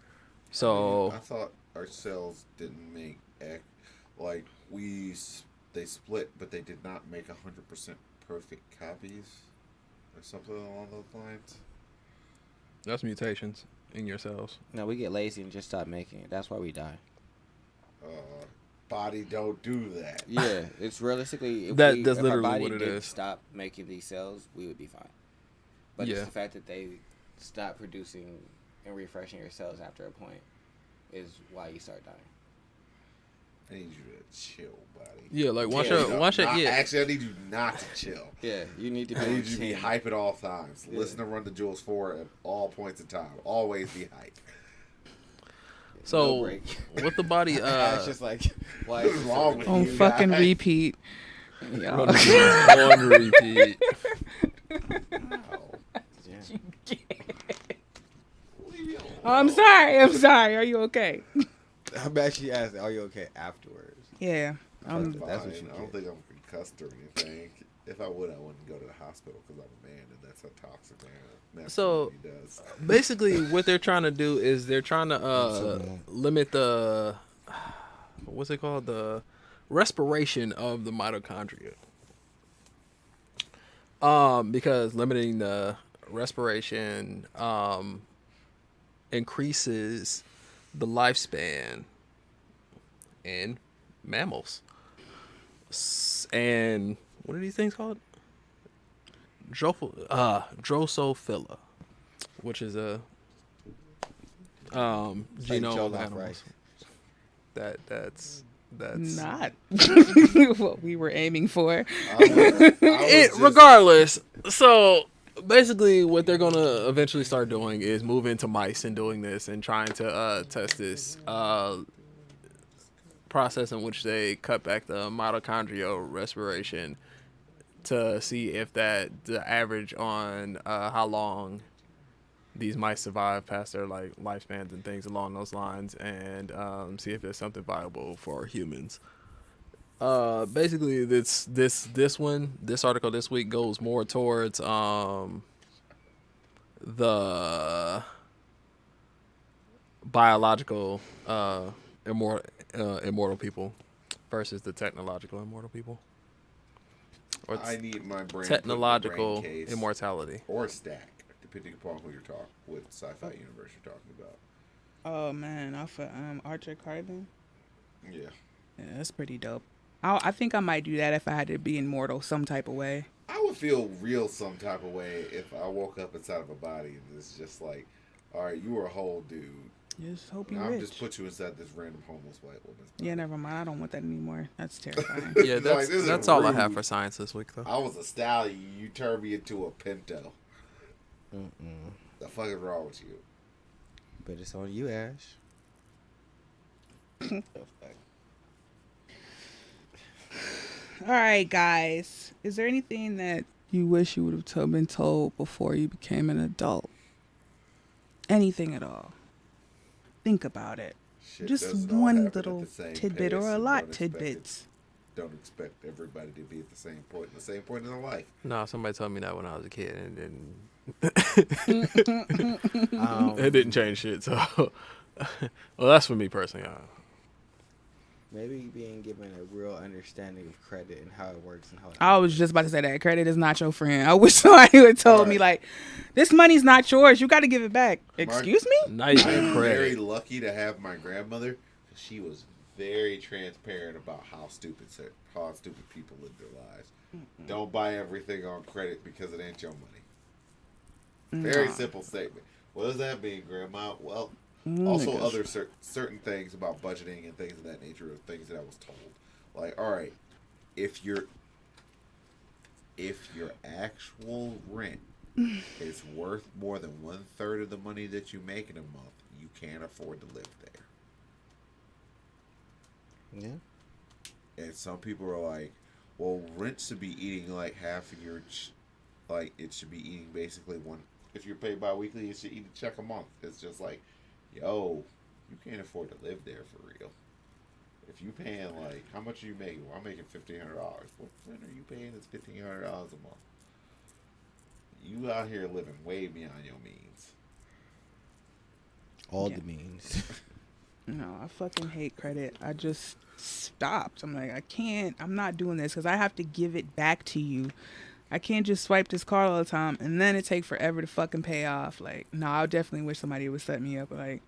So I thought our cells didn't make like they split, but they did not make 100% perfect copies, or something along those lines. that's mutations in your cells. No, we get lazy and just stop making it. That's why we die. Body don't do that. Yeah, it's realistically if That's our literally body what it did is. stop making these cells, we would be fine. But Yeah. it's the fact that they stop producing and refreshing your cells after a point is why you start dying. I need you to chill, buddy. Yeah, like once Yeah, yeah. Actually, I need you not to chill. Yeah, you need to be. I need on you to be 10. hype at all times. Yeah. Listen to Run the Jewels 4 at all points in time. Always be hype. So No break. with the body, It's just like, why What's is it wrong so with On you fucking guys? repeat. run on repeat. Wow. Yeah. Leave me alone. I'm sorry. Are you okay? I'm actually asking, are you okay afterwards? Yeah. I'm That's what fine. you I don't get. think I'm concussed or anything. If I would, I wouldn't go to the hospital because I'm a man, and that's how toxic So- masculinity does. Basically, what they're trying to do is they're trying to so limit the what's it called, the respiration of the mitochondria. Because limiting the respiration increases the lifespan in mammals. And what are these things called? Drosophila, which is a genome of animals. That's Not what we were aiming for. Regardless. So basically, what they're gonna eventually start doing is move into mice and doing this and trying to test this process in which they cut back the mitochondrial respiration to see if the average on how long these mice survive past their like lifespans and things along those lines, and see if there's something viable for humans. Basically, this article this week goes more towards the biological immortal people versus the technological immortal people, or I need my brain technological put in the brain case immortality. or stack, depending upon who you're talking, what sci-fi universe you're talking about. Oh man, off of Archer Carbon. Yeah. Yeah, that's pretty dope. I think I might do that if I had to be immortal some type of way. I would feel real some type of way if I woke up inside of a body and it's just like, all right, you were a whole dude. Just hope you Now I'm rich. just put you inside this random homeless white woman's body. Yeah, never mind. I don't want that anymore. That's terrifying. Yeah, Like, that's this is that's all I rude. have for science this week, though. I was a stallion. You turned me into a pinto. The fuck is wrong with you? But it's on you, Ash. All right, guys. Is there anything that you wish you would have been told before you became an adult? Anything at all? Think about it. Shit Just doesn't all one happen at little the same tidbit or pace, a and lot tidbits. don't expect everybody to be at the same point in their life. No, somebody told me that when I was a kid, and then Um, it didn't change shit. So, well, that's for me personally. Maybe being given a real understanding of credit and how it works and how it I was just about to say that credit is not your friend. I wish somebody would told me like, this money's not yours. You got to give it back. Excuse me? Nice I'm and very credit. lucky to have my grandmother. She was very transparent about how stupid people live their lives. Don't buy everything on credit because it ain't your money. Very simple statement. What does that mean, Grandma? Well, also other certain things about budgeting and things of that nature are things that I was told. Like, all right, if your actual rent is worth more than 1/3 of the money that you make in a month, you can't afford to live there. Yeah. And some people are like, well, rent should be eating like half of your, like it should be eating basically one. If you're paid bi-weekly, it should eat a check a month. It's just like, yo, you can't afford to live there for real. If you paying like, how much are you making? Well, I'm making $1,500. What rent are you paying? That's $1,500 a month. You out here living way beyond your means. All the means. No, I fucking hate credit. I just stopped. I'm like, I can't. I'm not doing this because I have to give it back to you. I can't just swipe this card all the time and then it take forever to fucking pay off. Like, no, I definitely wish somebody would set me up. Like,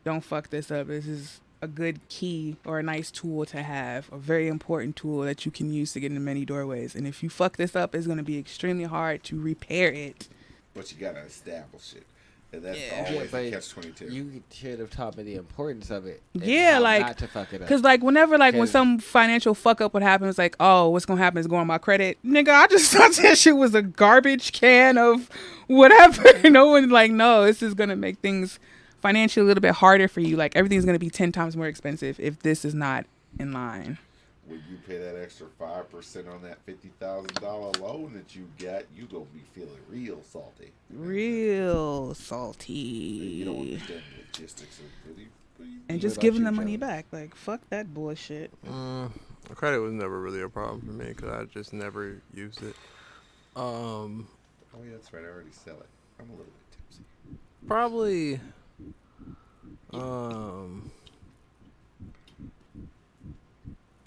don't fuck this up. This is a good key or a nice tool to have, a very important tool that you can use to get into many doorways. And if you fuck this up, it's going to be extremely hard to repair it. But you gotta establish it. And that's Yeah. always but the catch-22. You should have taught me the importance of it. and Yeah, how like, not to fuck it up. Cause like whenever like when 'Cause- some financial fuck up would happen, it's like, oh, what's gonna happen is going on my credit. Nigga, I just thought that shit was a garbage can of whatever. No one like, no, this is gonna make things financially a little bit harder for you. Like everything's gonna be 10 times more expensive if this is not in line. When you pay that extra 5% on that $50,000 loan that you got, you gonna be feeling real salty. Real salty. You don't understand the logistics of it. And What just about giving you, the money Joey? back. Like, fuck that bullshit. Credit was never really a problem for me because I just never used it. Oh yeah, that's right. I already sell it. I'm a little bit tipsy. Probably.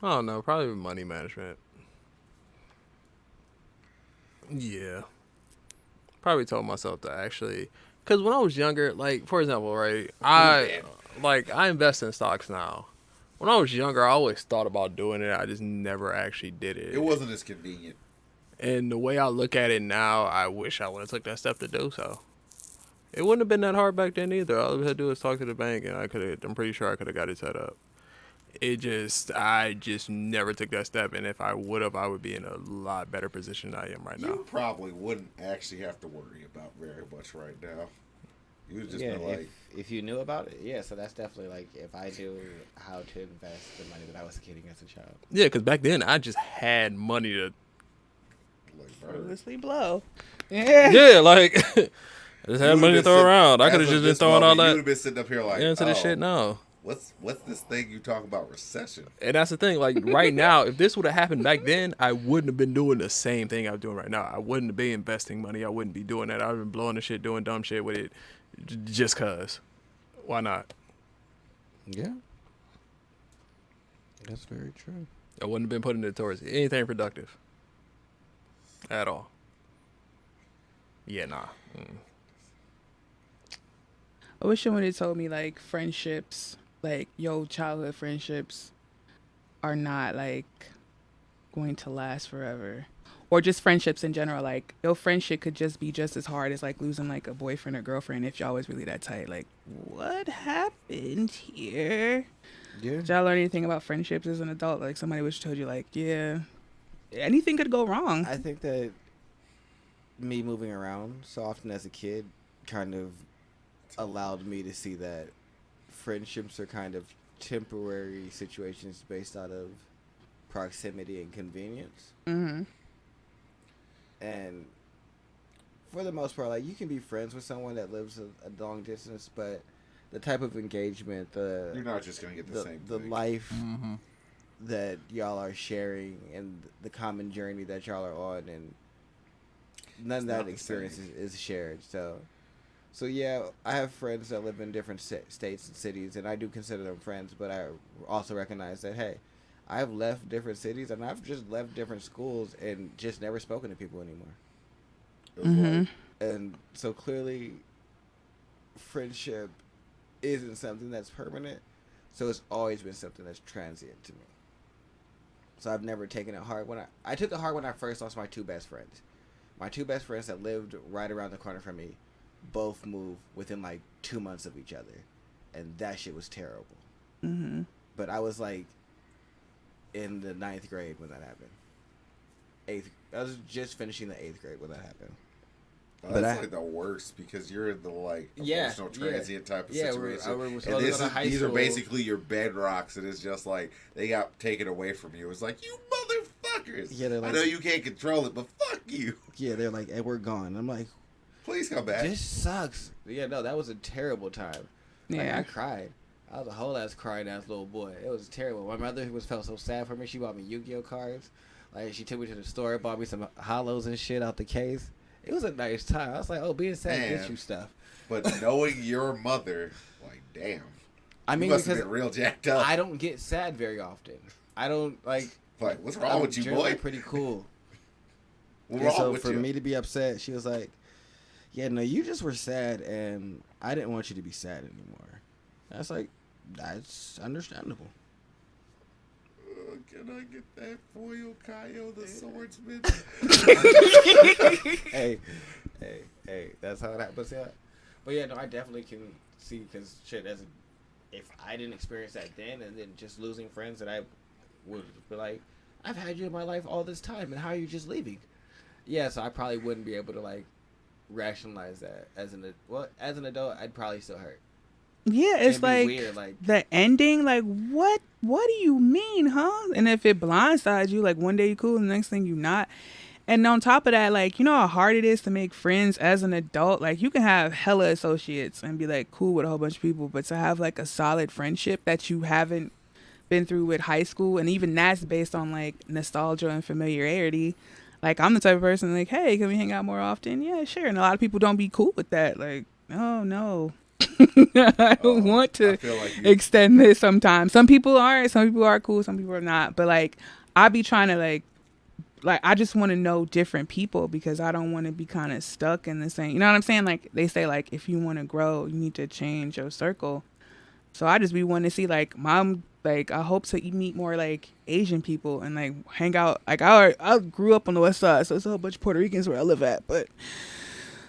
I don't know. Probably money management. Yeah. Probably told myself to actually, because when I was younger, like for example, right, I invest in stocks now. When I was younger, I always thought about doing it. I just never actually did it. It wasn't as convenient. And the way I look at it now, I wish I would have took that step to do so. It wouldn't have been that hard back then either. All I had to do was talk to the bank, and I'm pretty sure I could have got it set up. I just never took that step, and if I would have, I would be in a lot better position than I am right now. You probably wouldn't actually have to worry about very much right now. You would just yeah, be like, if you knew about it, yeah. So that's definitely like if I knew how to invest the money that I was getting as a child. Yeah, because back then I just had money to. bird. Frivolously blow. Yeah. Yeah, like I just You had money to would've throw been around. I as could have of just been this throwing all moment, You would that have been sitting up here like, into oh, this shit now. What's this thing you talk about recession? And that's the thing. Like right now, if this would have happened back then, I wouldn't have been doing the same thing I'm doing right now. I wouldn't be investing money. I wouldn't be doing that. I would have been blowing the shit, doing dumb shit with it, just cause. Why not? Yeah, that's very true. I wouldn't have been putting it towards anything productive. At all. Yeah, nah. I wish someone had told me like friendships, like yo, childhood friendships are not like going to last forever. Or just friendships in general, like your friendship could just be just as hard as like losing like a boyfriend or girlfriend if y'all was really that tight. Like, what happened here? Yeah. Did y'all learn anything about friendships as an adult? Like somebody was told you like, yeah, anything could go wrong. I think that me moving around so often as a kid kind of allowed me to see that friendships are kind of temporary situations based out of proximity and convenience. Mm-hmm. And for the most part, like, you can be friends with someone that lives a long distance, but the type of engagement, You're not just gonna get the same the thing. life Mm-hmm. that y'all are sharing and the common journey that y'all are on, and none of not that the experience same. is shared. So yeah, I have friends that live in different states and cities, and I do consider them friends. But I also recognize that, hey, I've left different cities and I've just left different schools and just never spoken to people anymore. It was Mm-hmm. like, And so clearly, friendship isn't something that's permanent. So it's always been something that's transient to me. So I've never taken it hard. I took it hard when I first lost my two best friends. My two best friends that lived right around the corner from me both moved within like 2 months of each other. And that shit was terrible. Mm-hmm. But I was like in the 9th grade when that happened. I was just finishing the 8th grade when that happened. But that's like the worst because you're in the like Yeah, emotional transient type of Yeah, situation. we're supposed And to go to high these are school. basically your bedrocks, and it's just like they got taken away from you. It's like, you motherfuckers. Yeah, they're like, I know you can't control it, but fuck you. Yeah, they're like, hey, we're gone. I'm like, Please come back. this sucks. Yeah, no, that was a terrible time. Like, Yeah. I cried. I was a whole ass crying ass little boy. It was terrible. My mother felt so sad for me. She bought me Yu-Gi-Oh cards. Like, she took me to the store, bought me some hollows and shit out the case. It was a nice time. I was like, oh, being sad Man. gets you stuff. But knowing your mother, like, damn. I mean, you must have because been real jacked up. I don't get sad very often. I don't, like... Like, what's wrong I'm with you, generally boy? pretty cool. What's And wrong so with for you? me to be upset, she was like, yeah, no, you just were sad, and I didn't want you to be sad anymore. I was like, that's understandable. Can I get that foil Kaio the swordsman? hey, that's how it happens. Yeah. But yeah, no, I definitely can see, because shit, if I didn't experience that then, and then just losing friends that I would be like, I've had you in my life all this time, and how are you just leaving? Yeah, so I probably wouldn't be able to like rationalize that as an adult. I'd probably still hurt. Yeah, it's It'd be like weird, like, the ending. Like, what do you mean, huh? And if it blindsides you, like one day you cool, and the next thing you not. And on top of that, like, you know how hard it is to make friends as an adult? Like, you can have hella associates and be like cool with a whole bunch of people, but to have like a solid friendship that you haven't been through with high school, and even that's based on like nostalgia and familiarity. Like, I'm the type of person like, hey, can we hang out more often? Yeah, sure. And a lot of people don't be cool with that. Like, oh no. I don't want to I feel like you, extend this sometimes. Some people aren't. Some people are cool. Some people are not. But like, I be trying to like I just want to know different people, because I don't want to be kind of stuck in the same. You know what I'm saying? Like, they say, like, if you want to grow, you need to change your circle. So I just be wanting to see, like, mom. Like, I hope to meet more like Asian people and like hang out. Like, I grew up on the West Side, so it's a whole bunch of Puerto Ricans where I live at. But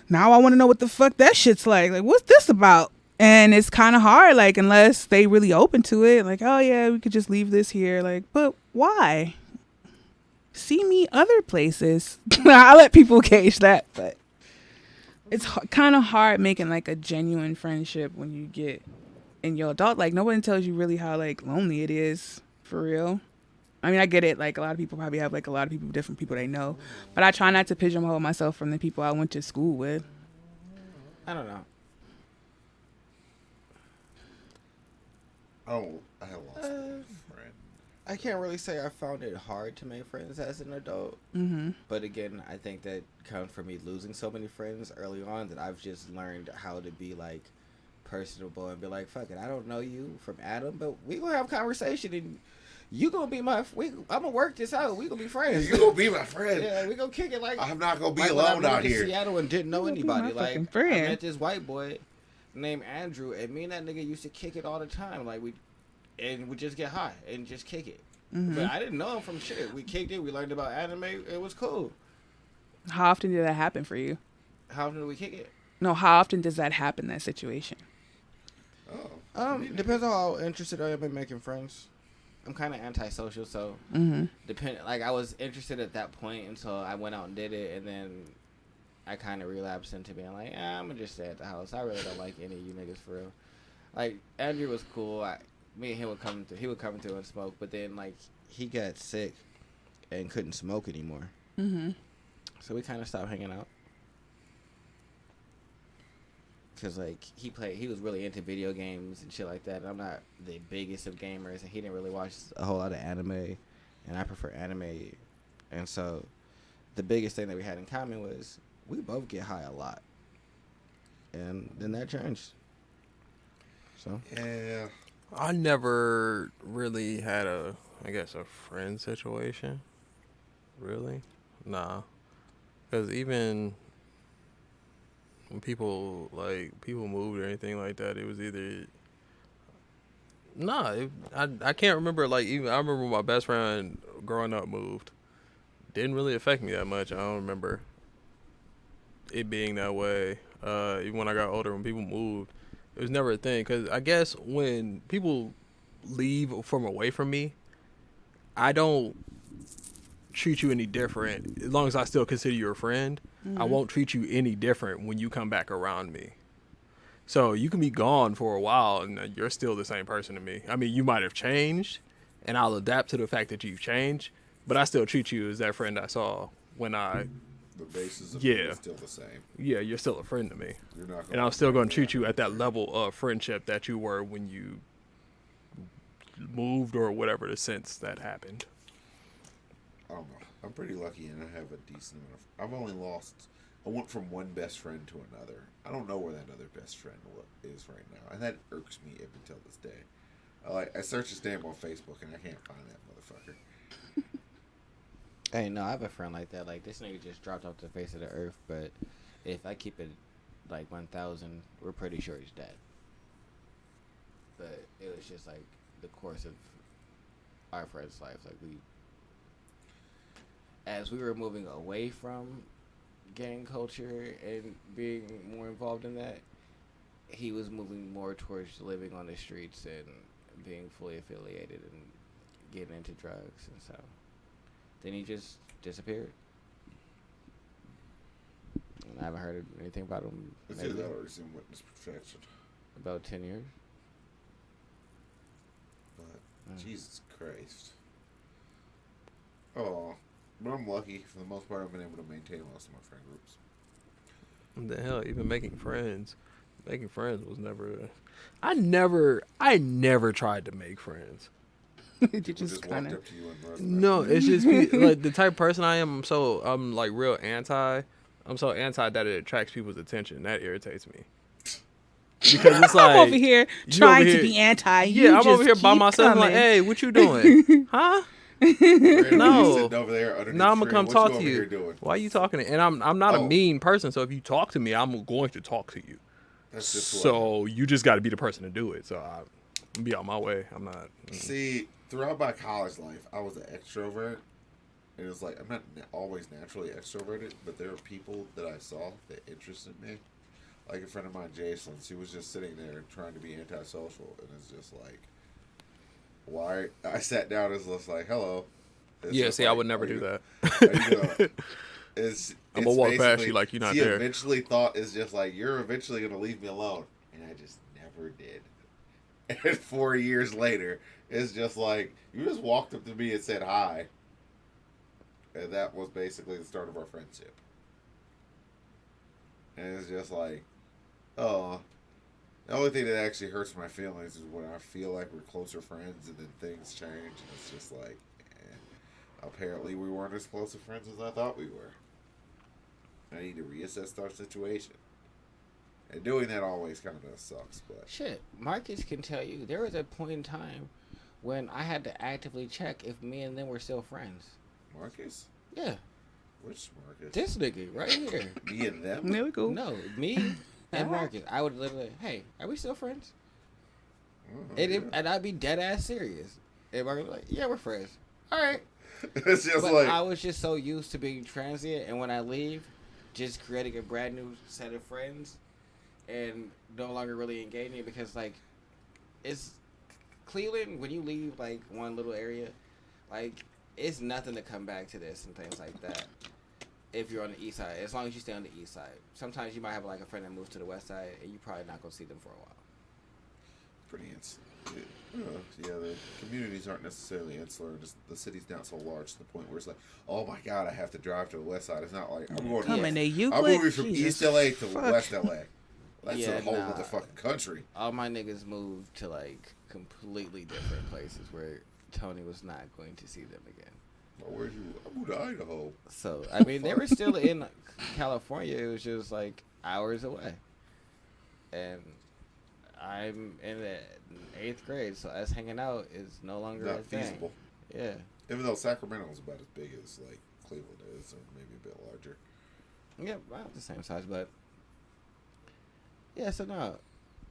now I want to know what the fuck that shit's like. Like, what's this about? And it's kind of hard, like, unless they really open to it. Like, oh yeah, we could just leave this here. Like, but why? See me other places. I let people gauge that, but it's kind of hard making like a genuine friendship when you get in your adult. Like, nobody tells you really how like lonely it is for real. I mean, I get it. Like, a lot of people probably have like a lot of people, different people they know, but I try not to pigeonhole myself from the people I went to school with. I don't know. oh, I lost my friend. I can't really say I found it hard to make friends as an adult. Mm-hmm. But again, I think that comes from me losing so many friends early on that I've just learned how to be like personable and be like, fuck it, I don't know you from Adam, but we gonna have conversation and you gonna be I'm gonna work this out. We gonna be friends. You gonna be my friend. Yeah, we gonna kick it like I'm not gonna be like when I alone moved out to here. Seattle and didn't know You gonna be anybody. my Like, fucking I friend. met this white boy named Andrew, and me and that nigga used to kick it all the time. Like, we just get high and just kick it. Mm-hmm. But I didn't know him from shit. We kicked it. We learned about anime. It was cool. How often did that happen for you? How often do we kick it? No, how often does that happen, that situation? Oh, Depends on how interested I am in making friends. I'm kind of antisocial, so Mm-hmm. like, I was interested at that point until I went out and did it, and then I kind of relapsed into being like, I'm gonna just stay at the house. I really don't like any of you niggas for real. Like, Andrew was cool. Me and him would come through. He would come through and smoke, but then like he got sick and couldn't smoke anymore. Mm-hmm. So we kind of stopped hanging out. Cause like he was really into video games and shit like that. And I'm not the biggest of gamers, and he didn't really watch a whole lot of anime, and I prefer anime. And so, the biggest thing that we had in common was we both get high a lot, and then that changed. So Yeah. I never really had a friend situation. Really? Nah. Because even when people moved or anything like that, it was either I can't remember. Like, even I remember when my best friend growing up moved. Didn't really affect me that much. I don't remember it being that way. Even when I got older, when people moved, it was never a thing. Because I guess when people leave from away from me, I don't treat you any different. As long as I still consider you a friend, I won't treat you any different when you come back around me. So you can be gone for a while and you're still the same person to me. I mean, you might have changed, and I'll adapt to the fact that you've changed, but I still treat you as that friend I saw when I... The basis of Yeah. it is still the same. Yeah, you're still a friend to me. You're not. And I'm still going to treat you at that level of friendship that you were when you moved or whatever the sense that happened. I don't know. I'm pretty lucky, and I have a decent amount of. I've only lost. I went from one best friend to another. I don't know where that other best friend is right now, and that irks me up until this day. I searched his name on Facebook, and I can't find that motherfucker. hey, no, I have a friend like that. Like, this nigga just dropped off the face of the earth, but if I keep it like 1,000, we're pretty sure he's dead. But it was just like the course of our friend's life. Like, as we were moving away from gang culture and being more involved in that, he was moving more towards living on the streets and being fully affiliated and getting into drugs, and so then he just disappeared. And I haven't heard anything about him. It's either that or he's in witness protection. About 10 years. But Jesus Christ. Oh, but I'm lucky. For the most part, I've been able to maintain most of my friend groups. What the hell? Even making friends was never. I never tried to make friends. You People just walked kind of. up to you and brushed No, it's just like the type of person I am. I'm like real anti. I'm so anti that it attracts people's attention. That irritates me. Because it's like I'm over here you trying over to here- be anti. Yeah, I'm over here by myself. I'm like, hey, what you doing? Huh? No. Sitting over there underneath Now I'm the gonna tree. come What talk you to over here you. doing? Why are you talking to? And I'm not a Oh. mean person. So if you talk to me, I'm going to talk to you. That's just what So you just got to be the person to do it. So I'm be on my way. I'm not. See, throughout my college life, I was an extrovert. And it was like, I'm not always naturally extroverted, but there were people that I saw that interested me. Like a friend of mine, Jason, she was just sitting there trying to be antisocial. And it's just like, why? I sat down and was just like, hello. It's Yeah, just see, I like, would never are do you- that. are you doing? I'm gonna walk past basically- you like you're not she there. eventually thought it's just like, you're eventually going to leave me alone. And I just never did. And 4 years later, it's just like, you just walked up to me and said hi. And that was basically the start of our friendship. And it's just like, oh. The only thing that actually hurts my feelings is when I feel like we're closer friends and then things change. And it's just like, apparently we weren't as close of friends as I thought we were. I need to reassess our situation. And doing that always kind of sucks, but Shit, Marcus can tell you there was a point in time when I had to actively check if me and them were still friends. Marcus? Yeah, Which Marcus? this nigga right here. Me and them? There we go. No, me and Marcus. I would literally, hey, are we still friends? Oh, And I'd be dead ass serious. And Marcus would be like, yeah, we're friends. All right. It's just But like, I was just so used to being transient, and when I leave, just creating a brand new set of friends, and no longer really engaging because like, it's Cleveland when you leave like one little area, like it's nothing to come back to this and things like that. If you're on the east side, as long as you stay on the east side, sometimes you might have like a friend that moves to the west side, and you probably not gonna see them for a while. pretty Yeah, the communities aren't necessarily insular. Just the city's not so large to the point where it's like, oh my god, I have to drive to the west side. It's not like I'm going. Coming to Euclid. I'm moving from Jesus, East LA to fuck. West LA. That's Yeah, a whole nah. other fucking country. All my niggas moved to like completely different places where Tony was not going to see them again. Well, where'd you? I moved to Idaho. So I mean, they were still in California. It was just like hours away, and I'm in the 8th grade, so us hanging out is no longer Not a thing. feasible. Yeah. Even though Sacramento is about as big as like Cleveland is, or maybe a bit larger. Yeah, about the same size, but yeah. So no,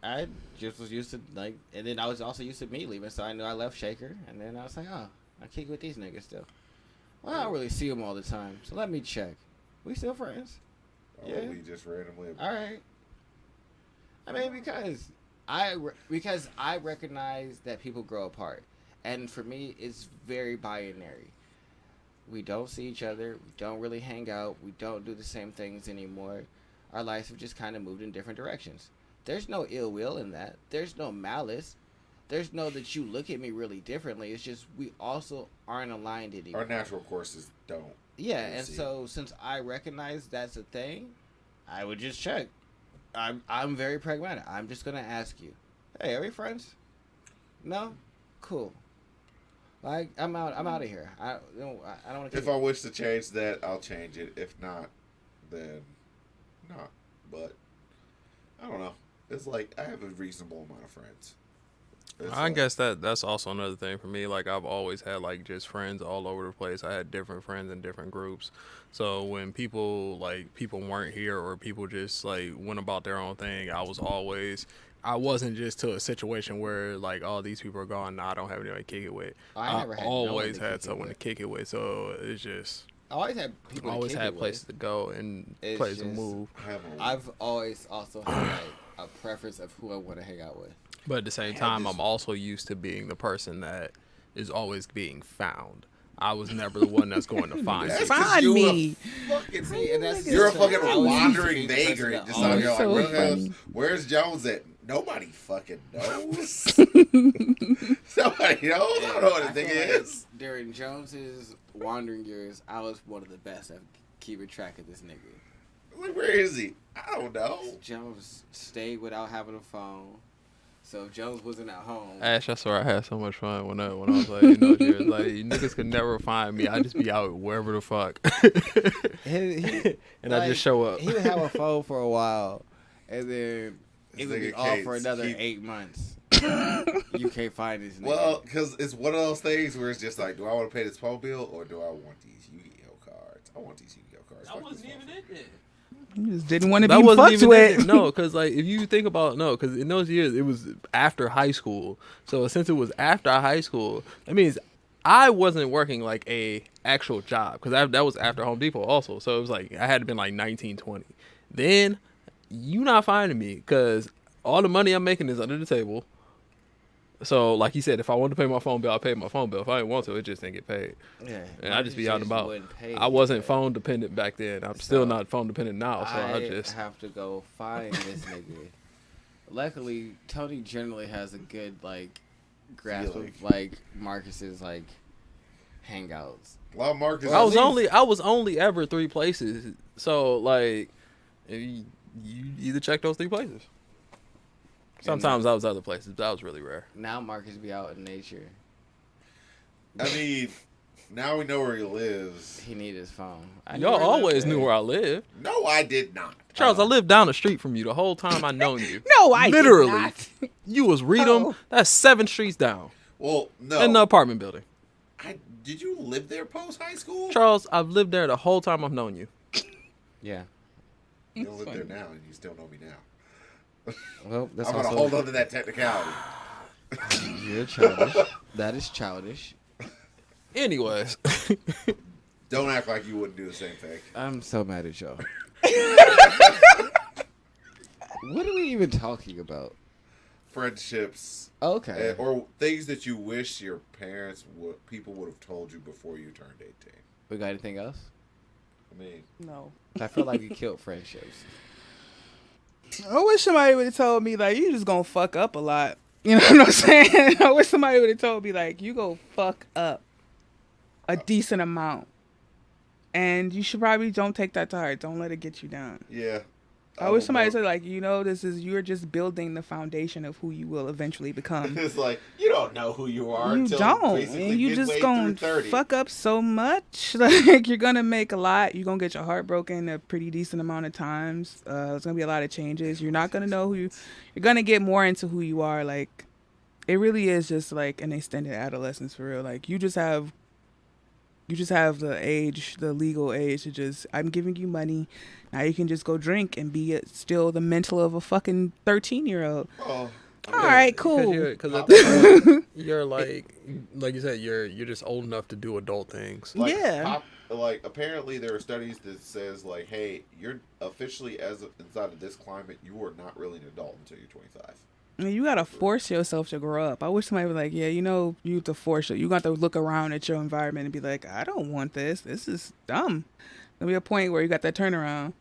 I just was used to like, and then I was also used to me leaving, so I knew I left Shaker, and then I was like, oh, I kick with these niggas still. Well, I don't really see them all the time, so let me check. We still friends? Or Yeah. we just randomly. All right. I mean, because I recognize that people grow apart, and for me, it's very binary. We don't see each other. We don't really hang out. We don't do the same things anymore. Our lives have just kind of moved in different directions. There's no ill will in that. There's no malice. There's no that you look at me really differently. It's just we also aren't aligned anymore. Our natural courses don't. Yeah, really and see so since I recognize that's a thing, I would just check. I'm very pragmatic. I'm just gonna ask you, hey, are we friends? No, cool. Like I'm out of here. I don't want to. If I wish to change that, I'll change it. If not, then not. But I don't know. It's like I have a reasonable amount of friends. It's I like- guess that's also another thing for me. Like I've always had like just friends all over the place. I had different friends in different groups. So when people weren't here or people just like went about their own thing, I wasn't just to a situation where like, oh, these people are gone. Now I don't have anyone to kick it with. I never had no one always to had kick it someone to with. kick it with. So it's just I always had people. I always to kick had it places with. to go and It's places to just- move. I have a- I've always also had like a preference of who I want to hang out with. But at the same had time, this- I'm also used to being the person that is always being found. I was never the one that's going to find That's you. 'cause Find you a me. fucking See, and that's You're a just fucking I was used to wandering being the person vagrant that just out here like, so where the hell's- funny. where's Jones at? Nobody fucking knows. Somebody knows. I don't know what the thing feel like is. during Jones's wandering years, I was one of the best at keeping track of this nigga. Like, where is he? I don't know. Jones stayed without having a phone. So if Jones wasn't at home, Ash, I swear I had so much fun when I was like, you know, years. Like niggas could never find me. I just be out wherever the fuck, and I like, just show up. he would have a phone for a while, and then it This would be nigga off for Kate's another keep- 8 months. You can't find this nigga. Well, because it's one of those things where it's just like, do I want to pay this phone bill or do I want these Yu-Gi-Oh cards? I want these Yu-Gi-Oh cards. Fuck this phone. You just didn't want to That be wasn't fucked even with. it. No, because like if you think about because in those years it was after high school. So since it was after high school, that means I wasn't working like a actual job because that was after Home Depot also. So it was like I had to been like 19, 20. Then you not finding me because all the money I'm making is under the table. So like he said, if I wanted to pay my phone bill, I paid my phone bill. If I didn't want to, it just didn't get paid. yeah, And I just be out and about. wouldn't pay I me, wasn't but phone dependent back then. I'm still So, not phone dependent now. So I just have to go find this nigga. Luckily, Tony generally has a good like grasp Feeling. of like Marcus's like hangouts. A lot of Marcus. I was only ever 3 places. So like, you either check those 3 places. Sometimes I was other places, but that was really rare. Now Marcus be out in nature. I mean, now we know where he lives. He need his phone. I Y'all knew where he always lived knew at. where I lived. No, I did not. Charles, I lived down the street from you the whole time I known you. No, I did Literally. not. You was Redham. Oh. That's 7 streets down Well, no. in the apartment building. Did you live there post high school? Charles, I've lived there the whole time I've known you. Yeah. You don't live there now, and you still know me now. Well, that's I'm gonna also hold on to that technicality. You're childish. That is childish. Anyways, Don't act like you wouldn't do the same thing. I'm so mad at y'all. What are we even talking about? Friendships, Okay. or things that you wish your people would have told you before you turned 18. We got anything else? I mean, No. I feel like you killed friendships. I wish somebody would have told me like you just gonna fuck up a lot. You know what I'm saying? I wish somebody would have told me, like, you go fuck up a decent amount. And you should probably don't take that to heart. Don't let it get you down. Yeah. I wish somebody said, like, you're just building the foundation of who you will eventually become. It's like, you don't know who you are You until don't. basically And you midway just gonna through 30. fuck up so much. Like, you're gonna make a lot. You're gonna get your heart broken a pretty decent amount of times. There's gonna be a lot of changes. You're not gonna know you're gonna get more into who you are. Like, it really is just like an extended adolescence for real. Like, you just have the legal age to just, I'm giving you money. Now you can just go drink and be still the mental of a fucking 13-year-old. Oh, All right, cool. Because at that point, you're like you said, you're just old enough to do adult things. like, Yeah. Apparently there are studies that says like, hey, you're officially inside of this climate, you are not really an adult until you're 25. I mean, you gotta force yourself to grow up. I wish somebody was like, yeah, you have to force it. You got to look around at your environment and be like, I don't want this. This is dumb. There'll be a point where you got that turnaround.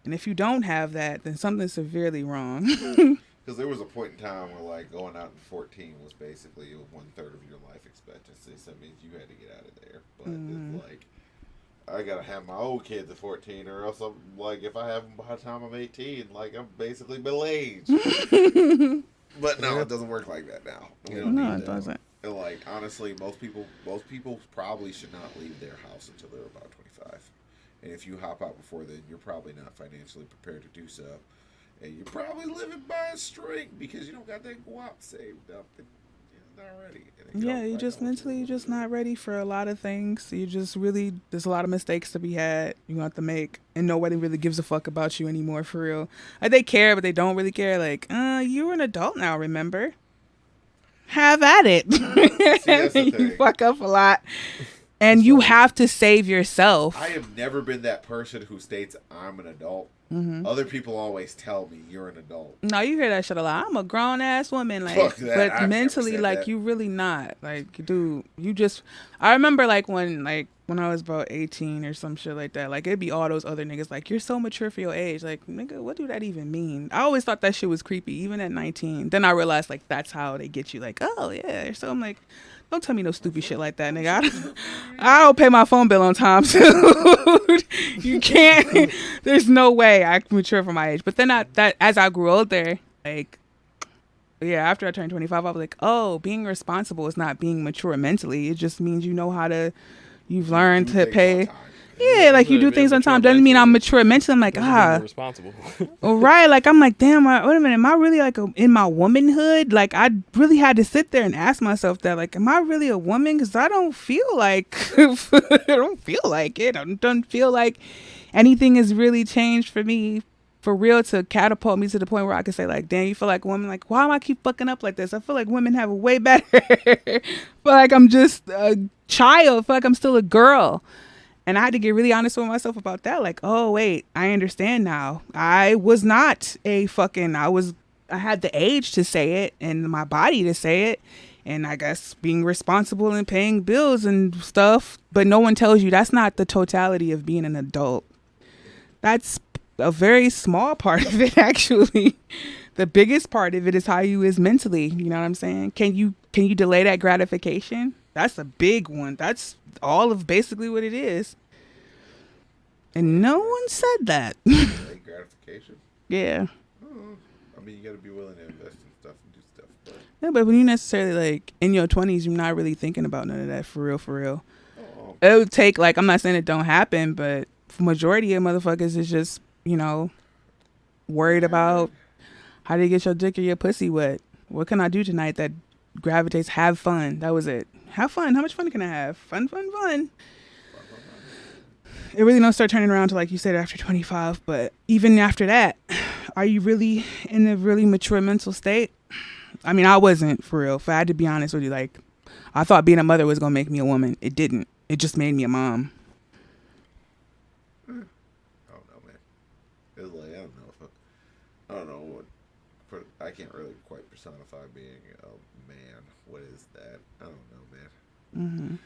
And if you don't have that, then something's severely wrong. Because there was a point in time where like going out at 14 was basically 1/3 of your life expectancy. So that means you had to get out of there. But it's like, I gotta have my old kids at 14, or else I'm like, if I have them by the time I'm 18, like I'm basically middle aged. But no, it doesn't work like that now. We don't No, need it that. doesn't. And like honestly, most people probably should not leave their house until they're about 25. And if you hop out before then, you're probably not financially prepared to do so. And you're probably living by a string because you don't got that guap saved up and you're not ready. And Yeah, you just mentally, you're just not ready for a lot of things. You just really, there's a lot of mistakes to be had. You have to make, and nobody really gives a fuck about you anymore, for real. Like, they care, but they don't really care. Like, you're an adult now, remember? Have at it. that's the You thing. fuck up a lot, and you have to save yourself. I have never been that person who states I'm an adult. Other people always tell me you're an adult. No, you hear that shit a lot. I'm a grown ass woman, like, Fuck that. but I've mentally, never said like, that. you really not. Like, dude, you just. I remember, like, when I was about 18 or some shit like that. Like, it'd be all those other niggas like, you're so mature for your age. Like, nigga, what do that even mean? I always thought that shit was creepy, even at 19. Then I realized, like, that's how they get you. Like, oh yeah. So I'm like, don't tell me no stupid shit like that, nigga. I don't pay my phone bill on time, dude. You can't. There's no way I can mature for my age. But then as I grew older, like, yeah, after I turned 25, I was like, oh, being responsible is not being mature mentally. It just means you've learned to pay. Yeah, like, you do things on time. Doesn't mean I'm mature mentally. I'm like, responsible. right. Like, I'm like, damn, wait a minute. Am I really like in my womanhood? Like, I really had to sit there and ask myself that, like, am I really a woman? Because I don't feel like, I don't feel like it. I don't feel like anything has really changed for me for real to catapult me to the point where I could say, like, damn, you feel like a woman? Like, why am I keep fucking up like this? I feel like women have it way better. I feel like I'm just a child. I feel like I'm still a girl. And I had to get really honest with myself about that. Like, oh, wait, I understand now. I was not I had the age to say it and my body to say it. And I guess being responsible and paying bills and stuff. But no one tells you that's not the totality of being an adult. That's a very small part of it, actually. The biggest part of it is how you is mentally. You know what I'm saying? Can you delay that gratification? That's a big one. That's all of basically what it is. And no one said that. Gratification. Yeah. I mean, you got to be willing to invest in stuff and do stuff. But Yeah, but when you necessarily, like, in your 20s, you're not really thinking about none of that for real. oh, It would take, like, I'm not saying it don't happen, but for majority of motherfuckers is just, worried about how do you get your dick or your pussy wet. What can I do tonight that gravitates? Have fun. That was it. Have fun. How much fun can I have? Fun. It really don't start turning around to, like you said, after 25. But even after that, are you really in a really mature mental state? I mean, I wasn't, for real. If I had to be honest with you, like, I thought being a mother was going to make me a woman. It didn't. It just made me a mom. I don't know, man. It's like, I don't know what. I can't really quite personify being a man. What is that? I don't know, man.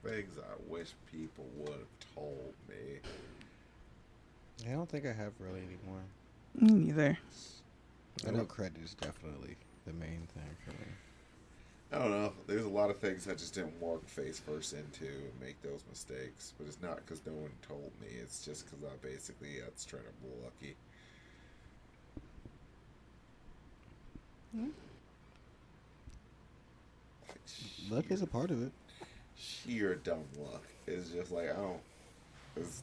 Things I wish people would have told me. I don't think I have really anymore. Me neither. I know credit is definitely the main thing for me. I don't know. There's a lot of things I just didn't walk face first into and make those mistakes. But it's not because no one told me. It's just because I basically was trying to be lucky. Luck is a part of it. Sheer dumb luck. It's just like, I don't. It's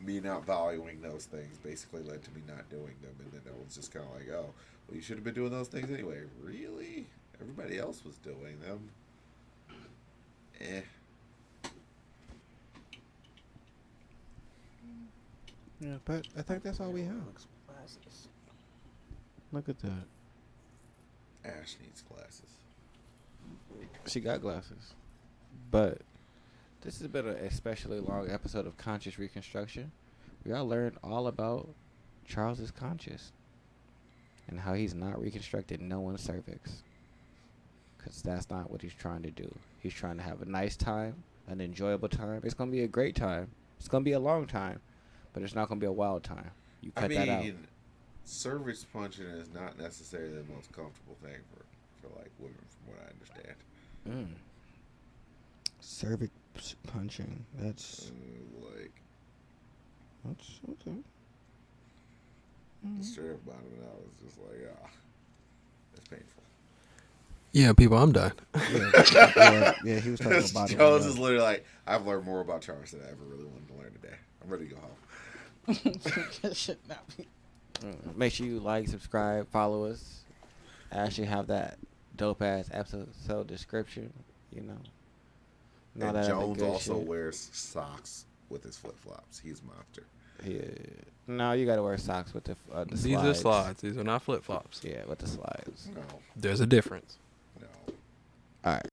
me not valuing those things basically led to me not doing them. And then it was just kind of like, oh, well, you should have been doing those things anyway. Really? Everybody else was doing them. Yeah, but I think that's all we have. Look at that. Ash needs glasses. She got glasses. But this has been an especially long episode of Conscious Reconstruction. We all learned all about Charles's conscious and how he's not reconstructed no one's cervix. Because that's not what he's trying to do. He's trying to have a nice time, an enjoyable time. It's going to be a great time. It's going to be a long time, but it's not going to be a wild time. You cut that out. Cervix punching is not necessarily the most comfortable thing for like women, from what I understand. Cervix punching. That's okay. Straight up bottoming out was just like, that's painful. Yeah, people, I'm done. Yeah, he was talking about bottoming Charles out. is literally like, I've learned more about Charles than I ever really wanted to learn today. I'm ready to go home. Make sure you like, subscribe, follow us. I actually have that dope ass episode description, you know. And that other Jones good also shit. wears socks with his flip flops. He's a monster. Yeah. No, you gotta wear socks with the slides. These are slides. These are not flip flops. Yeah, with the slides. No, There's a difference. no. All right.